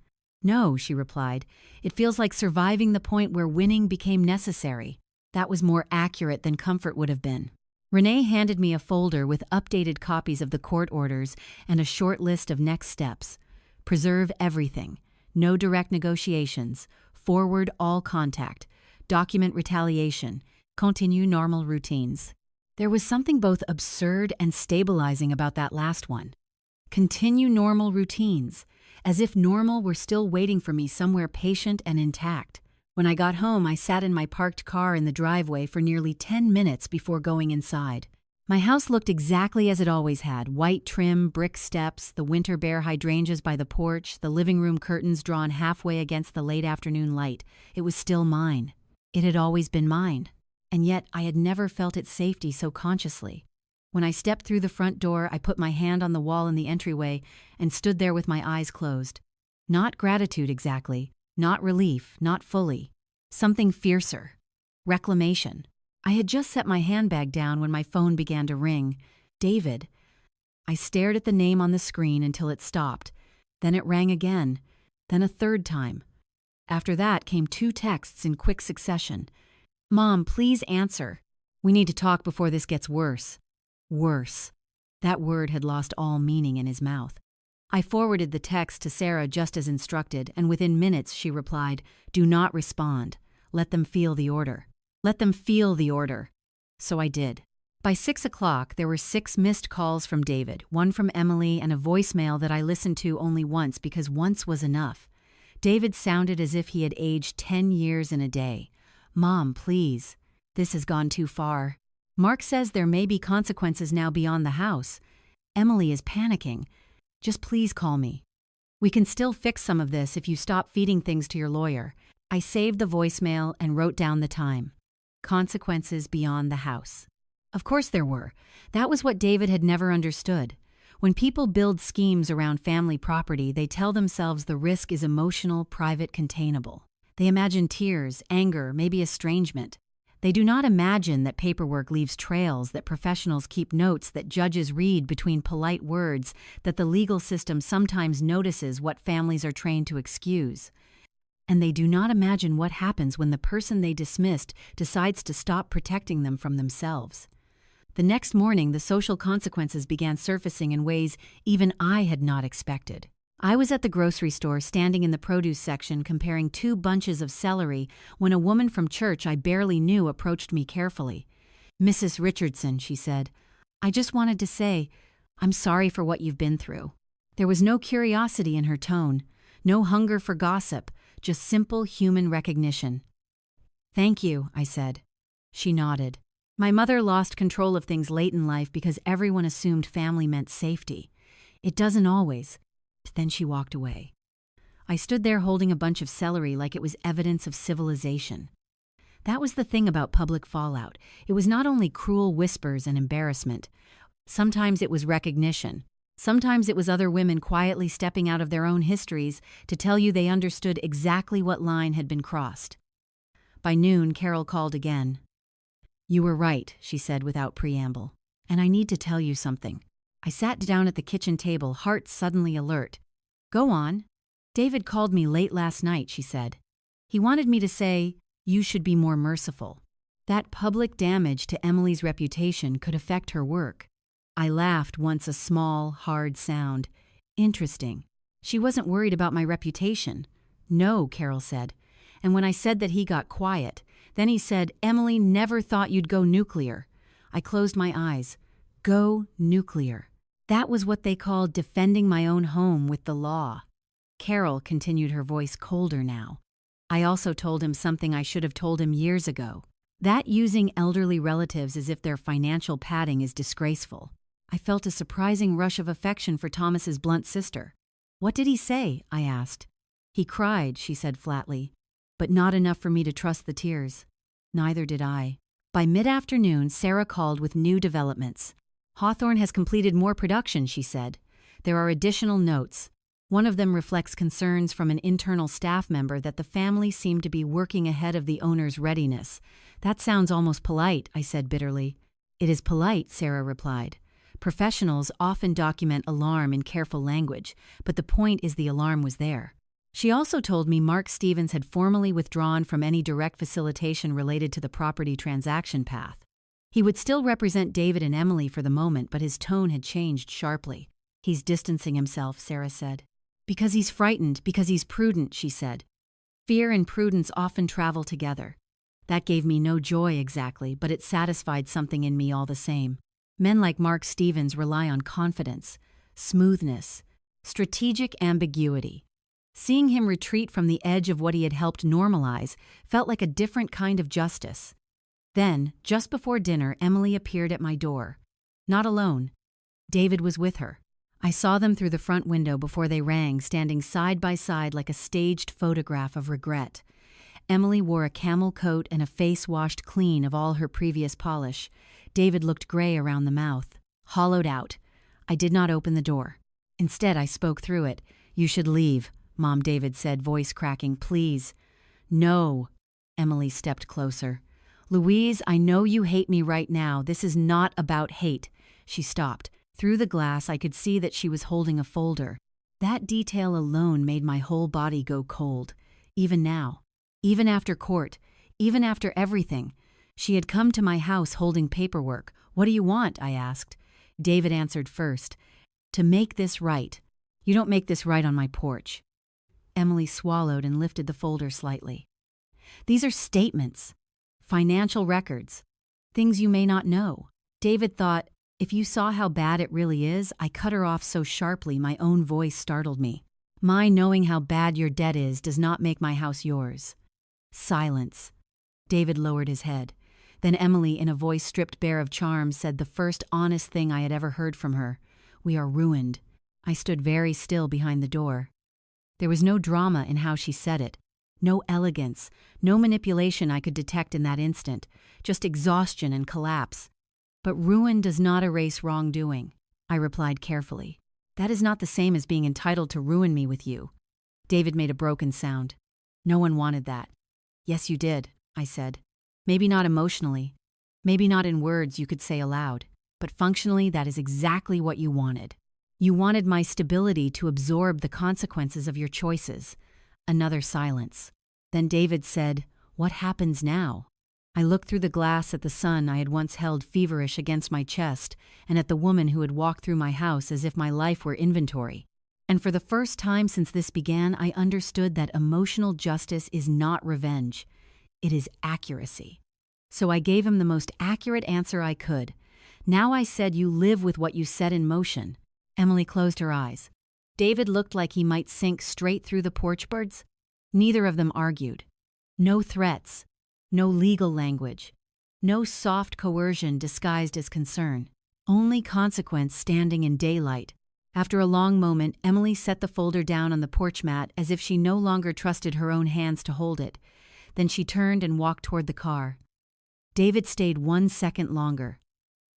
"No," she replied. "It feels like surviving the point where winning became necessary." That was more accurate than comfort would have been. Renee handed me a folder with updated copies of the court orders and a short list of next steps. Preserve everything. No direct negotiations. Forward all contact. Document retaliation. Continue normal routines. There was something both absurd and stabilizing about that last one. Continue normal routines, as if normal were still waiting for me somewhere patient and intact. When I got home, I sat in my parked car in the driveway for nearly 10 minutes before going inside. My house looked exactly as it always had: white trim, brick steps, the winter bare hydrangeas by the porch, the living room curtains drawn halfway against the late afternoon light. It was still mine. It had always been mine. And yet I had never felt its safety so consciously. When I stepped through the front door, I put my hand on the wall in the entryway and stood there with my eyes closed. Not gratitude exactly, not relief, not fully. Something fiercer. Reclamation. I had just set my handbag down when my phone began to ring. David. I stared at the name on the screen until it stopped. Then it rang again. Then a third time. After that came 2 texts in quick succession. "Mom, please answer. We need to talk before this gets worse." Worse. That word had lost all meaning in his mouth. I forwarded the text to Sarah just as instructed, and within minutes she replied, "Do not respond. Let them feel the order. Let them feel the order." So I did. By 6 o'clock, there were 6 missed calls from David, 1 from Emily, and a voicemail that I listened to only once because once was enough. David sounded as if he had aged 10 years in a day. "Mom, please. This has gone too far. Mark says there may be consequences now beyond the house. Emily is panicking. Just please call me. We can still fix some of this if you stop feeding things to your lawyer." I saved the voicemail and wrote down the time. Consequences beyond the house. Of course there were. That was what David had never understood. When people build schemes around family property, they tell themselves the risk is emotional, private, containable. They imagine tears, anger, maybe estrangement. They do not imagine that paperwork leaves trails, that professionals keep notes, that judges read between polite words, that the legal system sometimes notices what families are trained to excuse. And they do not imagine what happens when the person they dismissed decides to stop protecting them from themselves. The next morning, the social consequences began surfacing in ways even I had not expected. I was at the grocery store standing in the produce section comparing 2 bunches of celery when a woman from church I barely knew approached me carefully. "Mrs. Richardson," she said, "I just wanted to say, I'm sorry for what you've been through." There was no curiosity in her tone, no hunger for gossip, just simple human recognition. "Thank you," I said. She nodded. My mother lost control of things late in life because everyone assumed family meant safety. It doesn't always. Then she walked away. I stood there holding a bunch of celery like it was evidence of civilization. That was the thing about public fallout. It was not only cruel whispers and embarrassment. Sometimes it was recognition. Sometimes it was other women quietly stepping out of their own histories to tell you they understood exactly what line had been crossed. By noon, Carol called again. "You were right," she said without preamble. "And I need to tell you something." I sat down at the kitchen table, heart suddenly alert. "Go on." "David called me late last night," she said. "He wanted me to say, you should be more merciful. That public damage to Emily's reputation could affect her work." I laughed once, a small, hard sound. Interesting. She wasn't worried about my reputation. "No," Carol said. And when I said that, he got quiet. Then he said, "Emily never thought you'd go nuclear." I closed my eyes. Go nuclear. That was what they called defending my own home with the law. Carol continued, her voice colder now. I also told him something I should have told him years ago. That using elderly relatives as if they're financial padding is disgraceful. I felt a surprising rush of affection for Thomas's blunt sister. "What did he say?" I asked. "He cried," she said flatly, "but not enough for me to trust the tears." Neither did I. By mid-afternoon, Sarah called with new developments. "Hawthorne has completed more production," she said. "There are additional notes. One of them reflects concerns from an internal staff member that the family seemed to be working ahead of the owner's readiness." "That sounds almost polite," I said bitterly. "It is polite," Sarah replied. "Professionals often document alarm in careful language, but the point is the alarm was there." She also told me Mark Stevens had formally withdrawn from any direct facilitation related to the property transaction path. He would still represent David and Emily for the moment, but his tone had changed sharply. "He's distancing himself," Sarah said. "Because he's frightened, because he's prudent," she said. "Fear and prudence often travel together." That gave me no joy exactly, but it satisfied something in me all the same. Men like Mark Stevens rely on confidence, smoothness, strategic ambiguity. Seeing him retreat from the edge of what he had helped normalize felt like a different kind of justice. Then, just before dinner, Emily appeared at my door. Not alone. David was with her. I saw them through the front window before they rang, standing side by side like a staged photograph of regret. Emily wore a camel coat and a face washed clean of all her previous polish. David looked gray around the mouth, hollowed out. I did not open the door. Instead, I spoke through it. "You should leave," Mom David said, voice cracking. "Please." "No." Emily stepped closer. "Louise, I know you hate me right now. This is not about hate." She stopped. Through the glass, I could see that she was holding a folder. That detail alone made my whole body go cold. Even now. Even after court. Even after everything. She had come to my house holding paperwork. "What do you want?" I asked. David answered first. "To make this right. You don't make this right on my porch." Emily swallowed and lifted the folder slightly. "These are statements. Financial records. Things you may not know." David thought, if you saw how bad it really is. I cut her off so sharply my own voice startled me. "My knowing how bad your debt is does not make my house yours." Silence. David lowered his head. Then Emily, in a voice stripped bare of charm, said the first honest thing I had ever heard from her. "We are ruined." I stood very still behind the door. There was no drama in how she said it. No elegance, no manipulation I could detect in that instant, just exhaustion and collapse. "But ruin does not erase wrongdoing," I replied carefully. "That is not the same as being entitled to ruin me with you." David made a broken sound. "No one wanted that." "Yes, you did," I said. "Maybe not emotionally. Maybe not in words you could say aloud. But functionally, that is exactly what you wanted. You wanted my stability to absorb the consequences of your choices." Another silence. Then David said, "What happens now?" I looked through the glass at the son I had once held feverish against my chest and at the woman who had walked through my house as if my life were inventory. And for the first time since this began, I understood that emotional justice is not revenge. It is accuracy. So I gave him the most accurate answer I could. "Now," I said, "you live with what you set in motion." Emily closed her eyes. David looked like he might sink straight through the porch birds. Neither of them argued. No threats. No legal language. No soft coercion disguised as concern. Only consequence standing in daylight. After a long moment, Emily set the folder down on the porch mat as if she no longer trusted her own hands to hold it. Then she turned and walked toward the car. David stayed 1 second longer.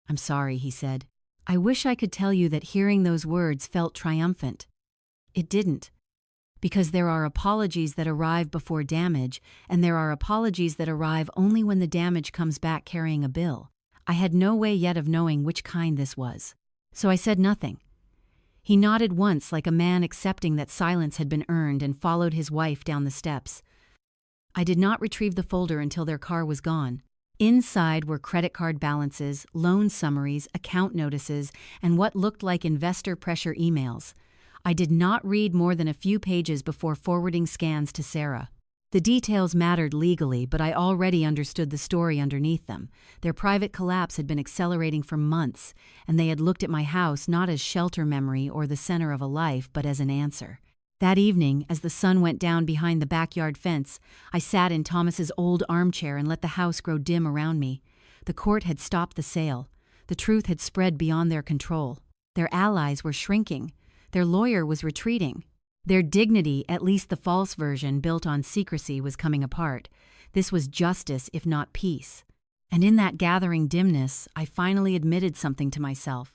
"I'm sorry," he said. "I wish I could tell you that hearing those words felt triumphant. It didn't. Because there are apologies that arrive before damage, and there are apologies that arrive only when the damage comes back carrying a bill. I had no way yet of knowing which kind this was. So I said nothing. He nodded once like a man accepting that silence had been earned and followed his wife down the steps. I did not retrieve the folder until their car was gone. Inside were credit card balances, loan summaries, account notices, and what looked like investor pressure emails. I did not read more than a few pages before forwarding scans to Sarah. The details mattered legally, but I already understood the story underneath them. Their private collapse had been accelerating for months, and they had looked at my house not as shelter memory or the center of a life, but as an answer. That evening, as the sun went down behind the backyard fence, I sat in Thomas's old armchair and let the house grow dim around me. The court had stopped the sale. The truth had spread beyond their control. Their allies were shrinking. Their lawyer was retreating. Their dignity, at least the false version built on secrecy, was coming apart. This was justice, if not peace. And in that gathering dimness, I finally admitted something to myself.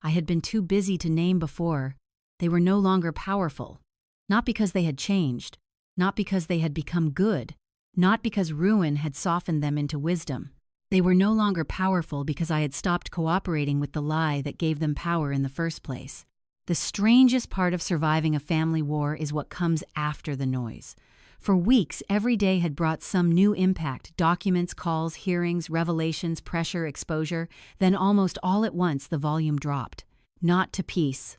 I had been too busy to name before. They were no longer powerful. Not because they had changed. Not because they had become good. Not because ruin had softened them into wisdom. They were no longer powerful because I had stopped cooperating with the lie that gave them power in the first place. The strangest part of surviving a family war is what comes after the noise. For weeks, every day had brought some new impact: documents, calls, hearings, revelations, pressure, exposure. Then almost all at once the volume dropped. Not to peace.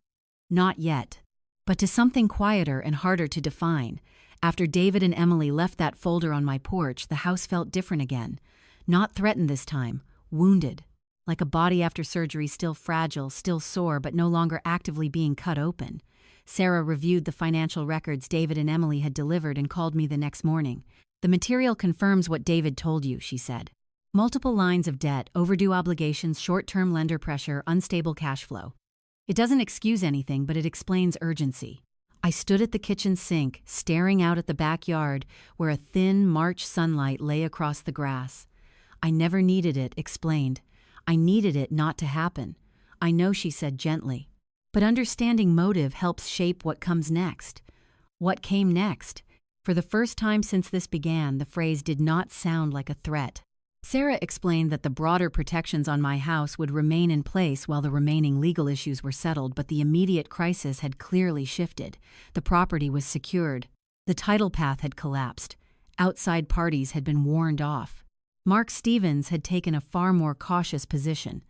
Not yet. But to something quieter and harder to define. After David and Emily left that folder on my porch, the house felt different again. Not threatened this time, wounded. Like a body after surgery, still fragile, still sore, but no longer actively being cut open. Sarah reviewed the financial records David and Emily had delivered and called me the next morning. "The material confirms what David told you," she said. "Multiple lines of debt, overdue obligations, short-term lender pressure, unstable cash flow. It doesn't excuse anything, but it explains urgency." I stood at the kitchen sink, staring out at the backyard where a thin March sunlight lay across the grass. "I never needed it," explained. "I needed it not to happen." "I know," she said gently. But understanding motive helps shape what comes next. What came next? For the first time since this began, the phrase did not sound like a threat. Sarah explained that the broader protections on my house would remain in place while the remaining legal issues were settled, but the immediate crisis had clearly shifted. The property was secured. The title path had collapsed. Outside parties had been warned off. Mark Stevens had taken a far more cautious position.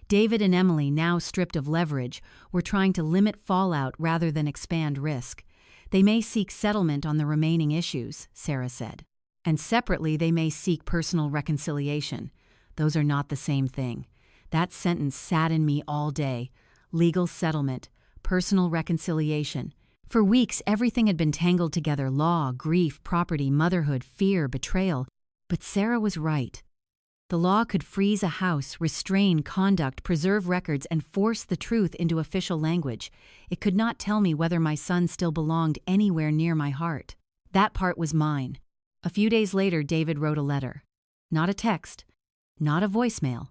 David and Emily, now stripped of leverage, were trying to limit fallout rather than expand risk. "They may seek settlement on the remaining issues," Sarah said. "And separately they may seek personal reconciliation. Those are not the same thing." That sentence sat in me all day. Legal settlement, personal reconciliation. For weeks everything had been tangled together: law, grief, property, motherhood, fear, betrayal. But Sarah was right. The law could freeze a house, restrain conduct, preserve records, and force the truth into official language. It could not tell me whether my son still belonged anywhere near my heart. That part was mine. A few days later, David wrote a letter. Not a text, not a voicemail,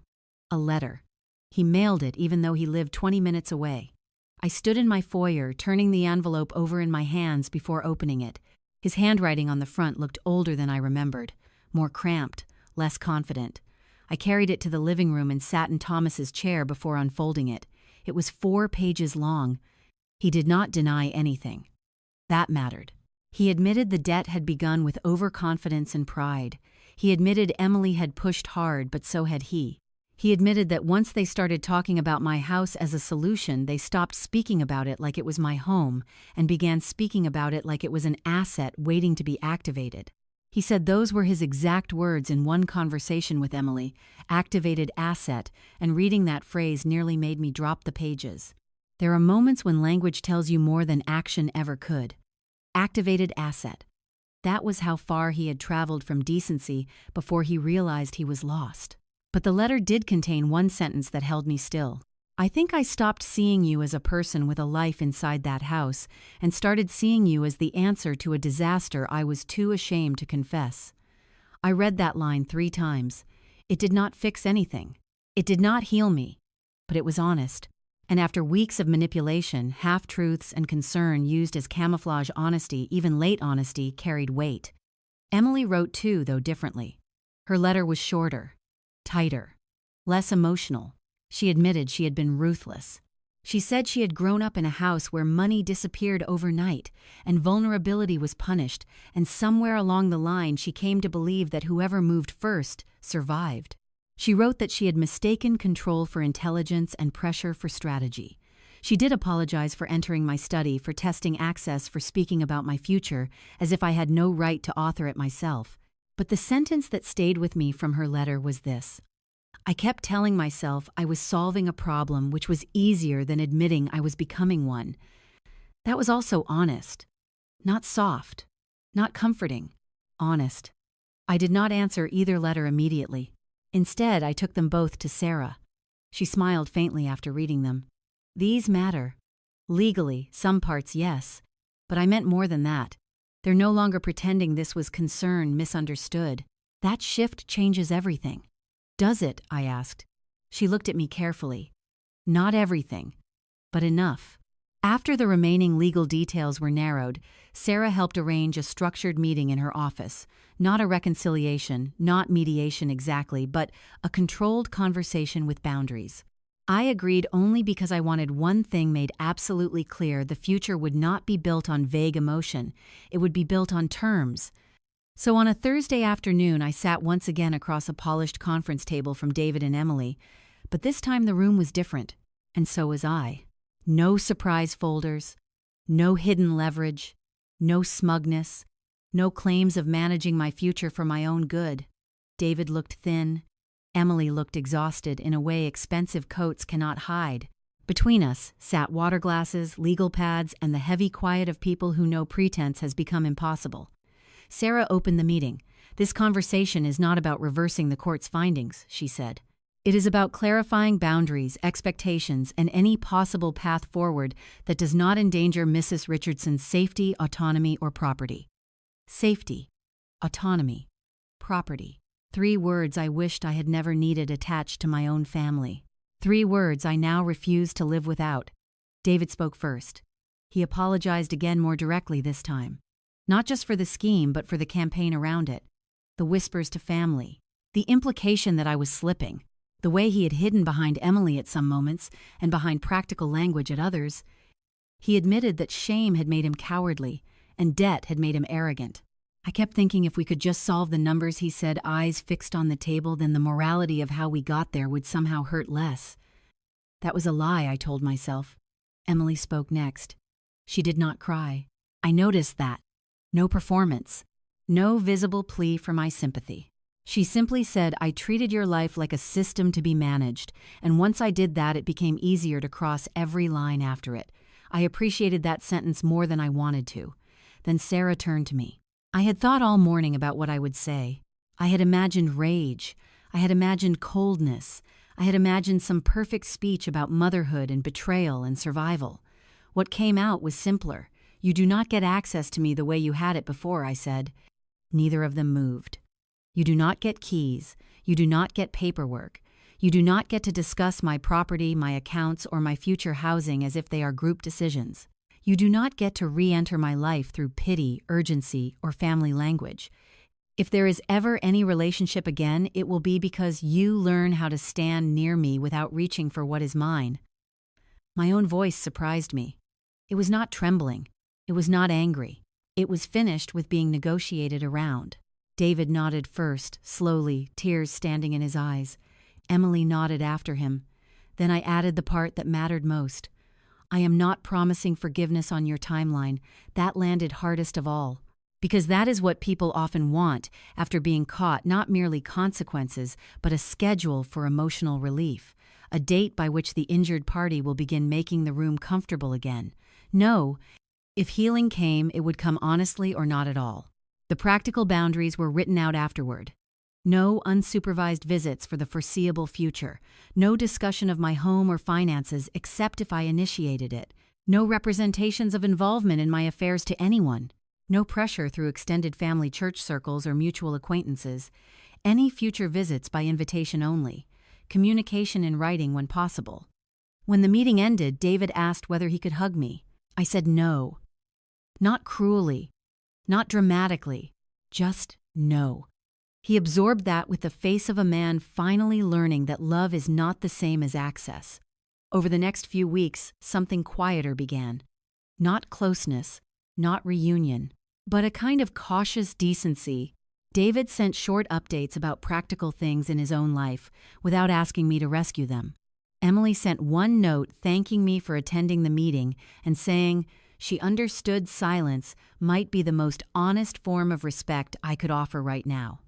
a letter. He mailed it even though he lived 20 minutes away. I stood in my foyer, turning the envelope over in my hands before opening it. His handwriting on the front looked older than I remembered, more cramped, less confident. I carried it to the living room and sat in Thomas's chair before unfolding it. It was 4 pages long. He did not deny anything. That mattered. He admitted the debt had begun with overconfidence and pride. He admitted Emily had pushed hard, but so had he. He admitted that once they started talking about my house as a solution, they stopped speaking about it like it was my home and began speaking about it like it was an asset waiting to be activated. He said those were his exact words in one conversation with Emily: activated asset, and reading that phrase nearly made me drop the pages. There are moments when language tells you more than action ever could. Activated asset. That was how far he had traveled from decency before he realized he was lost. But the letter did contain one sentence that held me still. "I think I stopped seeing you as a person with a life inside that house and started seeing you as the answer to a disaster I was too ashamed to confess." I read that line 3 times. It did not fix anything. It did not heal me. But it was honest. And after weeks of manipulation, half-truths and concern used as camouflage honesty, even late honesty, carried weight. Emily wrote too, though differently. Her letter was shorter, tighter, less emotional. She admitted she had been ruthless. She said she had grown up in a house where money disappeared overnight and vulnerability was punished, and somewhere along the line she came to believe that whoever moved first survived. She wrote that she had mistaken control for intelligence and pressure for strategy. She did apologize for entering my study, for testing access, for speaking about my future, as if I had no right to author it myself. But the sentence that stayed with me from her letter was this: "I kept telling myself I was solving a problem which was easier than admitting I was becoming one." That was also honest. Not soft. Not comforting. Honest. I did not answer either letter immediately. Instead, I took them both to Sarah. She smiled faintly after reading them. "These matter. Legally, some parts, yes. But I meant more than that. They're no longer pretending this was concern misunderstood. That shift changes everything. Does it? I asked. She looked at me carefully. Not everything, but enough. After the remaining legal details were narrowed, Sarah helped arrange a structured meeting in her office. Not a reconciliation, not mediation exactly, but a controlled conversation with boundaries. I agreed only because I wanted one thing made absolutely clear: the future would not be built on vague emotion. It would be built on terms. So on a Thursday afternoon, I sat once again across a polished conference table from David and Emily, but this time the room was different, and so was I. No surprise folders, no hidden leverage, no smugness, no claims of managing my future for my own good. David looked thin. Emily looked exhausted in a way expensive coats cannot hide. Between us sat water glasses, legal pads, and the heavy quiet of people who know pretense has become impossible. Sarah opened the meeting. This conversation is not about reversing the court's findings, she said. It is about clarifying boundaries, expectations, and any possible path forward that does not endanger Mrs. Richardson's safety, autonomy, or property. Safety, autonomy, property. 3 words I wished I had never needed attached to my own family. 3 words I now refuse to live without. David spoke first. He apologized again, more directly this time. Not just for the scheme, but for the campaign around it. The whispers to family. The implication that I was slipping. The way he had hidden behind Emily at some moments and behind practical language at others. He admitted that shame had made him cowardly and debt had made him arrogant. I kept thinking if we could just solve the numbers, he said, eyes fixed on the table, then the morality of how we got there would somehow hurt less. That was a lie, I told myself. Emily spoke next. She did not cry. I noticed that. No performance. No visible plea for my sympathy. She simply said, I treated your life like a system to be managed, and once I did that, it became easier to cross every line after it. I appreciated that sentence more than I wanted to. Then Sarah turned to me. I had thought all morning about what I would say. I had imagined rage. I had imagined coldness. I had imagined some perfect speech about motherhood and betrayal and survival. What came out was simpler. You do not get access to me the way you had it before, I said. Neither of them moved. You do not get keys. You do not get paperwork. You do not get to discuss my property, my accounts, or my future housing as if they are group decisions. You do not get to re-enter my life through pity, urgency, or family language. If there is ever any relationship again, it will be because you learn how to stand near me without reaching for what is mine. My own voice surprised me. It was not trembling. It was not angry. It was finished with being negotiated around. David nodded first, slowly, tears standing in his eyes. Emily nodded after him. Then I added the part that mattered most. I am not promising forgiveness on your timeline. That landed hardest of all. Because that is what people often want after being caught, not merely consequences, but a schedule for emotional relief. A date by which the injured party will begin making the room comfortable again. No, if healing came, it would come honestly or not at all. The practical boundaries were written out afterward. No unsupervised visits for the foreseeable future. No discussion of my home or finances except if I initiated it. No representations of involvement in my affairs to anyone. No pressure through extended family church circles or mutual acquaintances. Any future visits by invitation only. Communication in writing when possible. When the meeting ended, David asked whether he could hug me. I said no. Not cruelly. Not dramatically. Just no. He absorbed that with the face of a man finally learning that love is not the same as access. Over the next few weeks, something quieter began. Not closeness, not reunion, but a kind of cautious decency. David sent short updates about practical things in his own life without asking me to rescue them. Emily sent one note thanking me for attending the meeting and saying she understood silence might be the most honest form of respect I could offer right now.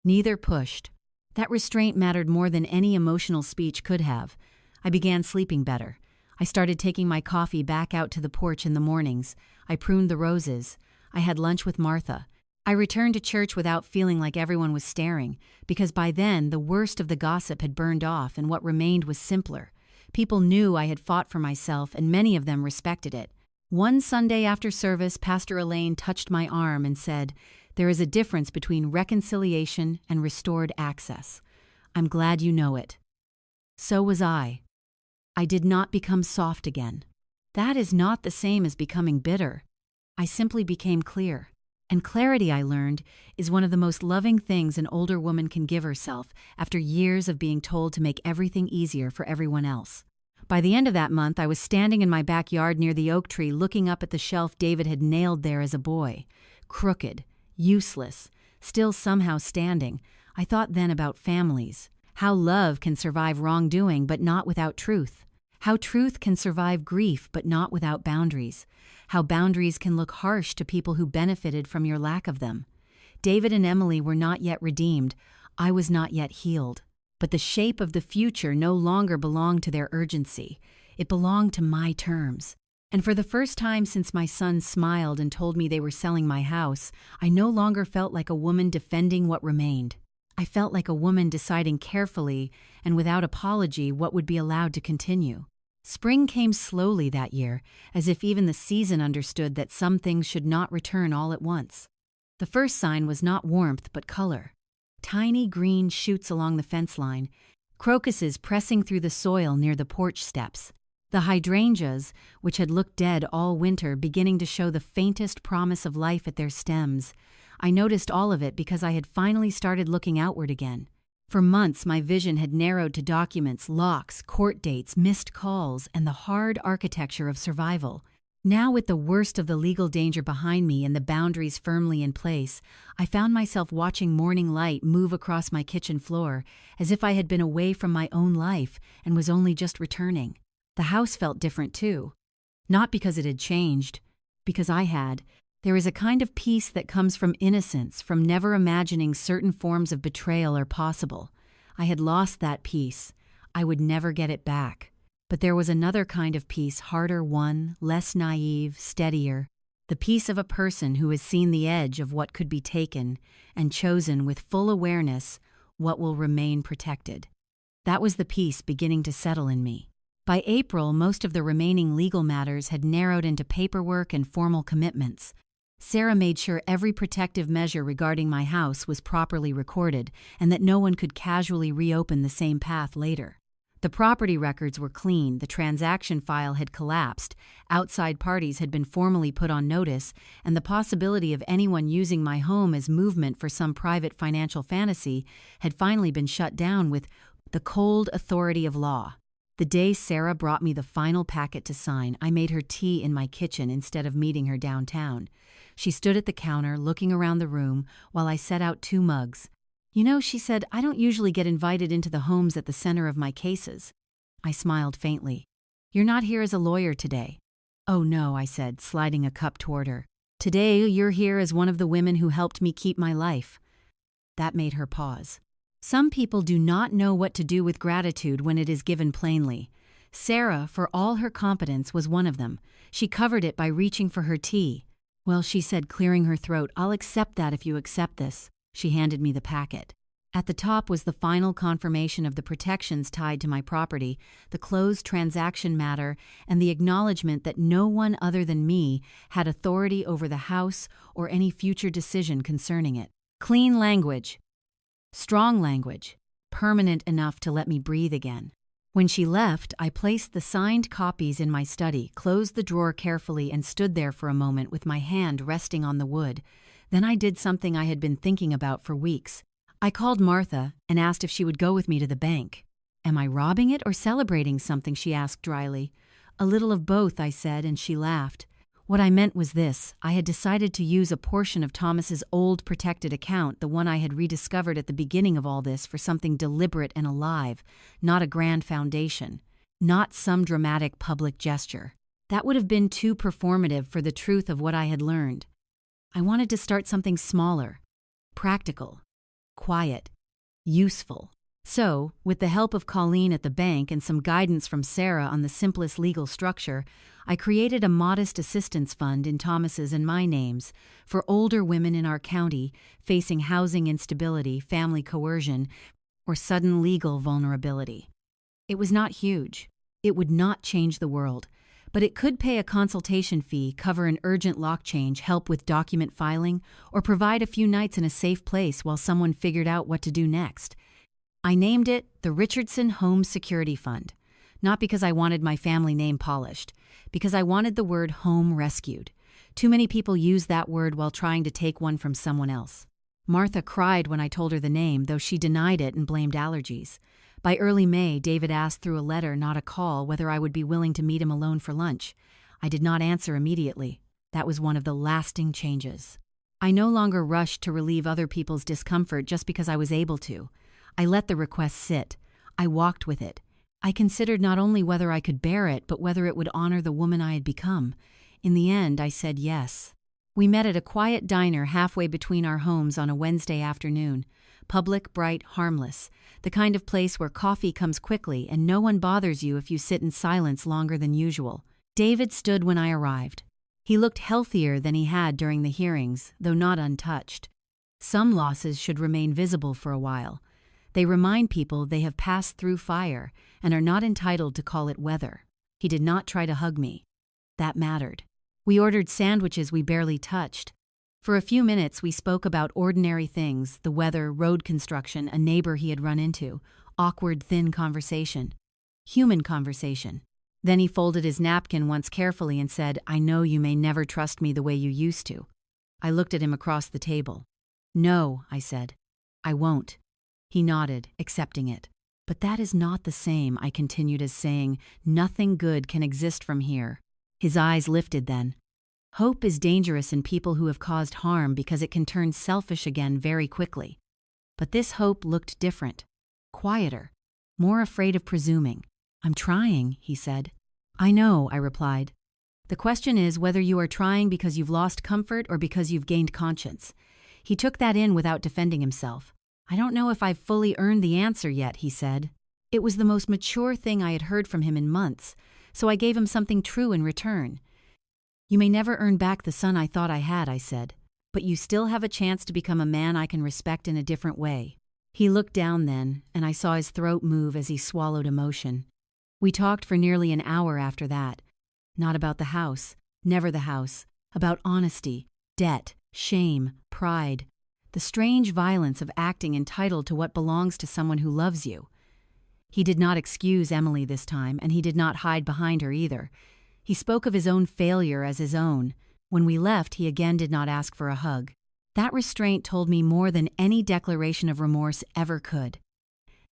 Neither pushed. That restraint mattered more than any emotional speech could have. I began sleeping better. I started taking my coffee back out to the porch in the mornings. I pruned the roses. I had lunch with Martha. I returned to church without feeling like everyone was staring, because by then the worst of the gossip had burned off and what remained was simpler. People knew I had fought for myself, and many of them respected it. One Sunday after service, Pastor Elaine touched my arm and said, "There is a difference between reconciliation and restored access." I'm glad you know it." So was I. I did not become soft again. That is not the same as becoming bitter. I simply became clear. And clarity, I learned, is one of the most loving things an older woman can give herself after years of being told to make everything easier for everyone else. By the end of that month, I was standing in my backyard near the oak tree looking up at the shelf David had nailed there as a boy. Crooked, useless, still somehow standing. I thought then about families. How love can survive wrongdoing but not without truth. How truth can survive grief but not without boundaries. How boundaries can look harsh to people who benefited from your lack of them. David and Emily were not yet redeemed. I was not yet healed. But the shape of the future no longer belonged to their urgency. It belonged to my terms. And for the first time since my son smiled and told me they were selling my house, I no longer felt like a woman defending what remained. I felt like a woman deciding carefully and without apology what would be allowed to continue. Spring came slowly that year, as if even the season understood that some things should not return all at once. The first sign was not warmth but color. Tiny green shoots along the fence line, crocuses pressing through the soil near the porch steps. The hydrangeas, which had looked dead all winter, beginning to show the faintest promise of life at their stems. I noticed all of it because I had finally started looking outward again. For months, my vision had narrowed to documents, locks, court dates, missed calls, and the hard architecture of survival. Now, with the worst of the legal danger behind me and the boundaries firmly in place, I found myself watching morning light move across my kitchen floor, as if I had been away from my own life and was only just returning. The house felt different too. Not because it had changed, because I had. There is a kind of peace that comes from innocence, from never imagining certain forms of betrayal are possible. I had lost that peace. I would never get it back. But there was another kind of peace, harder won, less naive, steadier. The peace of a person who has seen the edge of what could be taken and chosen with full awareness what will remain protected. That was the peace beginning to settle in me. By April, most of the remaining legal matters had narrowed into paperwork and formal commitments. Sarah made sure every protective measure regarding my house was properly recorded and that no one could casually reopen the same path later. The property records were clean, the transaction file had collapsed, outside parties had been formally put on notice, and the possibility of anyone using my home as movement for some private financial fantasy had finally been shut down with the cold authority of law. The day Sarah brought me the final packet to sign, I made her tea in my kitchen instead of meeting her downtown. She stood at the counter, looking around the room, while I set out 2 mugs. "You know," she said, "I don't usually get invited into the homes at the center of my cases." I smiled faintly. "You're not here as a lawyer today." "Oh no," I said, sliding a cup toward her. "Today you're here as one of the women who helped me keep my life." That made her pause. Some people do not know what to do with gratitude when it is given plainly. Sarah, for all her competence, was one of them. She covered it by reaching for her tea. "Well," she said, clearing her throat, "I'll accept that if you accept this." She handed me the packet. At the top was the final confirmation of the protections tied to my property, the closed transaction matter, and the acknowledgement that no one other than me had authority over the house or any future decision concerning it. Clean language. Strong language. Permanent enough to let me breathe again. When she left, I placed the signed copies in my study, closed the drawer carefully, and stood there for a moment with my hand resting on the wood. Then I did something I had been thinking about for weeks. I called Martha and asked if she would go with me to the bank. "Am I robbing it or celebrating something?" she asked dryly. "A little of both," I said, and she laughed. What I meant was this: I had decided to use a portion of Thomas's old protected account, the one I had rediscovered at the beginning of all this, for something deliberate and alive, not a grand foundation, not some dramatic public gesture. That would have been too performative for the truth of what I had learned. I wanted to start something smaller, practical, quiet, useful. So, with the help of Colleen at the bank and some guidance from Sarah on the simplest legal structure, I created a modest assistance fund in Thomas's and my names for older women in our county facing housing instability, family coercion, or sudden legal vulnerability. It was not huge. It would not change the world, but it could pay a consultation fee, cover an urgent lock change, help with document filing, or provide a few nights in a safe place while someone figured out what to do next. I named it the Richardson Home Security Fund, not because I wanted my family name polished, because I wanted the word home rescued. Too many people use that word while trying to take one from someone else. Martha cried when I told her the name, though she denied it and blamed allergies. By early May, David asked through a letter, not a call, whether I would be willing to meet him alone for lunch. I did not answer immediately. That was one of the lasting changes. I no longer rushed to relieve other people's discomfort just because I was able to. I let the request sit. I walked with it. I considered not only whether I could bear it, but whether it would honor the woman I had become. In the end, I said yes. We met at a quiet diner halfway between our homes on a Wednesday afternoon. Public, bright, harmless. The kind of place where coffee comes quickly and no one bothers you if you sit in silence longer than usual. David stood when I arrived. He looked healthier than he had during the hearings, though not untouched. Some losses should remain visible for a while. They remind people they have passed through fire and are not entitled to call it weather. He did not try to hug me. That mattered. We ordered sandwiches we barely touched. For a few minutes, we spoke about ordinary things, the weather, road construction, a neighbor he had run into, awkward, thin conversation. Human conversation. Then he folded his napkin once carefully and said, "I know you may never trust me the way you used to." I looked at him across the table. "No," I said. "I won't." He nodded, accepting it. "But that is not the same," I continued as saying, "nothing good can exist from here." His eyes lifted then. Hope is dangerous in people who have caused harm because it can turn selfish again very quickly. But this hope looked different. Quieter. More afraid of presuming. "I'm trying," he said. "I know," I replied. "The question is whether you are trying because you've lost comfort or because you've gained conscience." He took that in without defending himself. "I don't know if I've fully earned the answer yet," he said. It was the most mature thing I had heard from him in months, so I gave him something true in return. "You may never earn back the son I thought I had," I said, "but you still have a chance to become a man I can respect in a different way." He looked down then, and I saw his throat move as he swallowed emotion. We talked for nearly an hour after that. Not about the house, never the house, about honesty, debt, shame, pride, the strange violence of acting entitled to what belongs to someone who loves you. He did not excuse Emily this time, and he did not hide behind her either. He spoke of his own failure as his own. When we left, he again did not ask for a hug. That restraint told me more than any declaration of remorse ever could.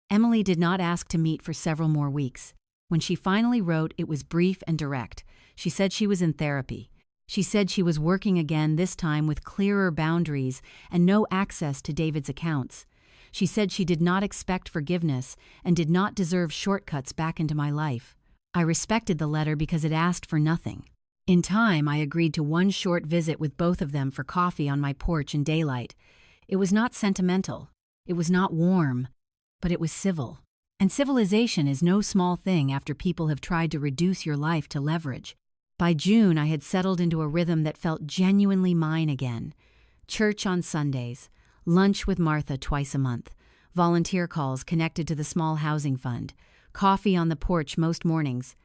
Emily did not ask to meet for several more weeks. When she finally wrote, it was brief and direct. She said she was in therapy. She said she was working again, this time with clearer boundaries and no access to David's accounts. She said she did not expect forgiveness and did not deserve shortcuts back into my life. I respected the letter because it asked for nothing. In time, I agreed to one short visit with both of them for coffee on my porch in daylight. It was not sentimental. It was not warm. But it was civil. And civilization is no small thing after people have tried to reduce your life to leverage. By June, I had settled into a rhythm that felt genuinely mine again. Church on Sundays, lunch with Martha twice a month, volunteer calls connected to the small housing fund, coffee on the porch most mornings,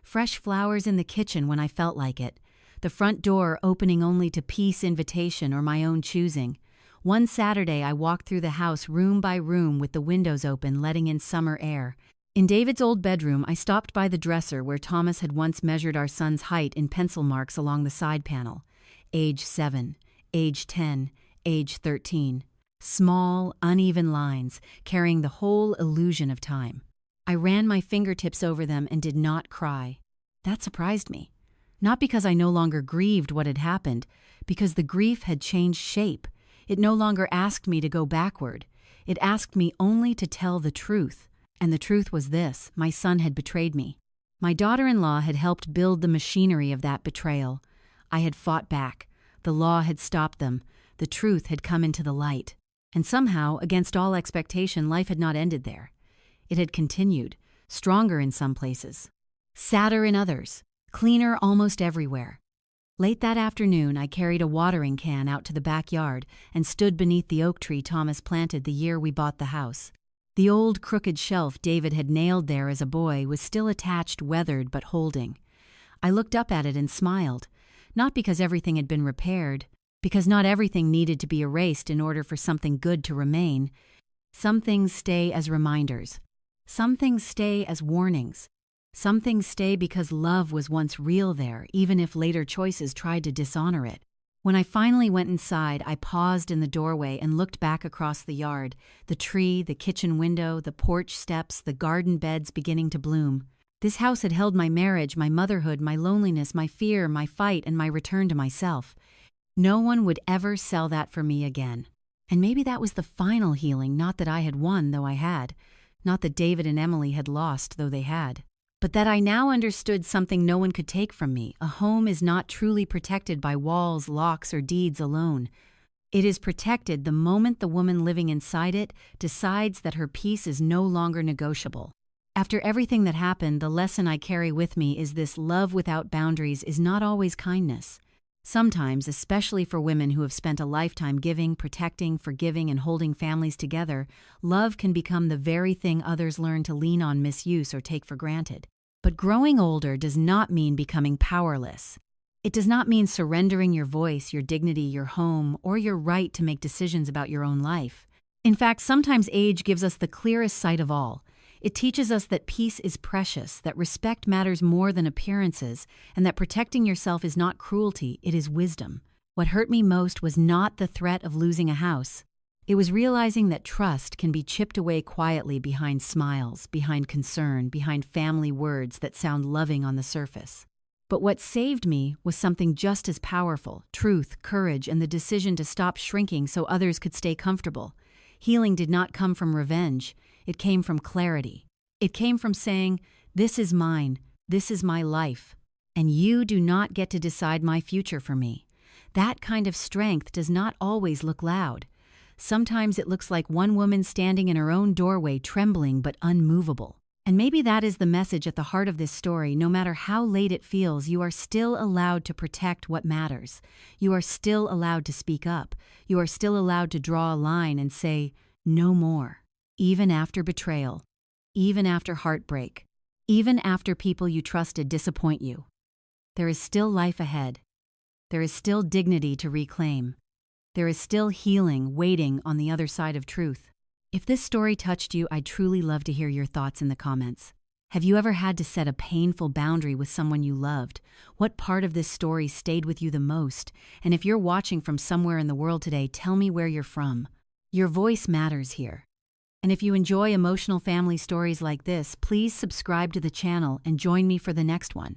fresh flowers in the kitchen when I felt like it, the front door opening only to peace invitation or my own choosing. One Saturday, I walked through the house room by room with the windows open, letting in summer air. In David's old bedroom, I stopped by the dresser where Thomas had once measured our son's height in pencil marks along the side panel. Age 7, age 10, age 13. Small, uneven lines, carrying the whole illusion of time. I ran my fingertips over them and did not cry. That surprised me. Not because I no longer grieved what had happened, because the grief had changed shape. It no longer asked me to go backward. It asked me only to tell the truth. And the truth was this: my son had betrayed me. My daughter-in-law had helped build the machinery of that betrayal. I had fought back. The law had stopped them. The truth had come into the light. And somehow, against all expectation, life had not ended there. It had continued, stronger in some places, sadder in others, cleaner almost everywhere. Late that afternoon, I carried a watering can out to the backyard and stood beneath the oak tree Thomas planted the year we bought the house. The old crooked shelf David had nailed there as a boy was still attached, weathered but holding. I looked up at it and smiled, not because everything had been repaired, because not everything needed to be erased in order for something good to remain, Some things stay as reminders. Some things stay as warnings. Some things stay because love was once real there, even if later choices tried to dishonor it. When I finally went inside, I paused in the doorway and looked back across the yard, the tree, the kitchen window, the porch steps, the garden beds beginning to bloom. This house had held my marriage, my motherhood, my loneliness, my fear, my fight, and my return to myself. No one would ever sell that for me again. And maybe that was the final healing, not that I had won, though I had. Not that David and Emily had lost, though they had. But that I now understood something no one could take from me. A home is not truly protected by walls, locks, or deeds alone. It is protected the moment the woman living inside it decides that her peace is no longer negotiable. After everything that happened, the lesson I carry with me is this: love without boundaries is not always kindness. Sometimes, especially for women who have spent a lifetime giving, protecting, forgiving, and holding families together, love can become the very thing others learn to lean on, misuse, or take for granted. But growing older does not mean becoming powerless. It does not mean surrendering your voice, your dignity, your home, or your right to make decisions about your own life. In fact, sometimes age gives us the clearest sight of all. It teaches us that peace is precious, that respect matters more than appearances, and that protecting yourself is not cruelty, it is wisdom. What hurt me most was not the threat of losing a house. It was realizing that trust can be chipped away quietly behind smiles, behind concern, behind family words that sound loving on the surface. But what saved me was something just as powerful: truth, courage, and the decision to stop shrinking so others could stay comfortable. Healing did not come from revenge. It came from clarity. It came from saying, "This is mine, this is my life, and you do not get to decide my future for me." That kind of strength does not always look loud. Sometimes it looks like one woman standing in her own doorway, trembling but unmovable. And maybe that is the message at the heart of this story. No matter how late it feels, you are still allowed to protect what matters. You are still allowed to speak up. You are still allowed to draw a line and say, "No more." Even after betrayal, even after heartbreak, even after people you trusted disappoint you. There is still life ahead. There is still dignity to reclaim. There is still healing waiting on the other side of truth. If this story touched you, I'd truly love to hear your thoughts in the comments. Have you ever had to set a painful boundary with someone you loved? What part of this story stayed with you the most? And if you're watching from somewhere in the world today, tell me where you're from. Your voice matters here. And if you enjoy emotional family stories like this, please subscribe to the channel and join me for the next one.